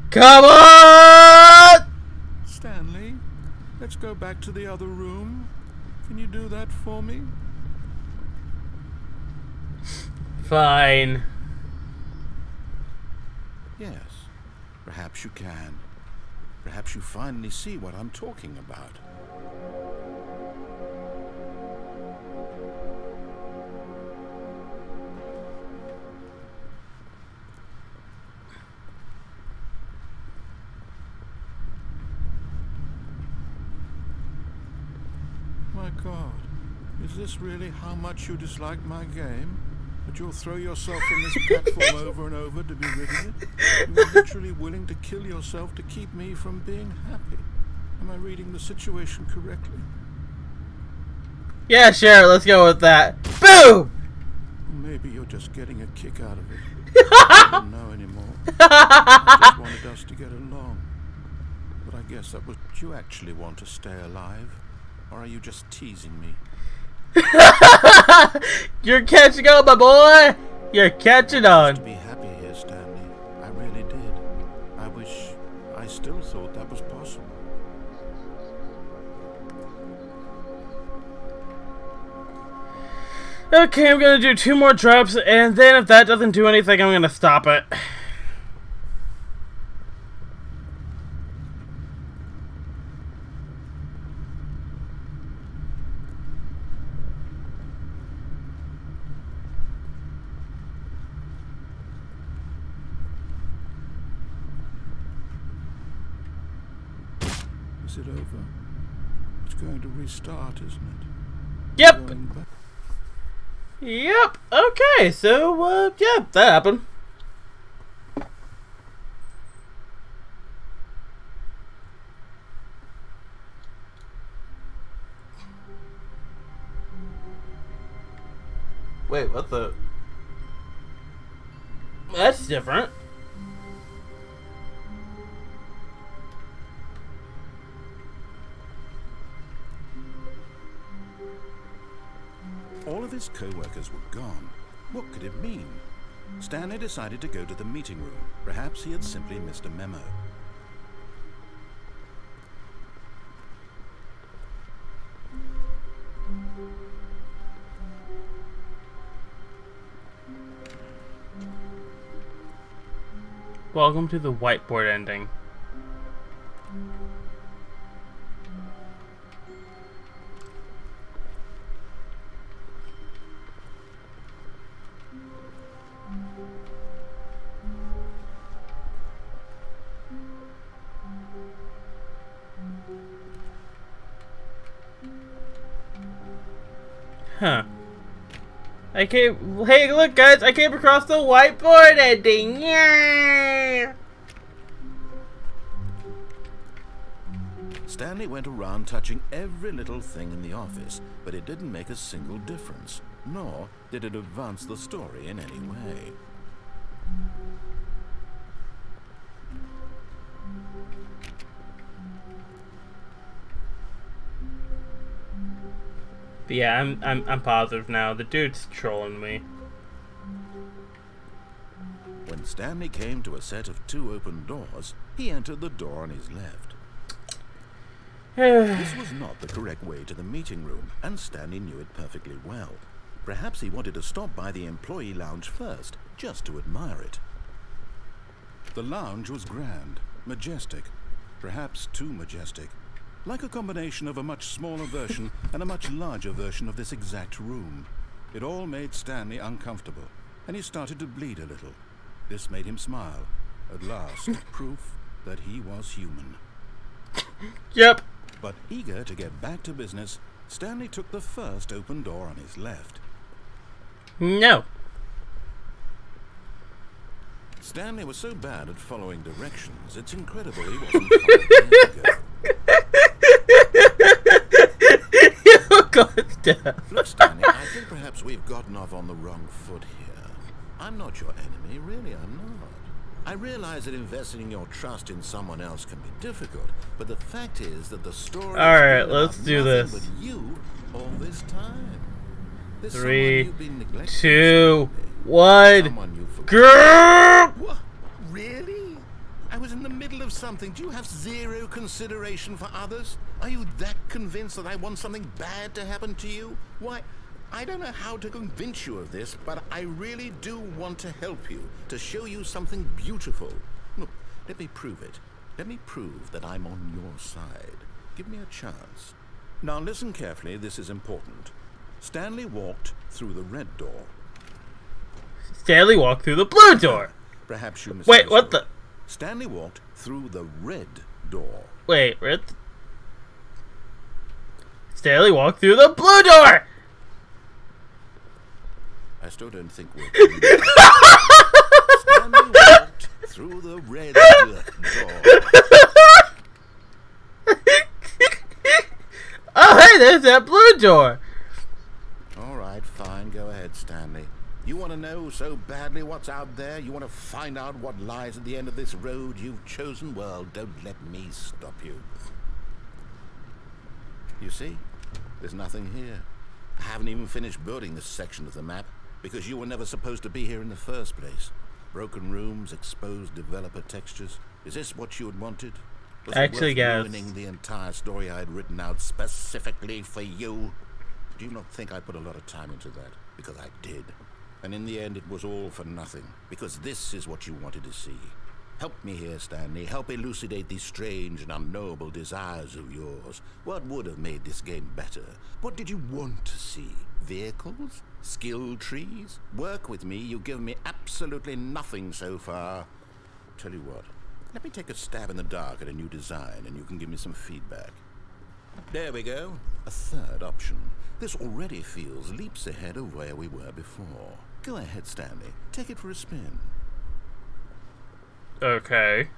Come on! Stanley, let's go back to the other room. Can you do that for me? Fine. Yes, perhaps you can. Perhaps you finally see what I'm talking about. My God, is this really how much you dislike my game? That you'll throw yourself from this platform over and over to be rid of it? You are literally willing to kill yourself to keep me from being happy. Am I reading the situation correctly? Yeah, sure, let's go with that. Boom! Maybe you're just getting a kick out of it. I don't know anymore. I just wanted us to get along. But I guess that was... Do you actually want to stay alive? Or are you just teasing me? You're catching on, my boy! You're catching on. To be happy here, Stanley. I really did. I wish I still thought that was possible. Okay, I'm gonna do 2 more drops, and then if that doesn't do anything, I'm gonna stop it. Is it over? It's going to restart, isn't it? Yep. Going back? Yep. Okay, so, yeah, that happened. Wait, what the... That's different. All of his co-workers were gone. What could it mean? Stanley decided to go to the meeting room. Perhaps he had simply missed a memo. Welcome to the whiteboard ending. Huh. Hey, look, guys! I came across the whiteboard ending. Yeah. Stanley went around touching every little thing in the office, but it didn't make a single difference, nor did it advance the story in any way. But yeah, I'm positive now. The dude's trolling me. When Stanley came to a set of 2 open doors, he entered the door on his left. This was not the correct way to the meeting room, and Stanley knew it perfectly well. Perhaps he wanted to stop by the employee lounge first, just to admire it. The lounge was grand, majestic, perhaps too majestic. Like a combination of a much smaller version and a much larger version of this exact room. It all made Stanley uncomfortable, and he started to bleed a little. This made him smile. At last, proof that he was human. Yep. But eager to get back to business, Stanley took the first open door on his left. No. Stanley was so bad at following directions, it's incredible he wasn't 5 minutes ago. Look, Stanley, I think perhaps we've gotten off on the wrong foot here. I'm not your enemy, really, I'm not. I realize that investing your trust in someone else can be difficult, but the fact is that the story Alright, let's do this. But you all this time. 3, 2, 1. Girl! What? Really? I was in the middle of something. Do you have 0 consideration for others? Are you that convinced that I want something bad to happen to you? Why, I don't know how to convince you of this, but I really do want to help you, to show you something beautiful. Look, let me prove it. Let me prove that I'm on your side. Give me a chance. Now listen carefully, this is important. Stanley walked through the red door. Stanley walked through the blue door. Perhaps you missed. Wait, what the? Stanley walked through the red door. Wait, Stanley walked through the blue door! I still don't think we're Stanley walked through the red door. Oh, hey, there's that blue door! All right, fine. Go ahead, Stanley. You want to know so badly what's out there? You want to find out what lies at the end of this road you've chosen? Well, don't let me stop you. You see? There's nothing here. I haven't even finished building this section of the map because you were never supposed to be here in the first place. Broken rooms, exposed developer textures. Is this what you had wanted? Was Actually, it worth guys, ruining the entire story I had written out specifically for you? Do you not think I put a lot of time into that? Because I did. And in the end, it was all for nothing. Because this is what you wanted to see. Help me here, Stanley. Help elucidate these strange and unknowable desires of yours. What would have made this game better? What did you want to see? Vehicles? Skill trees? Work with me. You've given me absolutely nothing so far. Tell you what. Let me take a stab in the dark at a new design, and you can give me some feedback. There we go. A third option. This already feels leaps ahead of where we were before. Go ahead, Stanley. Take it for a spin. Okay.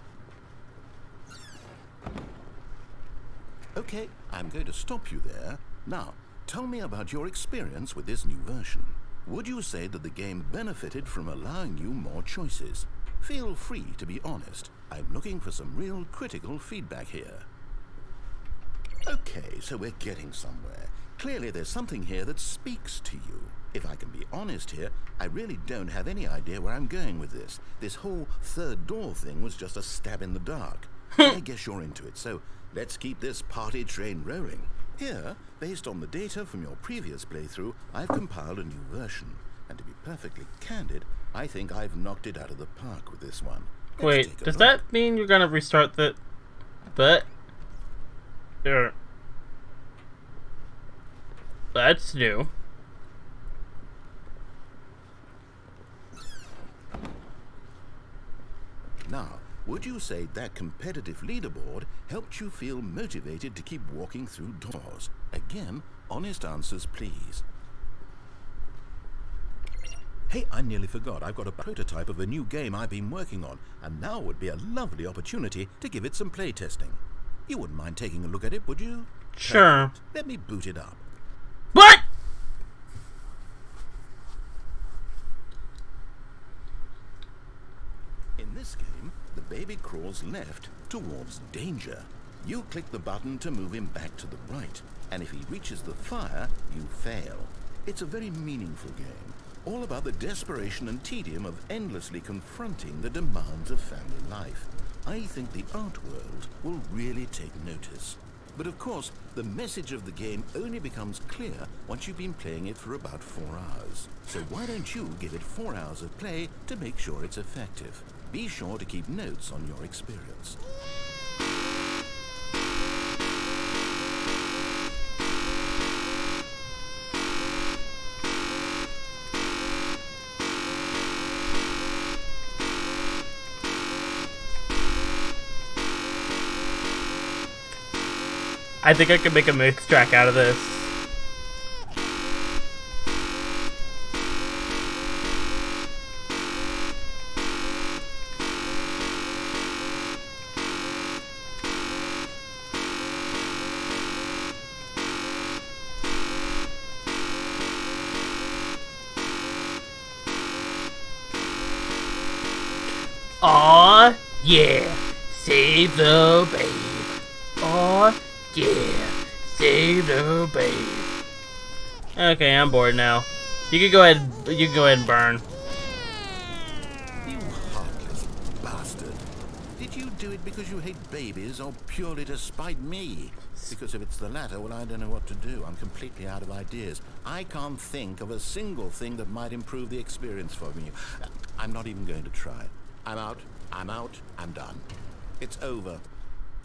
Okay, I'm going to stop you there. Now, tell me about your experience with this new version. Would you say that the game benefited from allowing you more choices? Feel free to be honest. I'm looking for some real critical feedback here. Okay, so we're getting somewhere. Clearly there's something here that speaks to you. If I can be honest here, I really don't have any idea where I'm going with this. This whole third door thing was just a stab in the dark. I guess you're into it, so let's keep this party train rolling. Here, based on the data from your previous playthrough, I've compiled a new version. And to be perfectly candid, I think I've knocked it out of the park with this one. Wait, does that mean you're gonna restart the... But... That's new. Now, would you say that competitive leaderboard helped you feel motivated to keep walking through doors? Again, honest answers, please. Hey, I nearly forgot. I've got a prototype of a new game I've been working on, and now would be a lovely opportunity to give it some playtesting. You wouldn't mind taking a look at it, would you? Sure. Perfect. Let me boot it up. What? In this game, the baby crawls left towards danger. You click the button to move him back to the right, and if he reaches the fire, you fail. It's a very meaningful game, all about the desperation and tedium of endlessly confronting the demands of family life. I think the art world will really take notice. But of course, the message of the game only becomes clear once you've been playing it for about 4 hours. So why don't you give it 4 hours of play to make sure it's effective? Be sure to keep notes on your experience. I think I could make a mix track out of this. Aw, yeah, save the babe. Aw, yeah, save the babe. Okay, I'm bored now. You can go ahead. You can go ahead and burn. You heartless bastard. Did you do it because you hate babies or purely to spite me? Because if it's the latter, well, I don't know what to do. I'm completely out of ideas. I can't think of a single thing that might improve the experience for me. I'm not even going to try. I'm out, I'm done. It's over.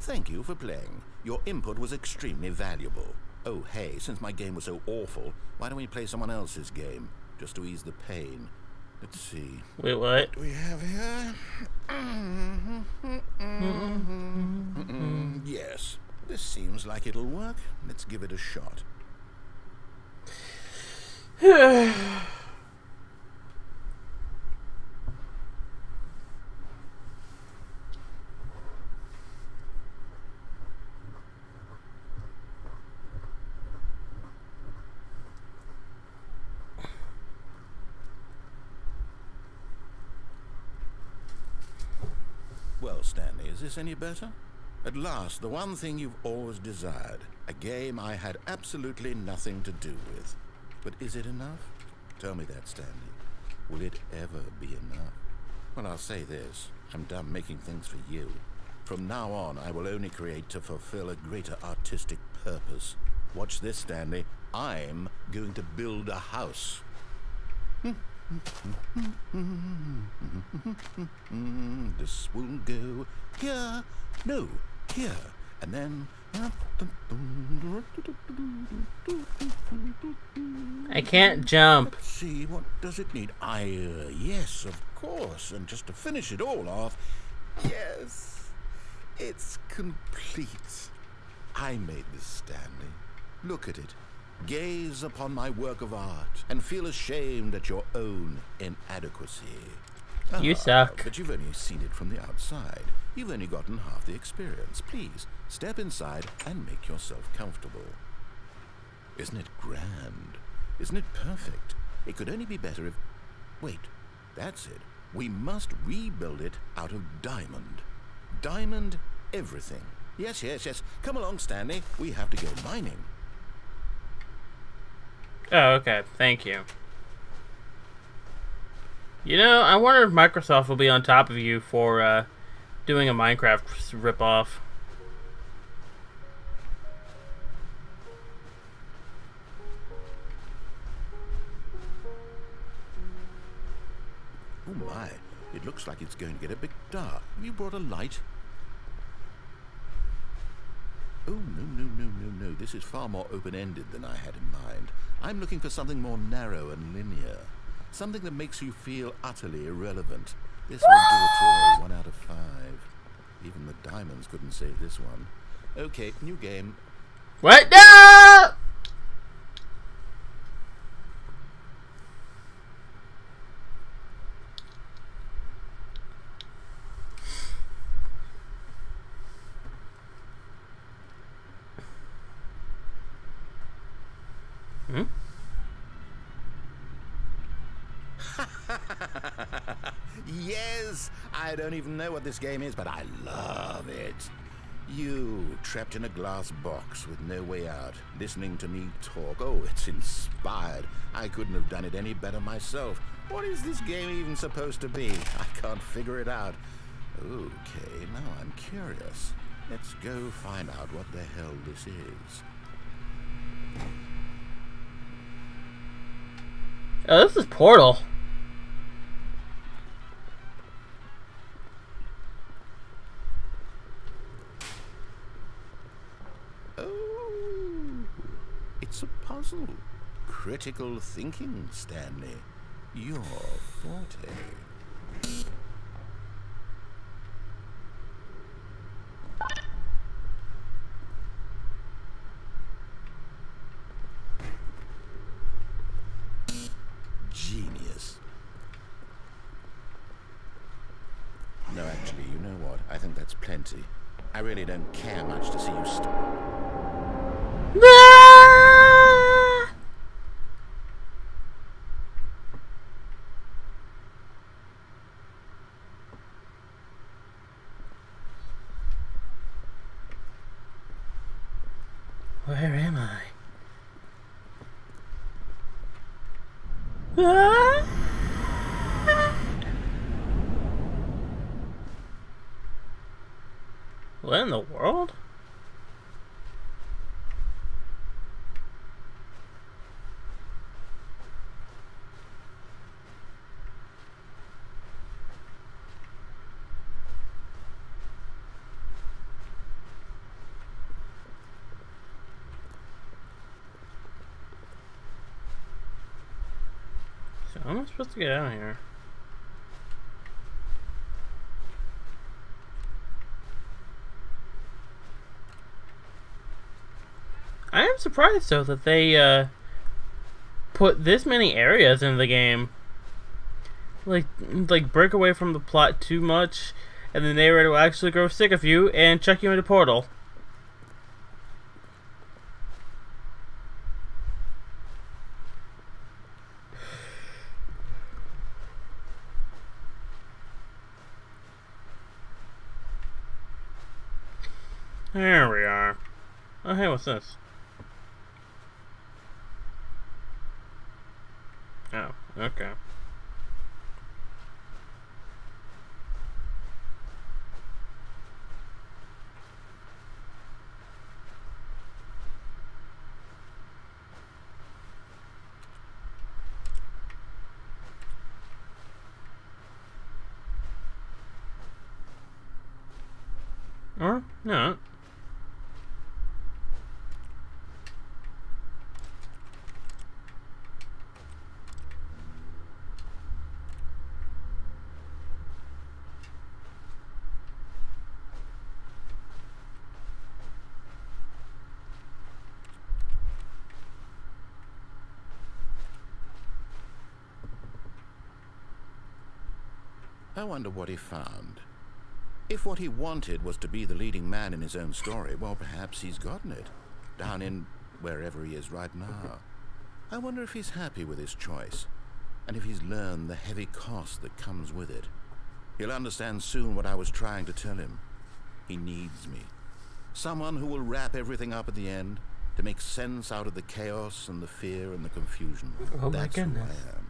Thank you for playing. Your input was extremely valuable. Oh, hey, since my game was so awful, why don't we play someone else's game? Just to ease the pain. Let's see. Wait, what? What do we have here? Yes. This seems like it'll work. Let's give it a shot. Well, Stanley, is this any better? At last, the one thing you've always desired. A game I had absolutely nothing to do with. But is it enough? Tell me that, Stanley. Will it ever be enough? Well, I'll say this. I'm done making things for you. From now on, I will only create to fulfill a greater artistic purpose. Watch this, Stanley. I'm going to build a house. This will go here. No, here. And then... I can't jump. Let's see, what does it need? Yes, of course. And just to finish it all off, yes, it's complete. I made this, Stanley. Look at it. Gaze upon my work of art and feel ashamed at your own inadequacy. You suck. But you've only seen it from the outside. You've only gotten half the experience. Please, step inside and make yourself comfortable. Isn't it grand? Isn't it perfect? It could only be better if... Wait, that's it. We must rebuild it out of diamond. Diamond everything. Yes, yes, yes. Come along, Stanley. We have to go mining. Oh, okay. Thank you. You know, I wonder if Microsoft will be on top of you for doing a Minecraft ripoff. Oh my, it looks like it's going to get a bit dark. Have you brought a light? Oh, no. This is far more open-ended than I had in mind. I'm looking for something more narrow and linear. Something that makes you feel utterly irrelevant. This will do it all, 1 out of 5. Even the diamonds couldn't save this one. Okay, new game. What? No! Hmm? Yes, I don't even know what this game is, but I love it. You, trapped in a glass box with no way out, listening to me talk. Oh, it's inspired. I couldn't have done it any better myself. What is this game even supposed to be? I can't figure it out. Okay, now I'm curious. Let's go find out what the hell this is. Oh, this is Portal. Oh, it's a puzzle. Critical thinking, Stanley. Your forte. Genius. No, actually, you know what? I think that's plenty. I really don't care much to see you Where am I? What in the world? So how am I supposed to get out of here? I am surprised though that they put this many areas in the game. Like break away from the plot too much, and the narrator will actually grow sick of you and chuck you into Portal. There we are. Oh hey, what's this? Oh, okay. Or not. I wonder what he found. If what he wanted was to be the leading man in his own story, well, perhaps he's gotten it. Down in wherever he is right now. I wonder if he's happy with his choice, and if he's learned the heavy cost that comes with it. He'll understand soon what I was trying to tell him. He needs me. Someone who will wrap everything up at the end, to make sense out of the chaos and the fear and the confusion. Oh my That's goodness. who I am.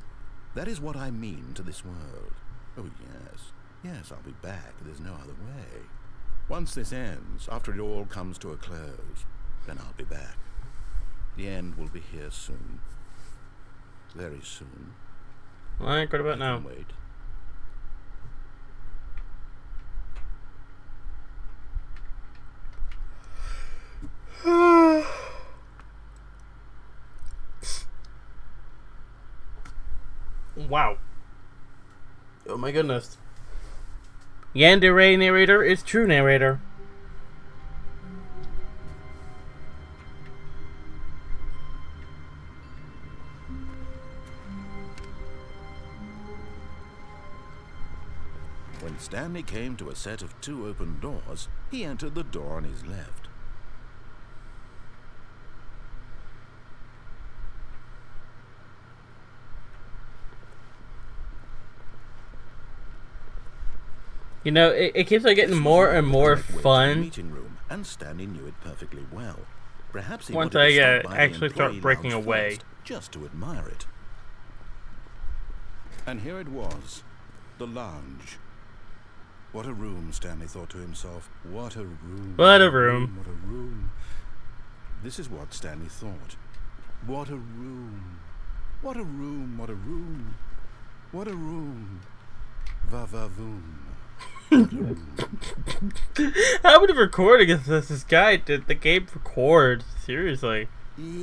That is what I mean to this world. Oh, yes. Yes, I'll be back. There's no other way. Once this ends, after it all comes to a close, then I'll be back. The end will be here soon. Very soon. Alright, what about I now? can wait. Wow. Oh my goodness. Yandere narrator is true narrator. When Stanley came to a set of 2 open doors, he entered the door on his left. You know, it keeps on getting more and more fun Meeting room, and Stanley knew it perfectly well. Perhaps he once wanted to I stop by the actually start employee breaking lounge away. first, just to admire it. And here it was, the lounge. What a room, Stanley thought to himself. What a room. What a room. What a room. This is what Stanley thought. What a room. What a room. What a room. What a room. Va-va-voom. How many recordings does this guy did the game record? Seriously.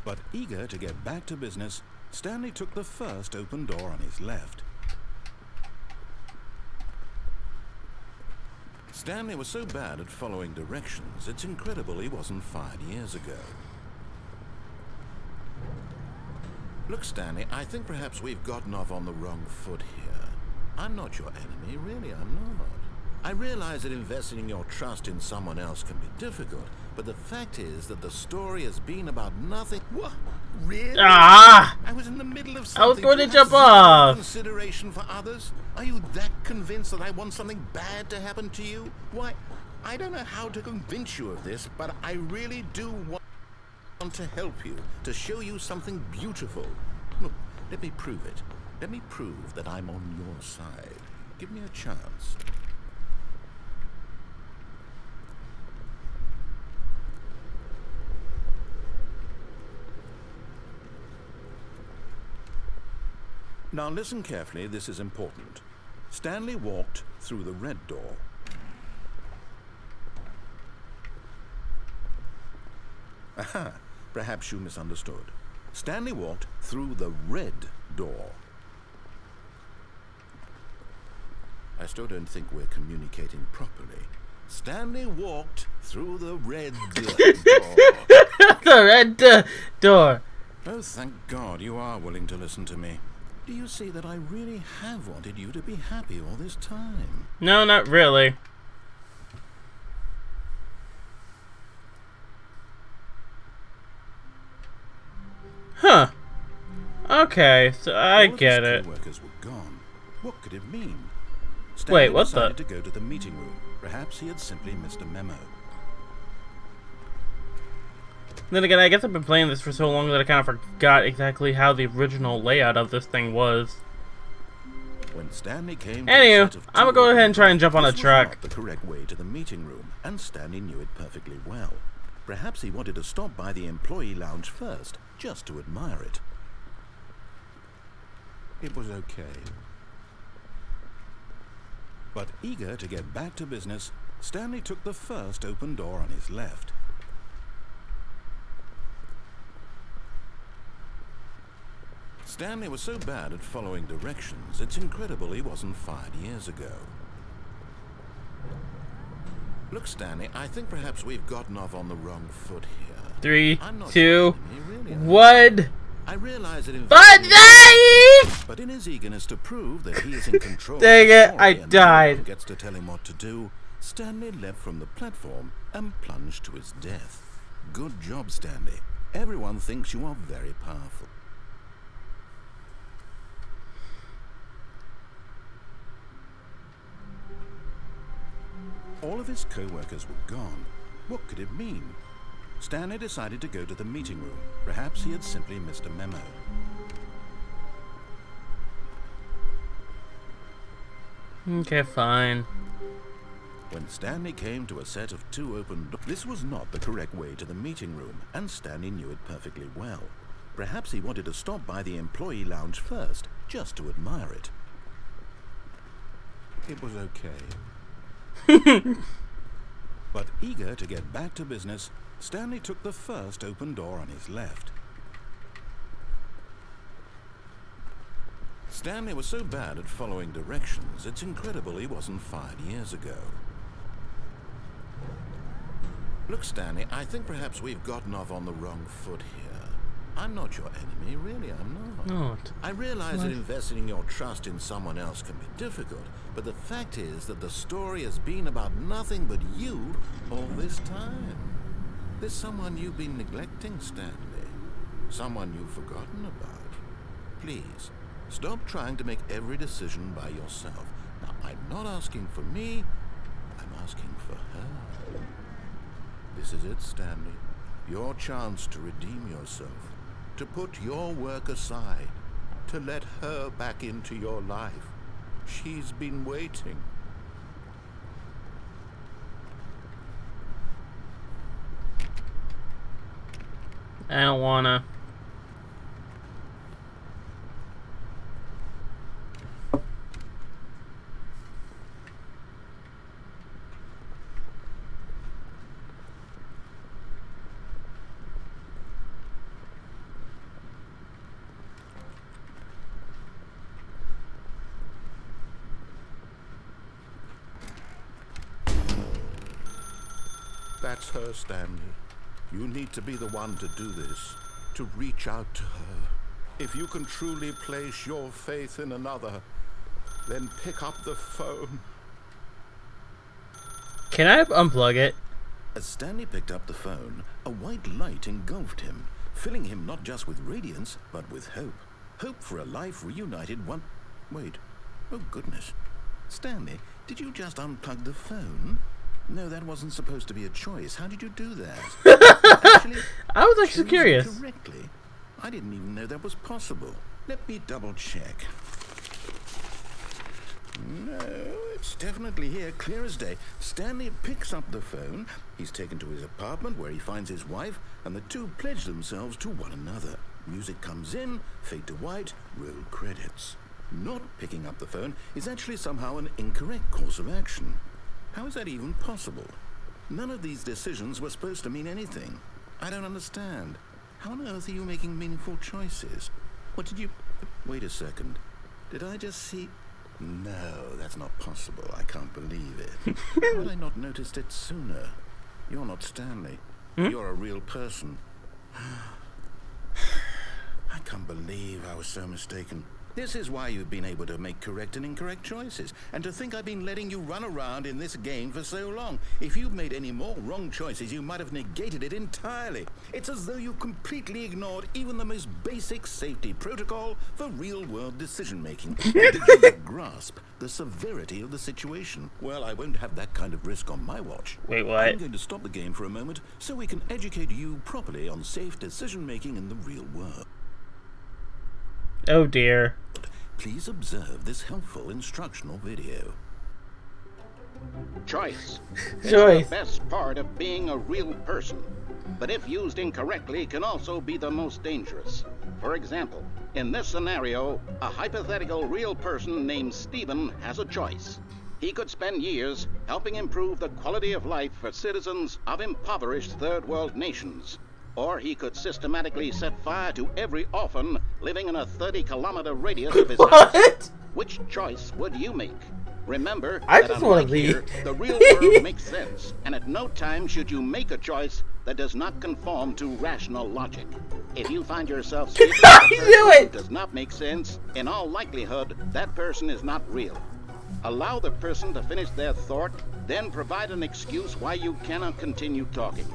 But eager to get back to business, Stanley took the first open door on his left. Stanley was so bad at following directions, it's incredible he wasn't fired years ago. Look, Stanley, I think perhaps we've gotten off on the wrong foot here. I'm not your enemy, really, I'm not. I realize that investing your trust in someone else can be difficult, but the fact is that the story has been about nothing. What? Really? Ah! I was in the middle of something. I was going to You have jump zero off. Consideration for others? Are you that convinced that I want something bad to happen to you? Why, I don't know how to convince you of this, but I really do want to help you, to show you something beautiful. Look, let me prove it. Let me prove that I'm on your side. Give me a chance. Now listen carefully, this is important. Stanley walked through the red door. Aha, perhaps you misunderstood. Stanley walked through the red door. I still don't think we're communicating properly. Stanley walked through the red door. The red door. Oh, thank God you are willing to listen to me. Do you see that I really have wanted you to be happy all this time? No, not really. Huh. Okay, so I get it. Co-workers were gone. What could it mean? Wait, what the? Stanley decided to go to the meeting room. Perhaps he had simply missed a memo. Then again, I guess I've been playing this for so long that I kind of forgot exactly how the original layout of this thing was. When Stanley came Anywho, I'm gonna go ahead and try and jump on a truck. This was not the correct way to the meeting room, and Stanley knew it perfectly well. Perhaps he wanted to stop by the employee lounge first, just to admire it. It was okay. But eager to get back to business, Stanley took the first open door on his left. Stanley was so bad at following directions, it's incredible he wasn't fired years ago. Look, Stanley, I think perhaps we've gotten off on the wrong foot here. 3, I'm not 2, really 1. I realize that But in his eagerness to prove that he is in control dang it, of the I story and died. no one gets to tell him what to do, Stanley leapt from the platform and plunged to his death. Good job, Stanley. Everyone thinks you are very powerful. All of his co-workers were gone. What could it mean? Stanley decided to go to the meeting room. Perhaps he had simply missed a memo. Okay, fine. When Stanley came to a set of 2 open doors, this was not the correct way to the meeting room, and Stanley knew it perfectly well. Perhaps he wanted to stop by the employee lounge first, just to admire it. It was okay. But eager to get back to business, Stanley took the first open door on his left. Stanley was so bad at following directions, it's incredible he wasn't fired years ago. Look, Stanley, I think perhaps we've gotten off on the wrong foot here. I'm not your enemy, really, I'm not. Not. I realize that investing your trust in someone else can be difficult, but the fact is that the story has been about nothing but you all this time. There's someone you've been neglecting, Stanley. Someone you've forgotten about. Please, stop trying to make every decision by yourself. Now, I'm not asking for me, I'm asking for her. This is it, Stanley. Your chance to redeem yourself. To put your work aside, to let her back into your life. She's been waiting. I don't wanna. That's her, Stanley. You need to be the one to do this, to reach out to her. If you can truly place your faith in another, then pick up the phone. Can I unplug it? As Stanley picked up the phone, a white light engulfed him, filling him not just with radiance, but with hope. Hope for a life reunited one... Wait. Oh, goodness. Stanley, did you just unplug the phone? No, that wasn't supposed to be a choice. How did you do that? Actually, I was actually curious. Correctly. I didn't even know that was possible. Let me double check. No, it's definitely here, clear as day. Stanley picks up the phone. He's taken to his apartment where he finds his wife, and the two pledge themselves to one another. Music comes in, fade to white, roll credits. Not picking up the phone is actually somehow an incorrect course of action. How is that even possible? None of these decisions were supposed to mean anything. I don't understand. How on earth are you making meaningful choices? What did you... Wait a second. Did I just see... No, that's not possible. I can't believe it. How had I not noticed it sooner? You're not Stanley. You're a real person. I can't believe I was so mistaken. This is why you've been able to make correct and incorrect choices. And to think I've been letting you run around in this game for so long. If you've made any more wrong choices, you might have negated it entirely. It's as though you completely ignored even the most basic safety protocol for real-world decision-making. Did you grasp the severity of the situation? Well, I won't have that kind of risk on my watch. Wait, what? I'm going to stop the game for a moment so we can educate you properly on safe decision-making in the real world. Oh dear. Please observe this helpful instructional video. Choice is Choice. the best part of being a real person, but if used incorrectly can also be the most dangerous. For example, in this scenario, a hypothetical real person named Stephen has a choice. He could spend years helping improve the quality of life for citizens of impoverished third world nations. Or he could systematically set fire to every orphan living in a 30-kilometer radius of his house. What? Which choice would you make? Remember I that just wanna unlike leave. here, the real world makes sense, and at no time should you make a choice that does not conform to rational logic. If you find yourself speaking to a I person knew who it! does not make sense, in all likelihood, that person is not real. Allow the person to finish their thought, then provide an excuse why you cannot continue talking.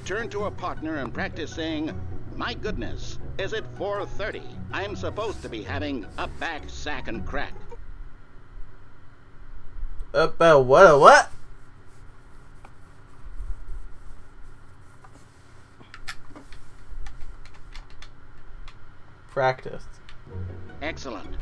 Turn to a partner and practice saying, "My goodness, is it 4:30? I'm supposed to be having a back, sack, and crack." About what? Practice. Excellent.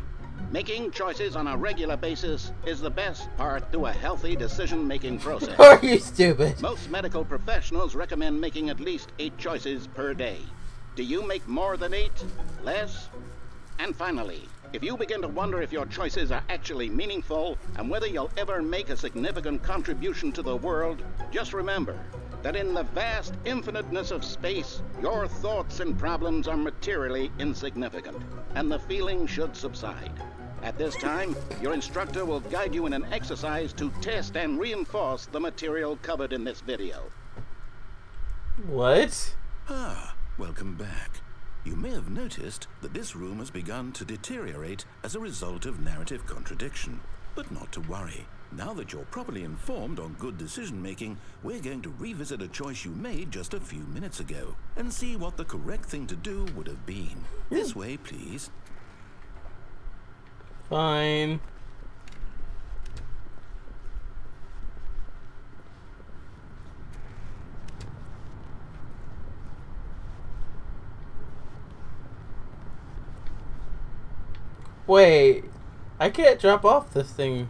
Making choices on a regular basis is the best part to a healthy decision-making process. Are you stupid? Most medical professionals recommend making at least 8 choices per day. Do you make more than 8? Less? And finally, if you begin to wonder if your choices are actually meaningful and whether you'll ever make a significant contribution to the world, just remember that in the vast infiniteness of space, your thoughts and problems are materially insignificant, and the feeling should subside. At this time, your instructor will guide you in an exercise to test and reinforce the material covered in this video. What? Ah, welcome back. You may have noticed that this room has begun to deteriorate as a result of narrative contradiction. But not to worry. Now that you're properly informed on good decision-making, we're going to revisit a choice you made just a few minutes ago and see what the correct thing to do would have been. This way, please. Fine. Wait, I can't drop off this thing.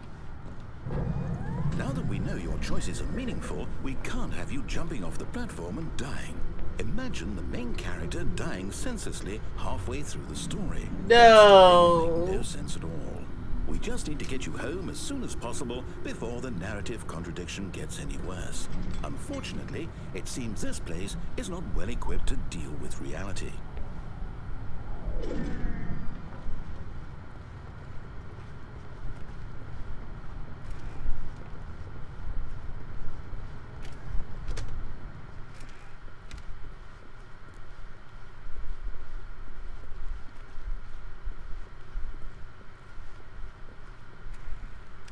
Now that we know your choices are meaningful, we can't have you jumping off the platform and dying. Imagine the main character dying senselessly halfway through the story. No. No sense at all. We just need to get you home as soon as possible before the narrative contradiction gets any worse. Unfortunately, it seems this place is not well equipped to deal with reality.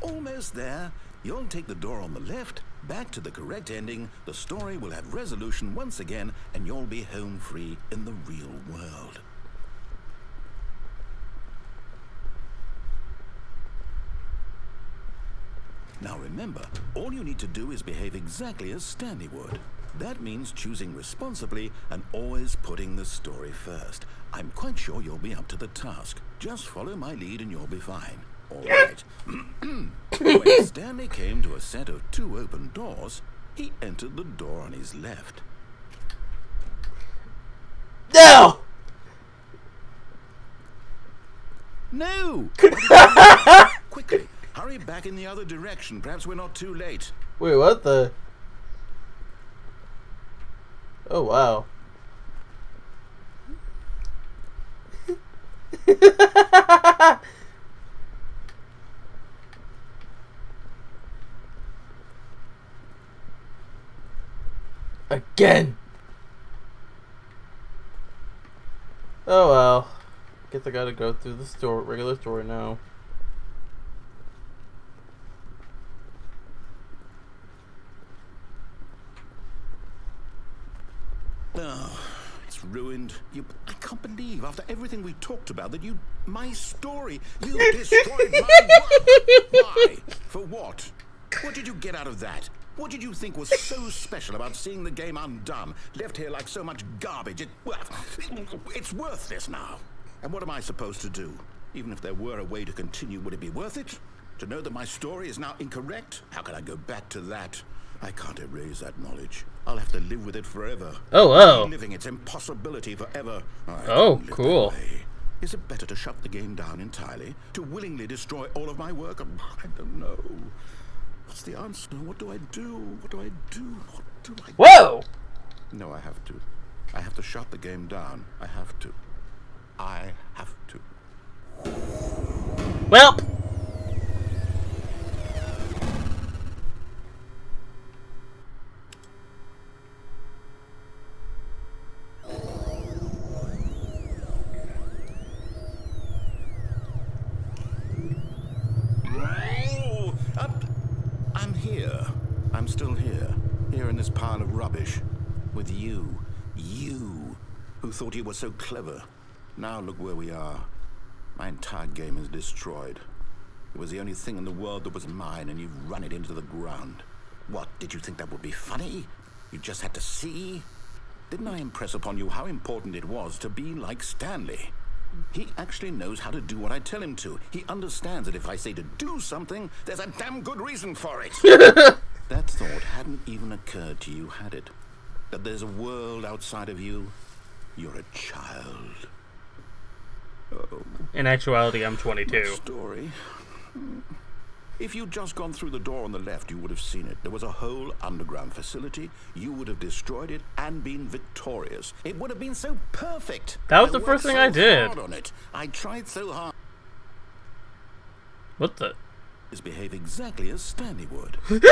Almost there. You'll take the door on the left, back to the correct ending, the story will have resolution once again, and you'll be home free in the real world. Now remember, all you need to do is behave exactly as Stanley would. That means choosing responsibly and always putting the story first. I'm quite sure you'll be up to the task. Just follow my lead and you'll be fine. All right. When Stanley came to a set of 2 open doors, he entered the door on his left. No! No! Quickly, hurry back in the other direction. Perhaps we're not too late. Wait, what the? Oh, wow. Again! Oh well. Guess I gotta go through the regular story now. Oh, it's ruined. I can't believe, after everything we talked about, that my story, you destroyed my work. Why? For what? What did you get out of that? What did you think was so special about seeing the game undone, left here like so much garbage? It's worthless now. And what am I supposed to do? Even if there were a way to continue, would it be worth it? To know that my story is now incorrect? How can I go back to that? I can't erase that knowledge. I'll have to live with it forever. Oh. Living its impossibility forever. Oh, cool. Is it better to shut the game down entirely? To willingly destroy all of my work? I don't know. What's the answer? What do I do? What do I do? What do I do? Whoa! No, I have to. I have to shut the game down. I have to. I have to. Welp! I'm here. I'm still here. Here in this pile of rubbish. With you. You. Who thought you were so clever. Now look where we are. My entire game is destroyed. It was the only thing in the world that was mine, and you've run it into the ground. What, did you think that would be funny? You just had to see? Didn't I impress upon you how important it was to be like Stanley? He actually knows how to do what I tell him to. He understands that if I say to do something, there's a damn good reason for it. That thought hadn't even occurred to you, had it? That there's a world outside of you? You're a child. Oh. In actuality, I'm 22. Story. If you'd just gone through the door on the left, you would have seen it. There was a whole underground facility. You would have destroyed it and been victorious. It would have been so perfect. That was the first thing I did. On it. I tried so hard. What the? Behave exactly as Stanley would. And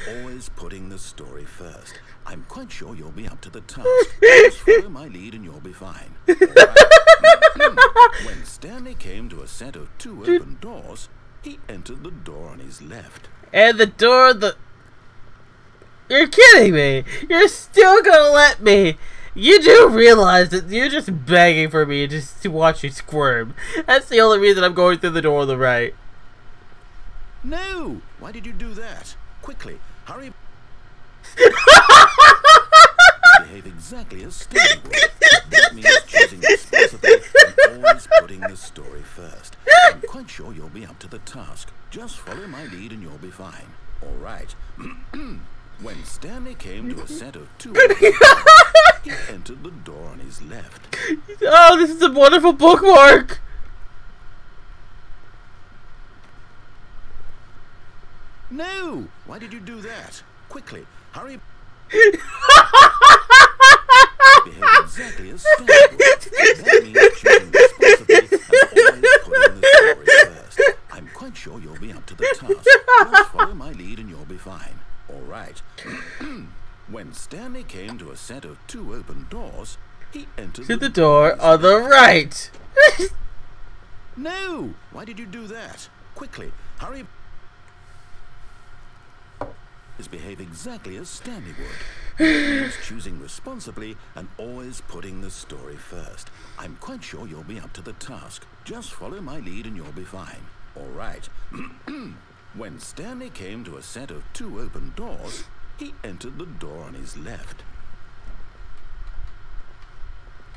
always putting the story first. I'm quite sure you'll be up to the task. Just follow my lead and you'll be fine. Right. When Stanley came to a set of 2 open doors, he entered the door on his left. And the door, You're kidding me! You're still gonna let me! You do realize that you're just begging for me just to watch you squirm. That's the only reason I'm going through the door on the right. No! Why did you do that? Quickly, hurry. Behave exactly as Stanley would. That means choosing responsibly and always putting the story first. I'm quite sure you'll be up to the task. Just follow my lead and you'll be fine. All right. When Stanley came to a set of 2 he entered the door on his left. Oh, this is a wonderful bookmark! No! Why did you do that? Quickly, hurry. Behave exactly as Stanley would. That means choosing responsibly and always putting the story first. I'm quite sure you'll be up to the task. Just follow my lead and you'll be fine. All right. When Stanley came to a set of 2 open doors, he entered the door on the right. No! Why did you do that? Quickly, hurry. Behave exactly as Stanley would. He's choosing responsibly and always putting the story first. I'm quite sure you'll be up to the task. Just follow my lead and you'll be fine. All right. When Stanley came to a set of 2 open doors, he entered the door on his left.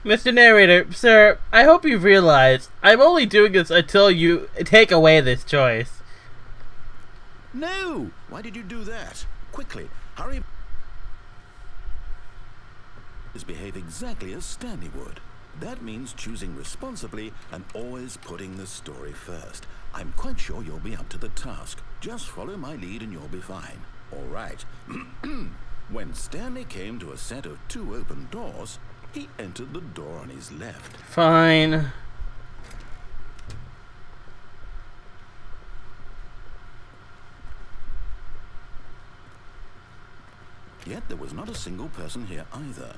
Mr. Narrator, sir, I hope you realize I'm only doing this until you take away this choice. No! Why did you do that? Quickly, hurry. Behave exactly as Stanley would. That means choosing responsibly and always putting the story first. I'm quite sure you'll be up to the task. Just follow my lead and you'll be fine. All right. When Stanley came to a set of 2 open doors, he entered the door on his left. Fine. was not a single person here either.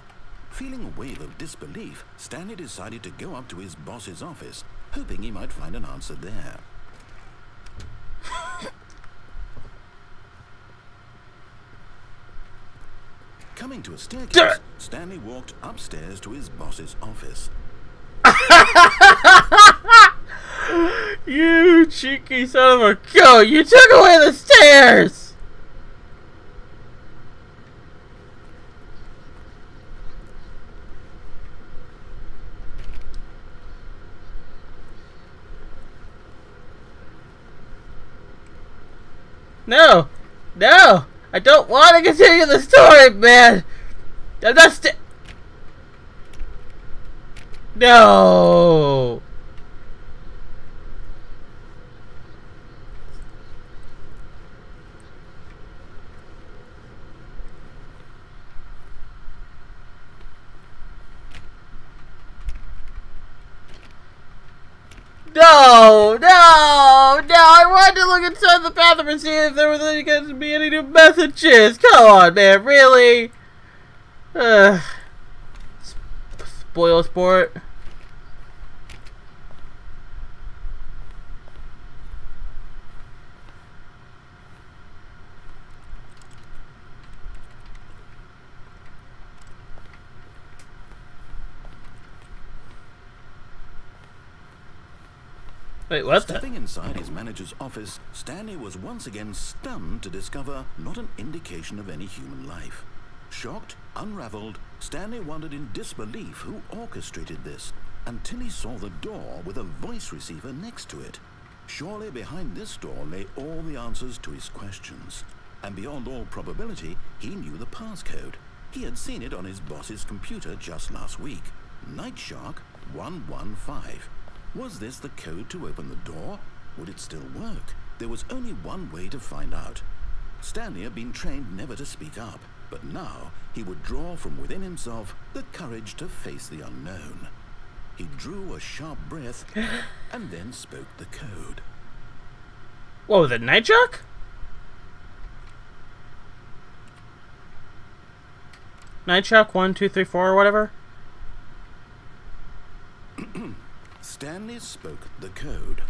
Feeling a wave of disbelief, Stanley decided to go up to his boss's office, hoping he might find an answer there. Coming to a staircase, Stanley walked upstairs to his boss's office. You cheeky son of a goat! You took away the stairs! No! No! I don't want to continue the story, man! I'm not No! No! No! No! I wanted to look inside the bathroom and see if there was going to be any new messages! Come on, man! Really? Spoil sport. Wait, what? Stepping inside his manager's office, Stanley was once again stunned to discover not an indication of any human life. Shocked, unraveled, Stanley wondered in disbelief who orchestrated this, until he saw the door with a voice receiver next to it. Surely behind this door lay all the answers to his questions. And beyond all probability, he knew the passcode. He had seen it on his boss's computer just last week. Night Shark 115. Was this the code to open the door? Would it still work? There was only one way to find out. Stanley had been trained never to speak up, but now he would draw from within himself the courage to face the unknown. He drew a sharp breath and then spoke the code. What was it, Night Shark? Night Shark 1, 2, 3, 4 or whatever? Stanley spoke the code.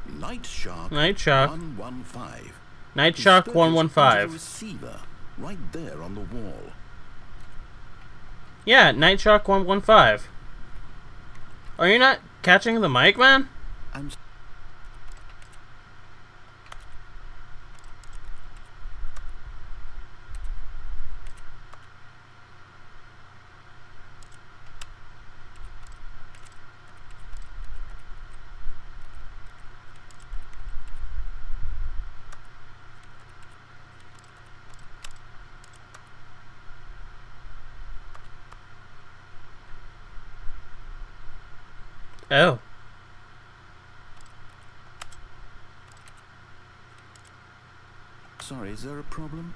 Night Shark 115. Night Shark 115. Receiver right there on the wall. Yeah, Night Shark 115. Are you not catching the mic, man? Oh. Sorry, is there a problem?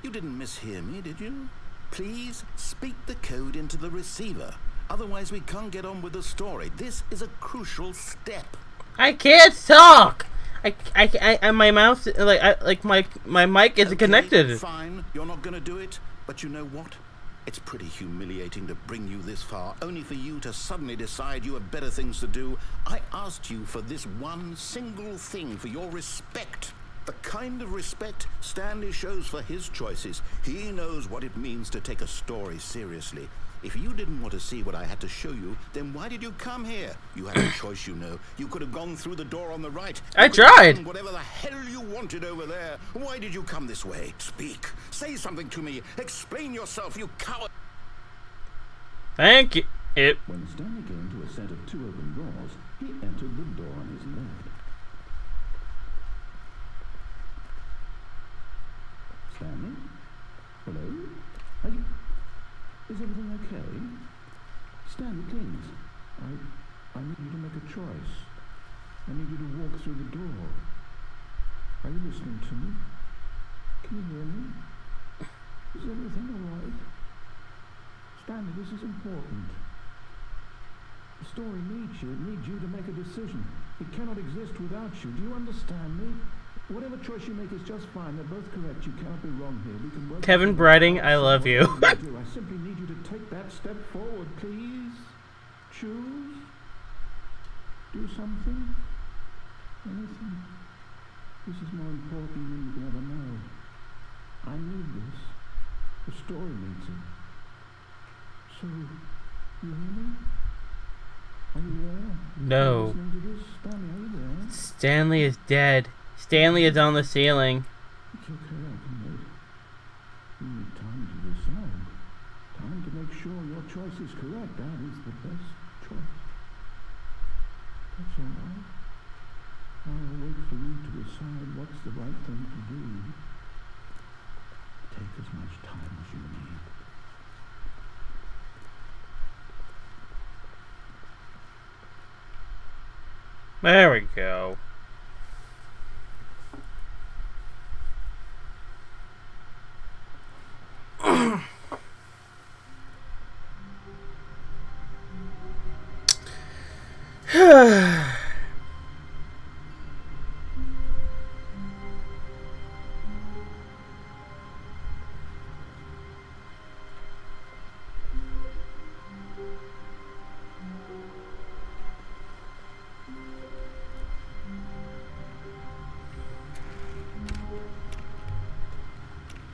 You didn't mishear me, did you? Please speak the code into the receiver. Otherwise we can't get on with the story. This is a crucial step. I can't talk. My mouth, my mic isn't connected. Fine, you're not gonna do it. But you know what? It's pretty humiliating to bring you this far, only for you to suddenly decide you have better things to do. I asked you for this one single thing, for your respect. The kind of respect Stanley shows for his choices. He knows what it means to take a story seriously. If you didn't want to see what I had to show you, then why did you come here? You had a choice, you know. You could have gone through the door on the right. I tried. Whatever the hell you wanted over there. Why did you come this way? Speak. Say something to me. Explain yourself, you coward. Thank you. When Stanley came to a set of 2 open doors, he entered the door on his left. Stanley? Hello? Are you... Is everything okay? Stanley, please. I need you to make a choice. I need you to walk through the door. Are you listening to me? Can you hear me? Is everything all right? Stanley, this is important. The story needs you. It needs you to make a decision. It cannot exist without you. Do you understand me? Whatever choice you make is just fine. They're both correct. You cannot be wrong here. We can work. Kevin Brading, I love you. I simply need you to take that step forward, please. Choose. Do something. Anything. This is more important than you can ever know. I need this. The story needs it. So, you hear me? Are you there? No. Listening to this? Stanley, are you there? Stanley is dead. Stanley is on the ceiling. It's okay, I can wait. You need time to decide. Time to make sure your choice is correct. That is the best choice. That's all right. I'll wait for you to decide what's the right thing to do. Take as much time as you need. There we go.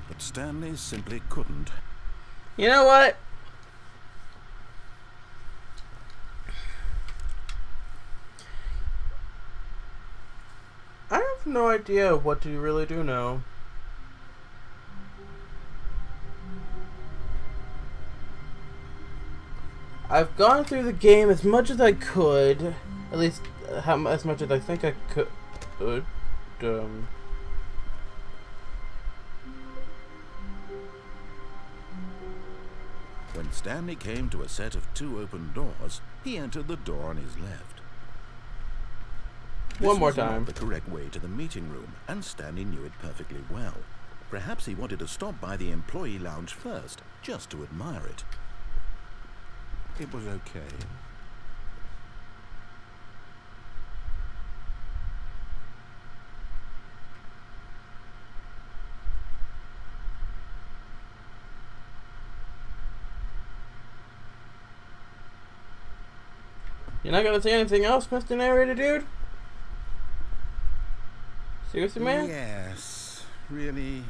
But Stanley simply couldn't. You know what? I have no idea what to really do now. I've gone through the game as much as I could, at least as much as I think I could. When Stanley came to a set of 2 open doors, he entered the door on his left. One more This was time. not the correct way to the meeting room, and Stanley knew it perfectly well. Perhaps he wanted to stop by the employee lounge first, just to admire it. It was okay. You're not gonna say anything else, Mr. Narrator Dude? Seriously, man? Yes, really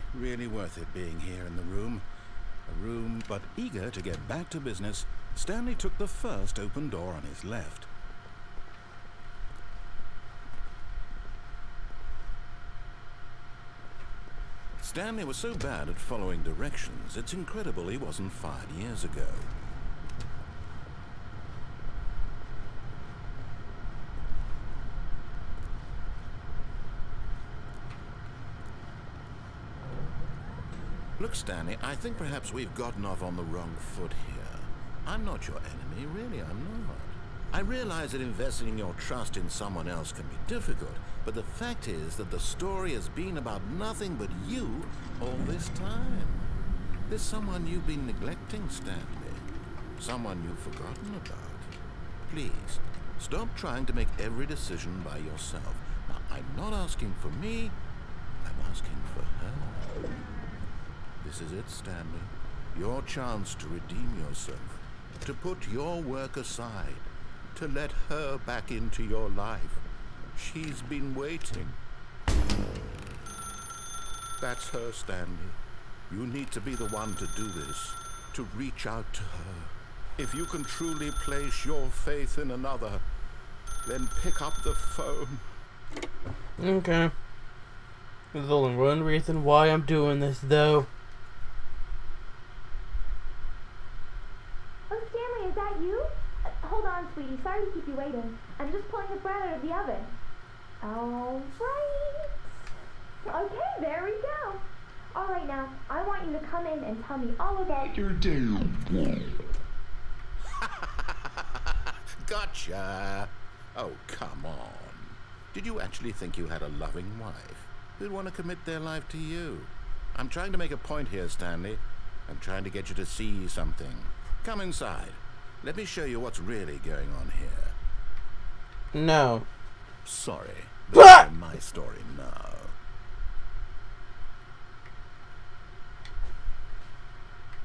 worth it being here in the room. A room, but eager to get back to business, Stanley took the first open door on his left. Stanley was so bad at following directions, it's incredible he wasn't fired years ago. Look, Stanley, I think perhaps we've gotten off on the wrong foot here. I'm not your enemy, really, I'm not. I realize that investing your trust in someone else can be difficult, but the fact is that the story has been about nothing but you all this time. There's someone you've been neglecting, Stanley. Someone you've forgotten about. Please, stop trying to make every decision by yourself. Now, I'm not asking for me, I'm asking for her. This is it, Stanley. Your chance to redeem yourself. To put your work aside. To let her back into your life. She's been waiting. That's her, Stanley. You need to be the one to do this. To reach out to her. If you can truly place your faith in another, then pick up the phone. Okay. There's only one reason why I'm doing this, though. Oh, Stanley, is that you? Hold on, sweetie. Sorry to keep you waiting. I'm just pulling the bread out of the oven. All right. Okay, there we go. All right, now, I want you to come in and tell me all about your day. Gotcha. Oh, come on. Did you actually think you had a loving wife who'd want to commit their life to you? I'm trying to make a point here, Stanley. I'm trying to get you to see something. Come inside. Let me show you what's really going on here. No. Sorry, but it's my story now.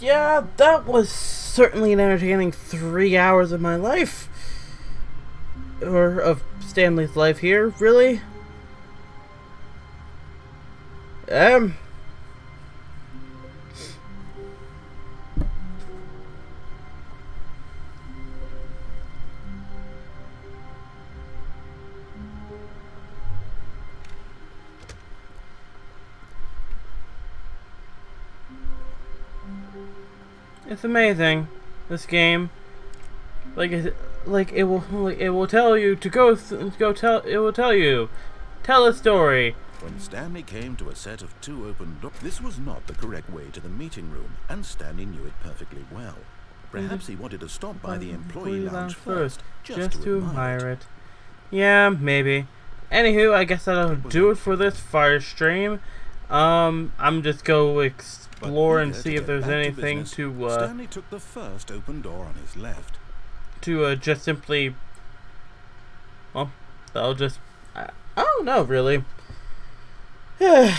Yeah, that was certainly an entertaining 3 hours of my life. Or of Stanley's life here, really. It's amazing, this game. It will tell you to tell a story. When Stanley came to a set of 2 open doors, this was not the correct way to the meeting room, and Stanley knew it perfectly well. Perhaps he wanted to stop by the employee lounge first, just to admire it. Yeah, maybe. Anywho, I guess that'll do it for this FireStream. I'm just go explore and see if there's anything to Stanley took the first open door on his left. To just simply, well, I'll just, I don't know really. But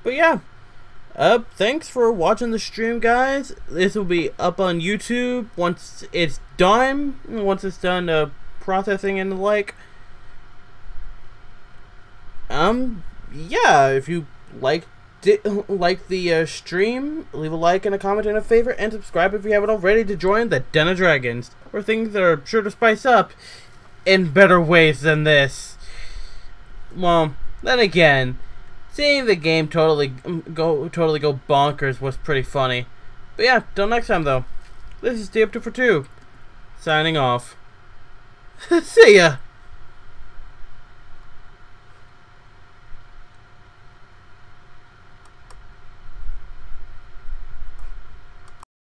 yeah, thanks for watching the stream, guys. This will be up on YouTube once it's done. Once it's done processing and the like. Yeah, if you like the stream, leave a like and a comment and a favorite, and subscribe if you haven't already to join the Den of Dragons, where things are sure to spice up in better ways than this. Well, then again, seeing the game totally go bonkers was pretty funny. But yeah, till next time though, this is Stay Up 2 for 2, signing off. See ya!